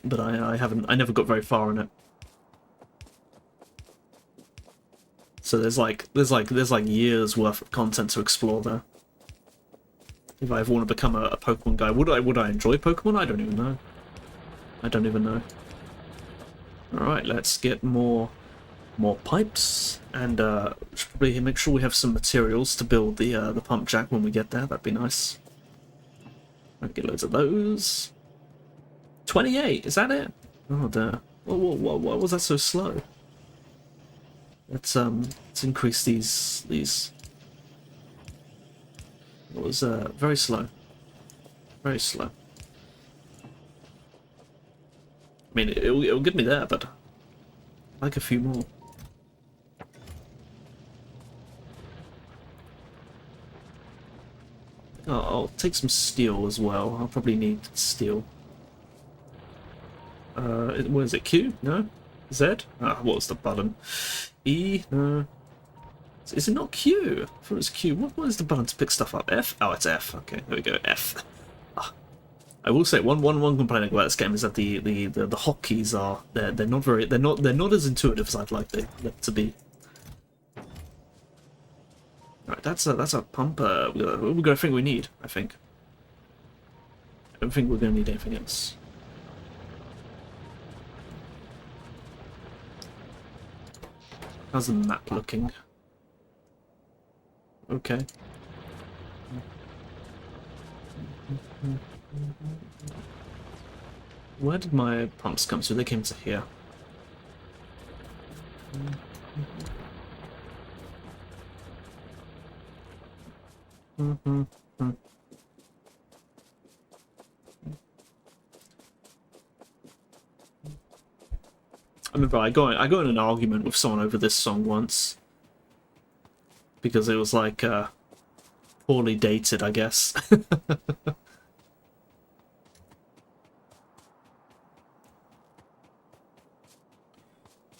But I never got very far in it. So there's like years worth of content to explore there. If I ever want to become a Pokemon guy, would I enjoy Pokemon? I don't even know. I don't even know. All right, let's get more pipes, and should probably make sure we have some materials to build the pump jack when we get there. That'd be nice. I'll get loads of those. 28, is that it? Oh dear. Why was that so slow? Let's increase these. It was very slow. Very slow. I mean, it'll get me there, but I'd like a few more. Oh, I'll take some steel as well. I'll probably need steel. What is it? Q? No? Z? Ah, what was the button? E? No. Is it not Q? I thought it was Q. What is the button to pick stuff up? F? Oh, it's F. Okay, there we go. F. Ah. I will say one complaint about this game is that the hotkeys are they're not as intuitive as I'd like them to be. Right, that's a pump. We're got everything we need. I think. I don't think we're going to need anything else. How's the map looking? Okay. Where did my pumps come to? They came to here. I remember I got in an argument with someone over this song once because it was like poorly dated, I guess.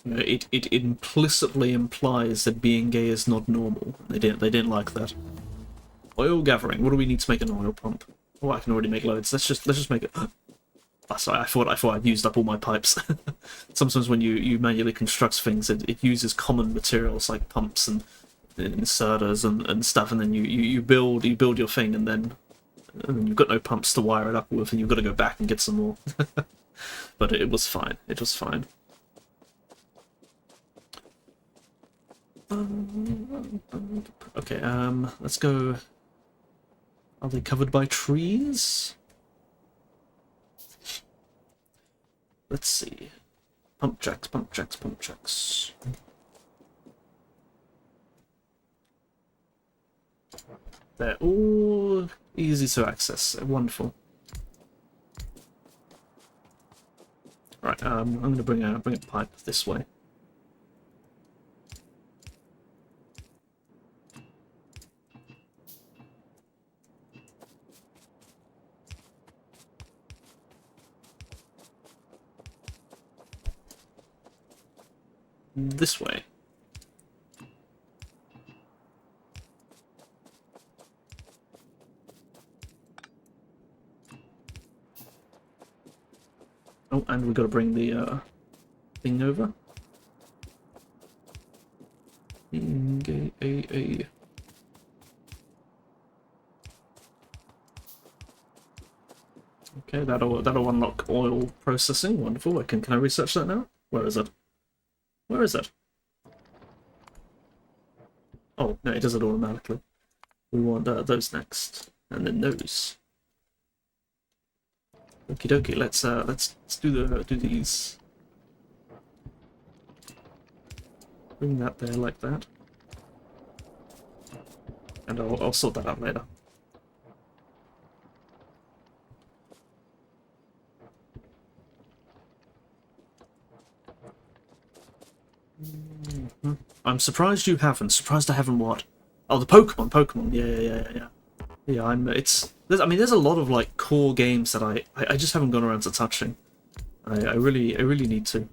It implicitly implies that being gay is not normal. They didn't like that. Oil gathering. What do we need to make an oil pump? Oh, I can already make loads. Let's just make it. Oh, sorry, I thought I'd used up all my pipes. Sometimes when you manually construct things, it uses common materials like pumps and inserters and stuff, and then you build your thing, and then you've got no pumps to wire it up with, and you've got to go back and get some more. But it was fine. It was fine. Okay, let's go. Are they covered by trees? Let's see. Pump jacks, pump jacks, pump jacks. They're all easy to access. Wonderful. Right, I'm going to bring a pipe this way. This way. Oh, and we've got to bring the thing over. Okay, that'll unlock oil processing. Wonderful. Can I research that now? Where is it? Where is it? Oh no, it does it automatically. We want those next, and then those. Okie dokie. Let's do these. Bring that there like that, and I'll sort that out later. I'm surprised you haven't. Surprised I haven't what? Oh, the Pokemon. Yeah. Yeah, I mean, there's a lot of like core games that I just haven't gone around to touching. I really need to.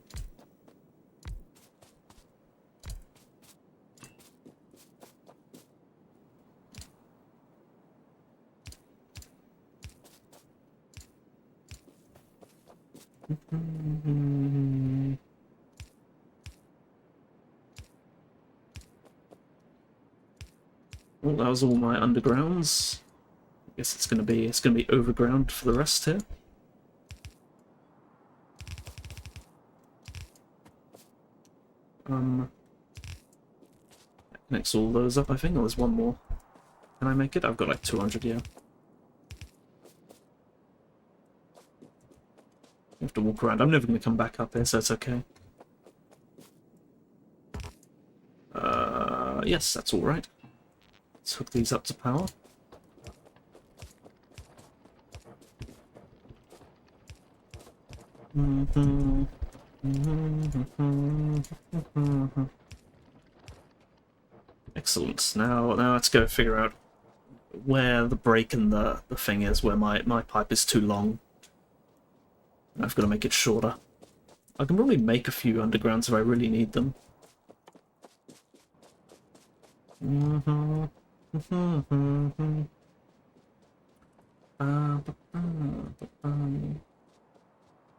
Well, that was all my undergrounds. I guess it's gonna be overground for the rest here. Connects all those up, I think. Oh, there's one more. Can I make it? I've got like 200, yeah. I have to walk around. I'm never going to come back up here, so it's okay. Yes, that's alright. Let's hook these up to power. Excellent. Now let's go figure out where the break in the thing is, where my pipe is too long. I've got to make it shorter. I can probably make a few undergrounds if I really need them.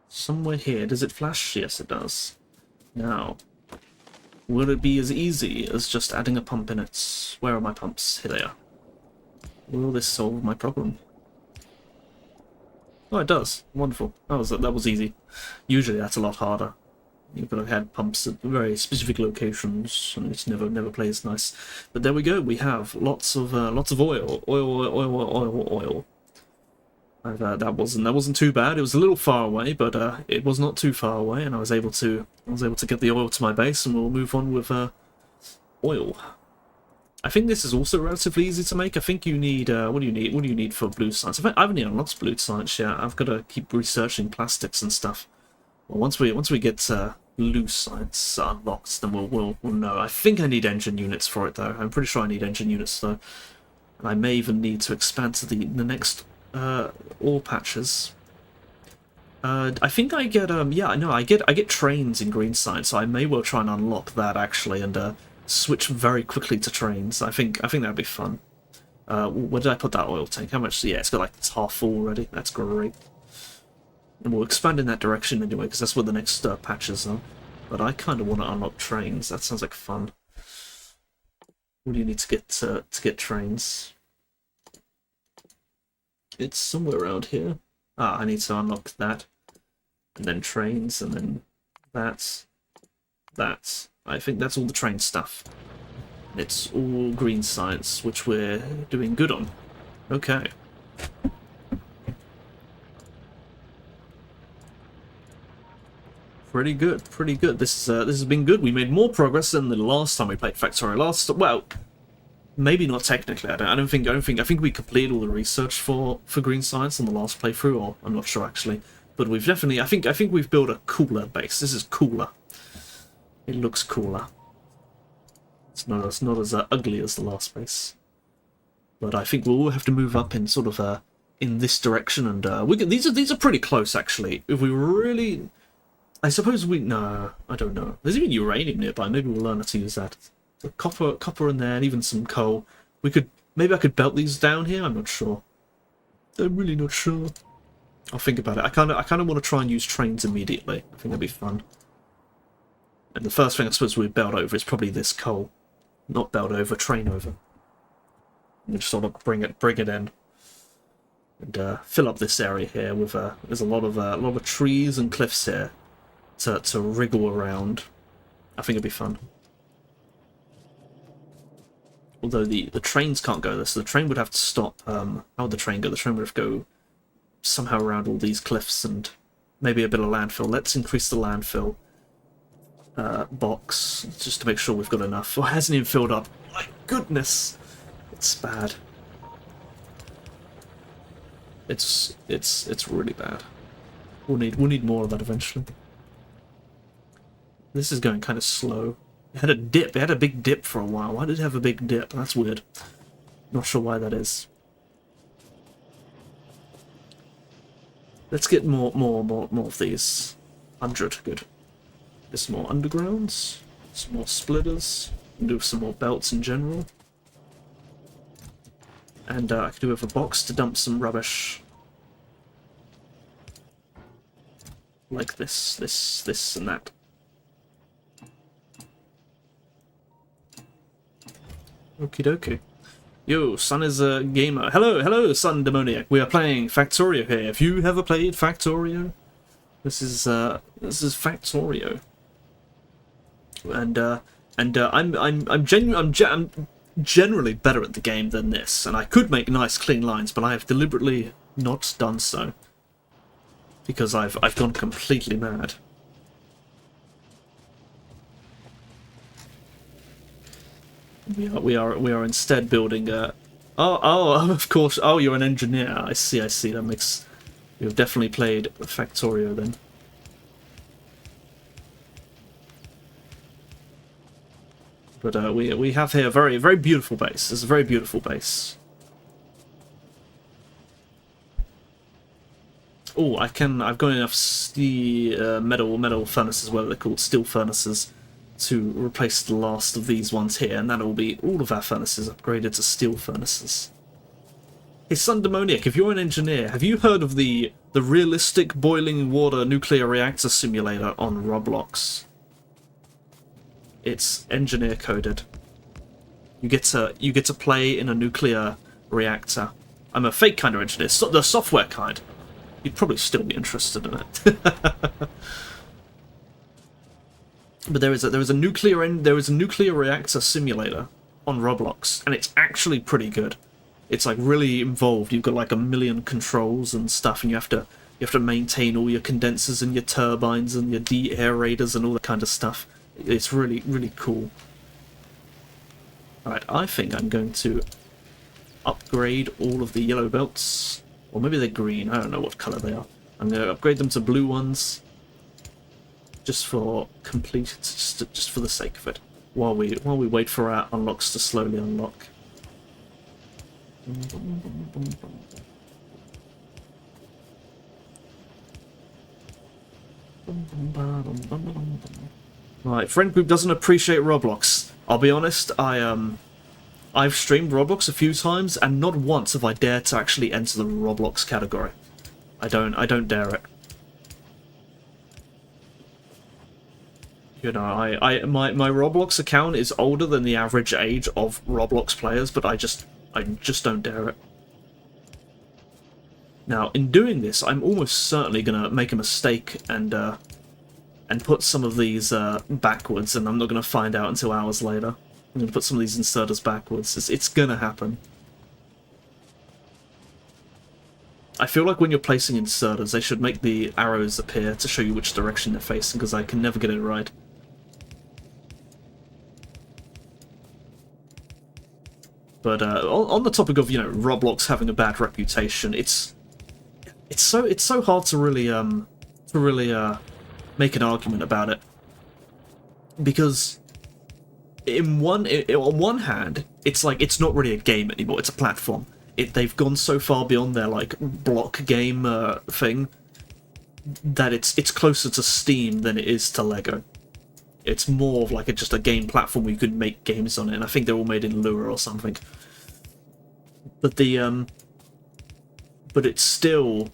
Somewhere here. Does it flash? Yes, it does. Now, will it be as easy as just adding a pump in it? Where are my pumps? Here they are. Will this solve my problem? Oh, it does. Wonderful. That was easy. Usually that's a lot harder. You've got to have pumps at very specific locations, and it never plays nice. But there we go. We have lots of oil. That wasn't too bad. It was a little far away, but it was not too far away, and I was able to get the oil to my base, and we'll move on with oil. I think this is also relatively easy to make. I think you need what do you need for blue science? I haven't even unlocked blue science yet. I've got to keep researching plastics and stuff. Well, once we get blue science unlocked, then we'll know. I think I need engine units for it though. I'm pretty sure I need engine units though, and I may even need to expand to the next ore patches. I think I get yeah, no, I get trains in green science, so I may well try and unlock that actually and switch very quickly to trains. I think that'd be fun. Where did I put that oil tank? How much? Yeah, it's got like it's half full already. That's great. And we'll expand in that direction anyway, because that's where the next patches are. But I kind of want to unlock trains. That sounds like fun. What do you need to get trains? It's somewhere around here. Ah, I need to unlock that. And then trains, and then that. I think that's all the train stuff. It's all green science, which we're doing good on. Okay. Pretty good, pretty good. This has been good. We made more progress than the last time we played Factorio. Well, maybe not technically. I think we completed all the research for green science on the last playthrough, or I'm not sure actually. But we've definitely, I think we've built a cooler base. This is cooler. It looks cooler. It's not as ugly as the last base. But I think we'll have to move up in sort of in this direction, and these are pretty close actually. If we really, I suppose no, I don't know. There's even uranium nearby. Maybe we'll learn how to use that. The copper in there, and even some coal. Maybe I could belt these down here. I'm not sure. I'm really not sure. I'll think about it. I kind of want to try and use trains immediately. I think that'd be fun. And the first thing I suppose we'd belt over is probably this coal, not belt over, train over. And just sort of bring it in, and fill up this area here with there's a lot of trees and cliffs here to wriggle around. I think it'd be fun. Although the trains can't go there, so the train would have to stop. How would the train go? The train would have to go somehow around all these cliffs and maybe a bit of landfill. Let's increase the landfill box just to make sure we've got enough. Oh, it hasn't even filled up. My goodness, it's bad. It's really bad. We'll need more of that eventually. This is going kind of slow. It had a dip. It had a big dip for a while. Why did it have a big dip? That's weird. Not sure why that is. Let's get more of these. 100, good. Get some more undergrounds, some more splitters, and do some more belts in general. And I could do with a box to dump some rubbish. Like this, and that. Okie dokie. Yo, Sun is a gamer. Hello, hello, Sun Demoniac. We are playing Factorio here. Have you ever played Factorio? This is Factorio, and I'm generally better at the game than this, and I could make nice clean lines, but I have deliberately not done so because I've gone completely mad. We are instead building a. Oh, of course. Oh, you're an engineer. I see. That makes. You've definitely played Factorio then. But we have here a very beautiful base. It's a very beautiful base. Oh, I've got enough metal furnaces, whatever they're called, steel furnaces, to replace the last of these ones here, and that'll be all of our furnaces upgraded to steel furnaces. Hey, Sun Demoniac, if you're an engineer, have you heard of the realistic boiling water nuclear reactor simulator on Roblox? It's engineer coded. You get to play in a nuclear reactor. I'm a fake kind of engineer, the software kind. You'd probably still be interested in it. But there is a nuclear reactor simulator on Roblox, and it's actually pretty good. It's like really involved. You've got like 1 million controls and stuff, and you have to maintain all your condensers and your turbines and your de-aerators and all that kind of stuff. It's really cool. Alright, I think I'm going to upgrade all of the yellow belts. Or maybe they're green, I don't know what colour they are. I'm going to upgrade them to blue ones. Just for just for the sake of it. While we wait for our unlocks to slowly unlock. Right, friend group doesn't appreciate Roblox. I'll be honest, I've streamed Roblox a few times, and not once have I dared to actually enter the Roblox category. I don't dare it. You know, my Roblox account is older than the average age of Roblox players, but I just don't dare it. Now, in doing this, I'm almost certainly gonna make a mistake and put some of these backwards, and I'm not gonna find out until hours later. I'm gonna put some of these inserters backwards. It's gonna happen. I feel like when you're placing inserters, they should make the arrows appear to show you which direction they're facing, because I can never get it right. But on the topic of, you know, Roblox having a bad reputation, it's so hard to really make an argument about it, because on one hand, it's like it's not really a game anymore; it's a platform. They've gone so far beyond their like block game thing that it's closer to Steam than it is to Lego. It's more of like just a game platform where you could make games on it, and I think they're all made in Lua or something. But but it's still,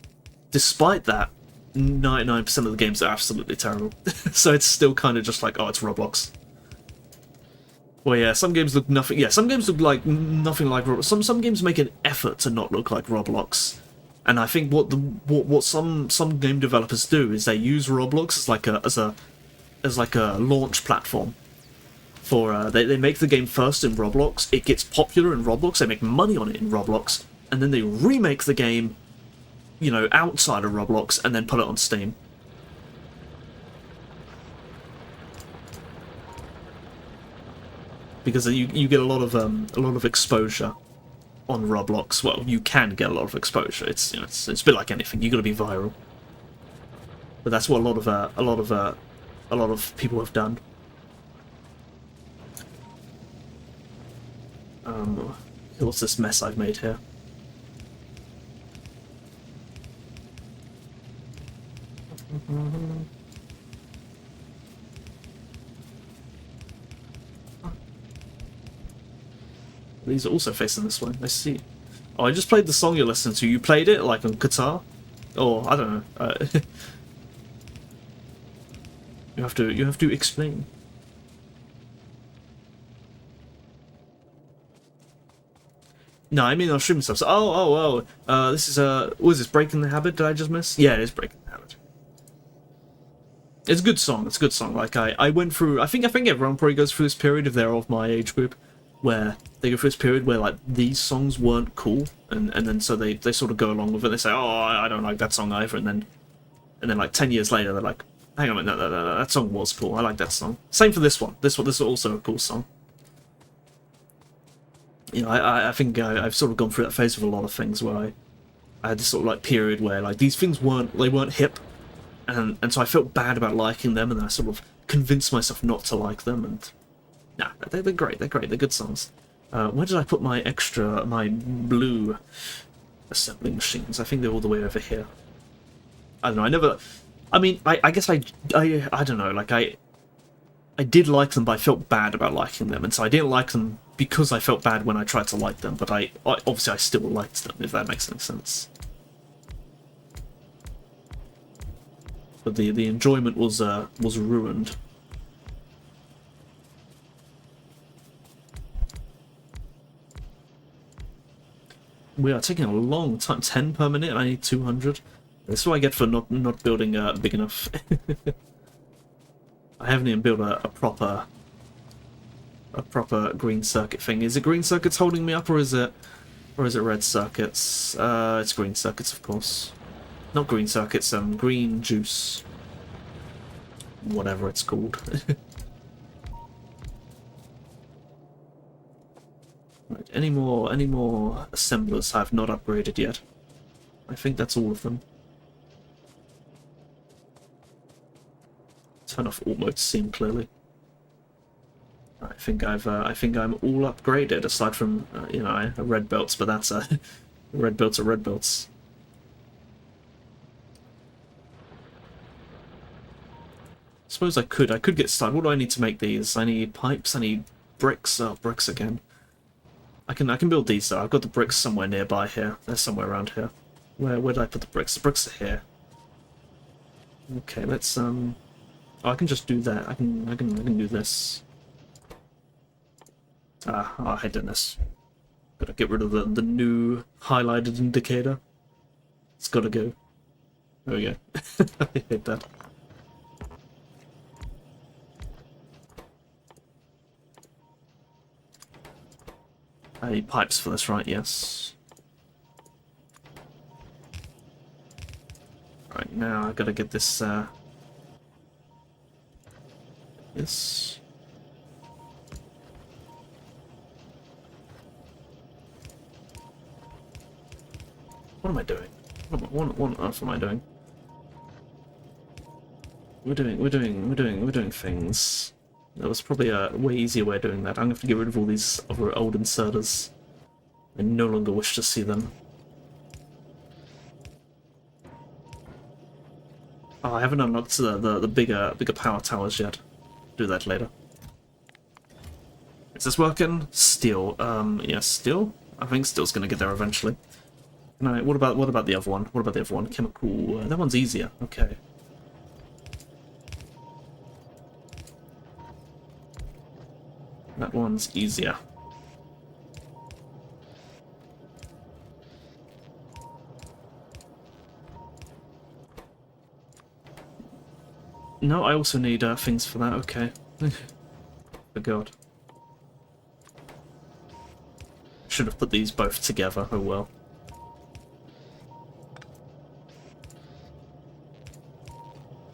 despite that, 99% of the games are absolutely terrible. So it's still kind of just like, oh, it's Roblox. Well, yeah, some games look nothing. Yeah, some games look like nothing like Roblox. Some games make an effort to not look like Roblox, and I think what some game developers do is they use Roblox as like a launch platform for they make the game first in Roblox. It gets popular in Roblox. They make money on it in Roblox, and then they remake the game, you know, outside of Roblox, and then put it on Steam. Because you get a lot of exposure on Roblox. Well, you can get a lot of exposure. It's, you know, it's a bit like anything. You got to be viral. But that's what a lot of people have done. What's this mess I've made here? These are also facing this way. I see. Oh, I just played the song you're listening to. You played it like on guitar, or I don't know. You have to explain. No, I mean on streaming stuff. So, this is what is this, Breaking the Habit? Did I just miss? Yeah, it is Breaking the Habit. It's a good song. It's a good song. Like I went through. I think everyone probably goes through this period if they're of my age group, where they go through this period where like these songs weren't cool, and then so they sort of go along with it. They say, oh, I don't like that song either, and then like 10 years later they're like, hang on a minute, that song was cool. I like that song. Same for this one. This is also a cool song. You know, I think I've sort of gone through that phase with a lot of things where I had this sort of like period where like these things weren't hip. And so I felt bad about liking them, and then I sort of convinced myself not to like them, and nah, they're great, they're good songs. Where did I put my blue assembling machines? I think they're all the way over here. I don't know, I guess I don't know, like I did like them, but I felt bad about liking them, and so I didn't like them because I felt bad when I tried to like them, but obviously I still liked them, if that makes any sense. But the enjoyment was ruined. We are taking a long time. 10 per minute. I need 200. This is what I get for not building big enough. I haven't even built a proper green circuit thing. Is it green circuits holding me up, or is it red circuits? It's green circuits, of course. Not green circuits, green juice. Whatever it's called. Right, any more assemblers I've not upgraded yet? I think that's all of them. Turn off all modes to see them clearly. I think I'm all upgraded, aside from you know, red belts, but that's red belts are red belts. Suppose I could get started. What do I need to make these? I need pipes, I need bricks. Oh, bricks again. I can build these though. I've got the bricks somewhere nearby here. They're somewhere around here. Where did I put the bricks? The bricks are here. Okay, let's oh, I can just do that. I can do this. I hate doing this. Gotta get rid of the new highlighted indicator. It's gotta go. There we go. I hate that. I need pipes for this, right? Yes. Right, now I've got to get this, this. What am I doing? What on earth am I doing? We're doing things. There was probably a way easier way of doing that. I'm going to have to get rid of all these other old inserters. I no longer wish to see them. Oh, I haven't unlocked the bigger power towers yet. Do that later. Is this working? Steel. Yeah, steel? I think steel's going to get there eventually. No, what about the other one? What about the other one? Chemical. That one's easier. Okay. That one's easier. No, I also need things for that. Okay. Oh god. Should have put these both together. Oh well.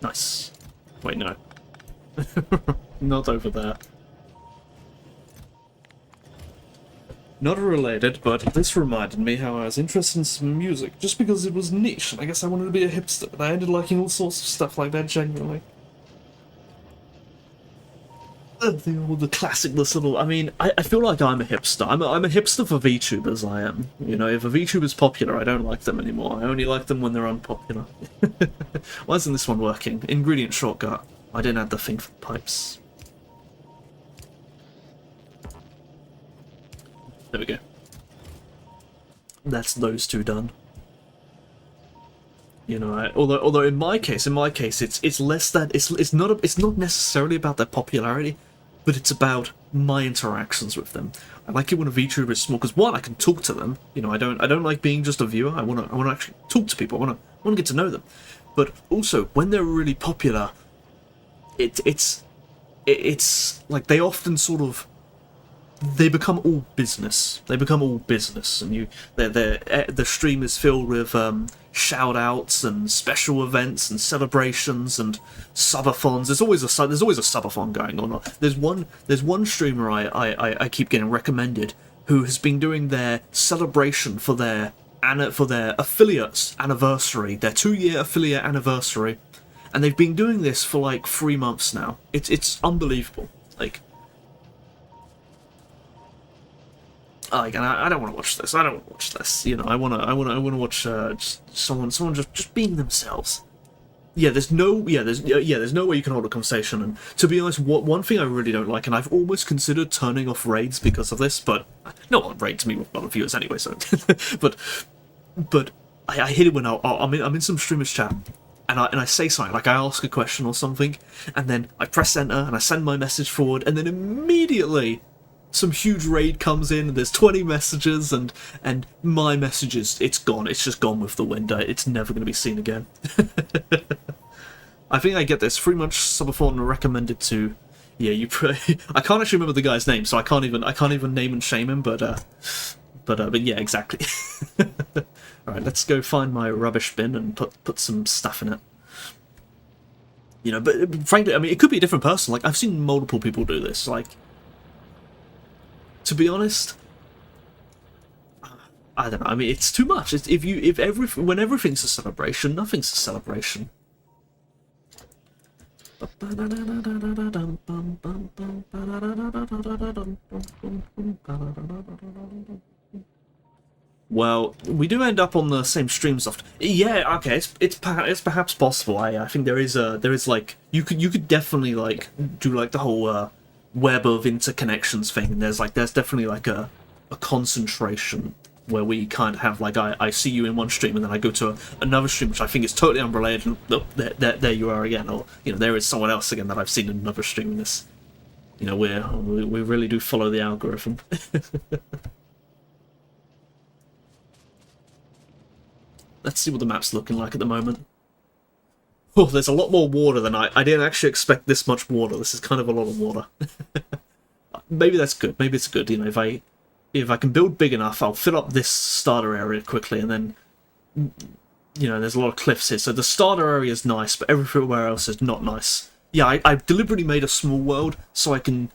Nice. Wait, no. Not over there. Not related, but this reminded me how I was interested in some music, just because it was niche, and I guess I wanted to be a hipster, and I ended liking all sorts of stuff like that, genuinely. The classicless little... I mean, I feel like I'm a hipster. I'm a hipster for VTubers, I am. You know, if a VTuber's popular, I don't like them anymore. I only like them when they're unpopular. Why isn't this one working? Ingredient shortcut. I didn't add the thing for the pipes. There we go. That's those two done. You know, although in my case, it's less that it's not necessarily about their popularity, but it's about my interactions with them. I like it when a VTuber is small because one, I can talk to them. You know, I don't like being just a viewer. I want to actually talk to people. I want to get to know them. But also, when they're really popular, it's like they often sort of they become all business. They become all business, and the stream is filled with shout outs and special events and celebrations and subathons. There's always a subathon going on. There's one streamer I keep getting recommended who has been doing their celebration for their affiliates anniversary, their 2-year affiliate anniversary, and they've been doing this for like 3 months now. It's unbelievable. And I don't want to watch this. I don't want to watch this. You know, I want to watch just someone just being themselves. There's no way you can hold a conversation. And to be honest, one thing I really don't like, and I've almost considered turning off raids because of this, but no one raids me with a lot of viewers anyway. So, but I hate it when I'm in some streamer's chat. And I say something, like I ask a question or something, and then I press enter and I send my message forward, and then immediately some huge raid comes in and there's 20 messages and my messages, it's gone. It's just gone with the wind. It's never going to be seen again. I think I get this. 3 months subathon recommended to. Yeah, I can't actually remember the guy's name, so I can't even name and shame him. But yeah, exactly. All right, let's go find my rubbish bin and put some stuff in it. You know, but frankly, I mean, it could be a different person. Like I've seen multiple people do this. Like, to be honest, I don't know. I mean, it's too much. When everything's a celebration, nothing's a celebration. Well, we do end up on the same streams often. Yeah, okay, it's perhaps possible. I think there is like you could definitely like do like the whole web of interconnections thing, and there's definitely like a concentration where we kind of have like I see you in one stream and then I go to another stream which I think is totally unrelated, and there you are again, or you know, there is someone else again that I've seen in another stream. This, you know, we really do follow the algorithm. Let's see what the map's looking like at the moment. Oh, there's a lot more water than I didn't actually expect this much water. This is kind of a lot of water. Maybe that's good. Maybe it's good. You know, if I can build big enough, I'll fill up this starter area quickly, and then, you know, there's a lot of cliffs here. So the starter area is nice, but everywhere else is not nice. Yeah, I've deliberately made a small world so I can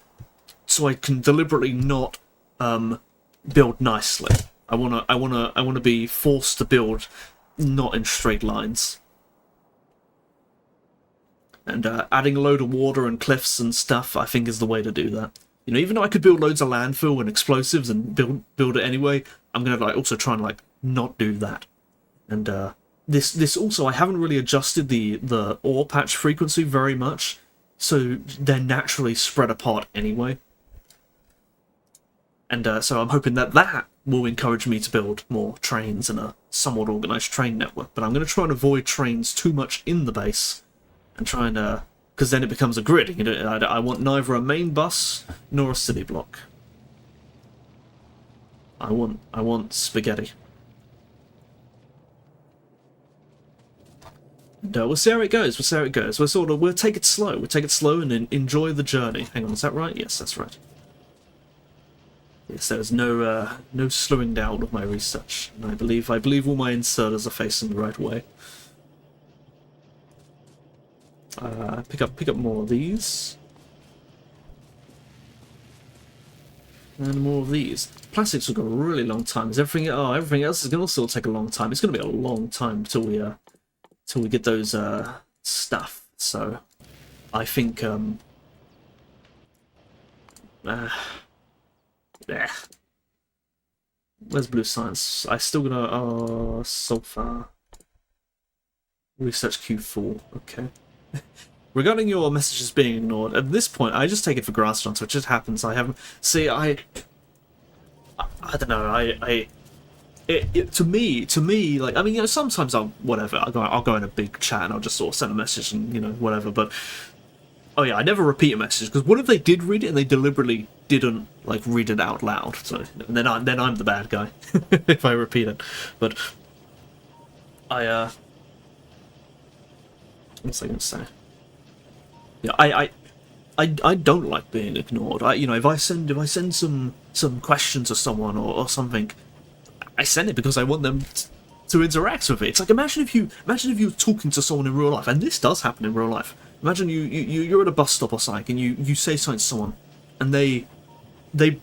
deliberately not build nicely. I wanna be forced to build not in straight lines. And adding a load of water and cliffs and stuff, I think, is the way to do that. You know, even though I could build loads of landfill and explosives and build it anyway, I'm gonna like also try and like not do that. And this also, I haven't really adjusted the ore patch frequency very much, so they're naturally spread apart anyway. And so I'm hoping that will encourage me to build more trains and a somewhat organised train network. But I'm going to try and avoid trains too much in the base, and try and because then it becomes a grid. You know, I want neither a main bus nor a city block. I want spaghetti. And we'll see how it goes. We'll take it slow. We'll take it slow and enjoy the journey. Hang on, is that right? Yes, that's right. Yes, there's no slowing down of my research, and I believe all my inserters are facing the right way. Pick up more of these, and more of these. Plastics will go a really long time. Is everything else is going to also take a long time. It's going to be a long time till we get those stuff. So I think yeah. Where's blue science? I still gonna sulfur. Research Q4. Okay. Regarding your messages being ignored, at this point I just take it for granted, so it just happens. I haven't. See, I don't know. To me, like, I mean, you know, sometimes I'll go in a big chat and I'll just sort of send a message and, you know, whatever. But Oh yeah, I never repeat a message, because what if they did read it and they deliberately didn't like read it out loud? So then I'm the bad guy if I repeat it. But I what's I gonna say? Yeah, I don't like being ignored. If I send some question to someone or something, I send it because I want them to interact with it. It's like imagine if you were talking to someone in real life, and this does happen in real life. Imagine you're at a bus stop or something, and you say something to someone, and they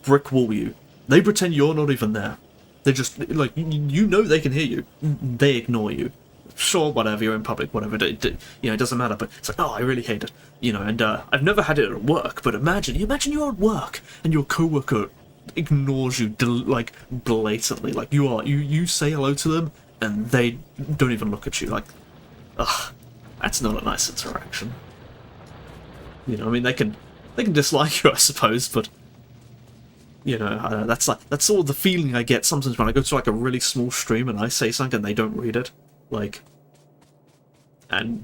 brick wall you. They pretend you're not even there. They just like you know they can hear you. They ignore you. Sure, whatever, you're in public, whatever. It doesn't matter. But it's like, oh, I really hate it. And I've never had it at work. But imagine you're at work and your coworker ignores you like blatantly. Like you say hello to them and they don't even look at you. Like, ugh, that's not a nice interaction. I mean, they can dislike you, I suppose, but that's all the feeling I get sometimes when I go to like a really small stream and I say something and they don't read it, like, and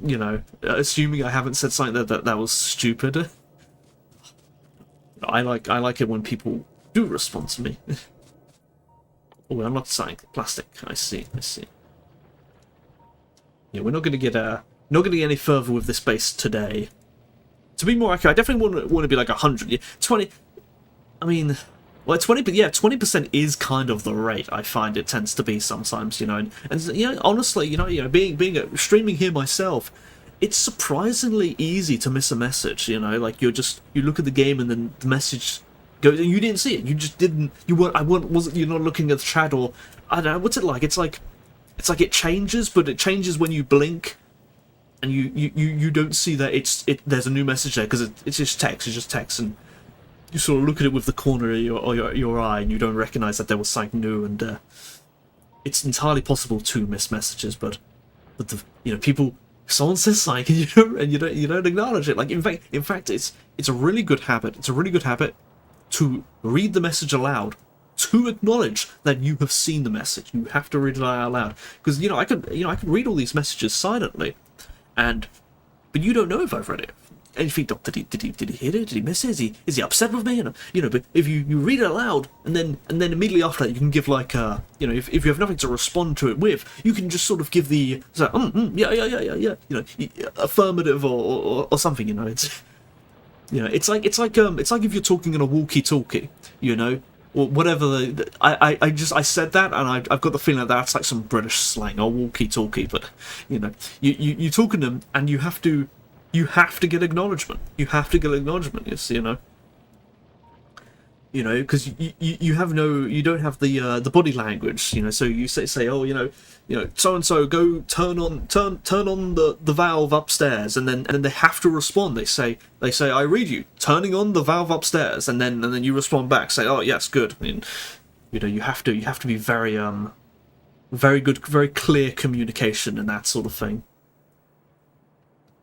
assuming I haven't said something that was stupid. I like it when people do respond to me. Oh, I'm not saying plastic. I see. Yeah, we're not going to get any further with this base today. To be more accurate, I definitely want to be like 100. Yeah, 20. I mean, well, 20. But yeah, 20% is kind of the rate I find it tends to be sometimes. And honestly, being streaming here myself, it's surprisingly easy to miss a message. Like you look at the game and then the message goes, and you didn't see it. You just didn't. You weren't. You're not looking at the chat, or I don't know. What's it like? It's like it changes, but it changes when you blink. And you don't see that there's a new message there because it's just text, and you sort of look at it with the corner of your eye, and you don't recognise that there was something new, and it's entirely possible to miss messages, but people, someone says something and you don't acknowledge it. Like in fact it's a really good habit. It's a really good habit to read the message aloud, to acknowledge that you have seen the message. You have to read it out loud because I could read all these messages silently. But you don't know if I've read it. And you think, oh, did he hit it? Did he miss it? Is he upset with me? But if you read it aloud and then immediately after that you can give like if you have nothing to respond to it with, you can just sort of give the yeah, affirmative or something. It's like if you're talking in a walkie-talkie, or whatever. I said that, and I've got the feeling that that's like some British slang or walkie-talkie. But you talk to them, and you have to get acknowledgement. You have to get acknowledgement. Yes, because you don't have the body language. So you say oh so and so go turn on the valve upstairs, and then they have to respond. They say I read you turning on the valve upstairs, and then you respond back, say oh yes, good. I mean, you have to be very very good, very clear communication and that sort of thing,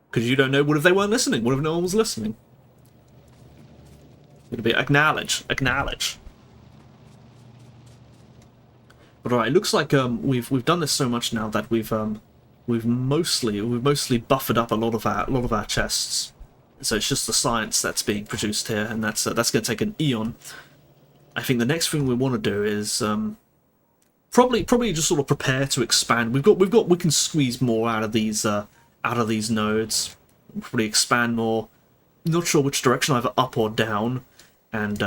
because you don't know, what if they weren't listening? What if no one was listening? It'll be acknowledge. But alright, it looks like we've done this so much now that we've mostly buffered up a lot of our chests. So it's just the science that's being produced here, and that's going to take an eon. I think the next thing we want to do is probably just sort of prepare to expand. We can squeeze more out of these nodes. Probably expand more. Not sure which direction, either up or down, and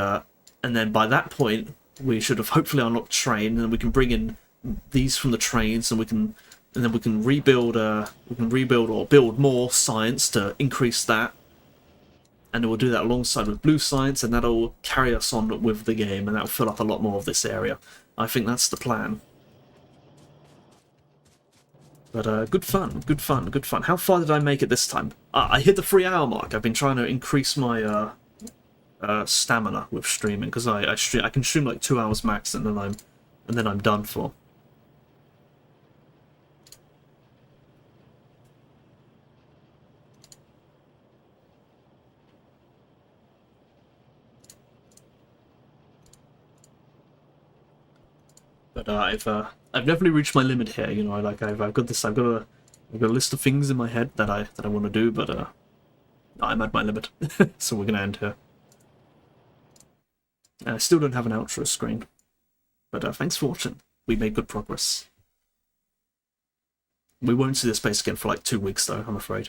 then by that point we should have hopefully unlocked train, and then we can bring in these from the trains, and then we can rebuild or build more science to increase that, and then we'll do that alongside with blue science, and that'll carry us on with the game, and that'll fill up a lot more of this area. I think that's the plan. But good fun. How far did I make it this time? I hit the 3-hour mark. I've been trying to increase my stamina with streaming, because I can stream like 2 hours max, and then I'm done for. But I've definitely reached my limit here. I've got a list of things in my head that I want to do, but I'm at my limit, so we're going to end here. I still don't have an outro screen, but thanks for watching. We made good progress. We won't see this place again for like 2 weeks, though, I'm afraid.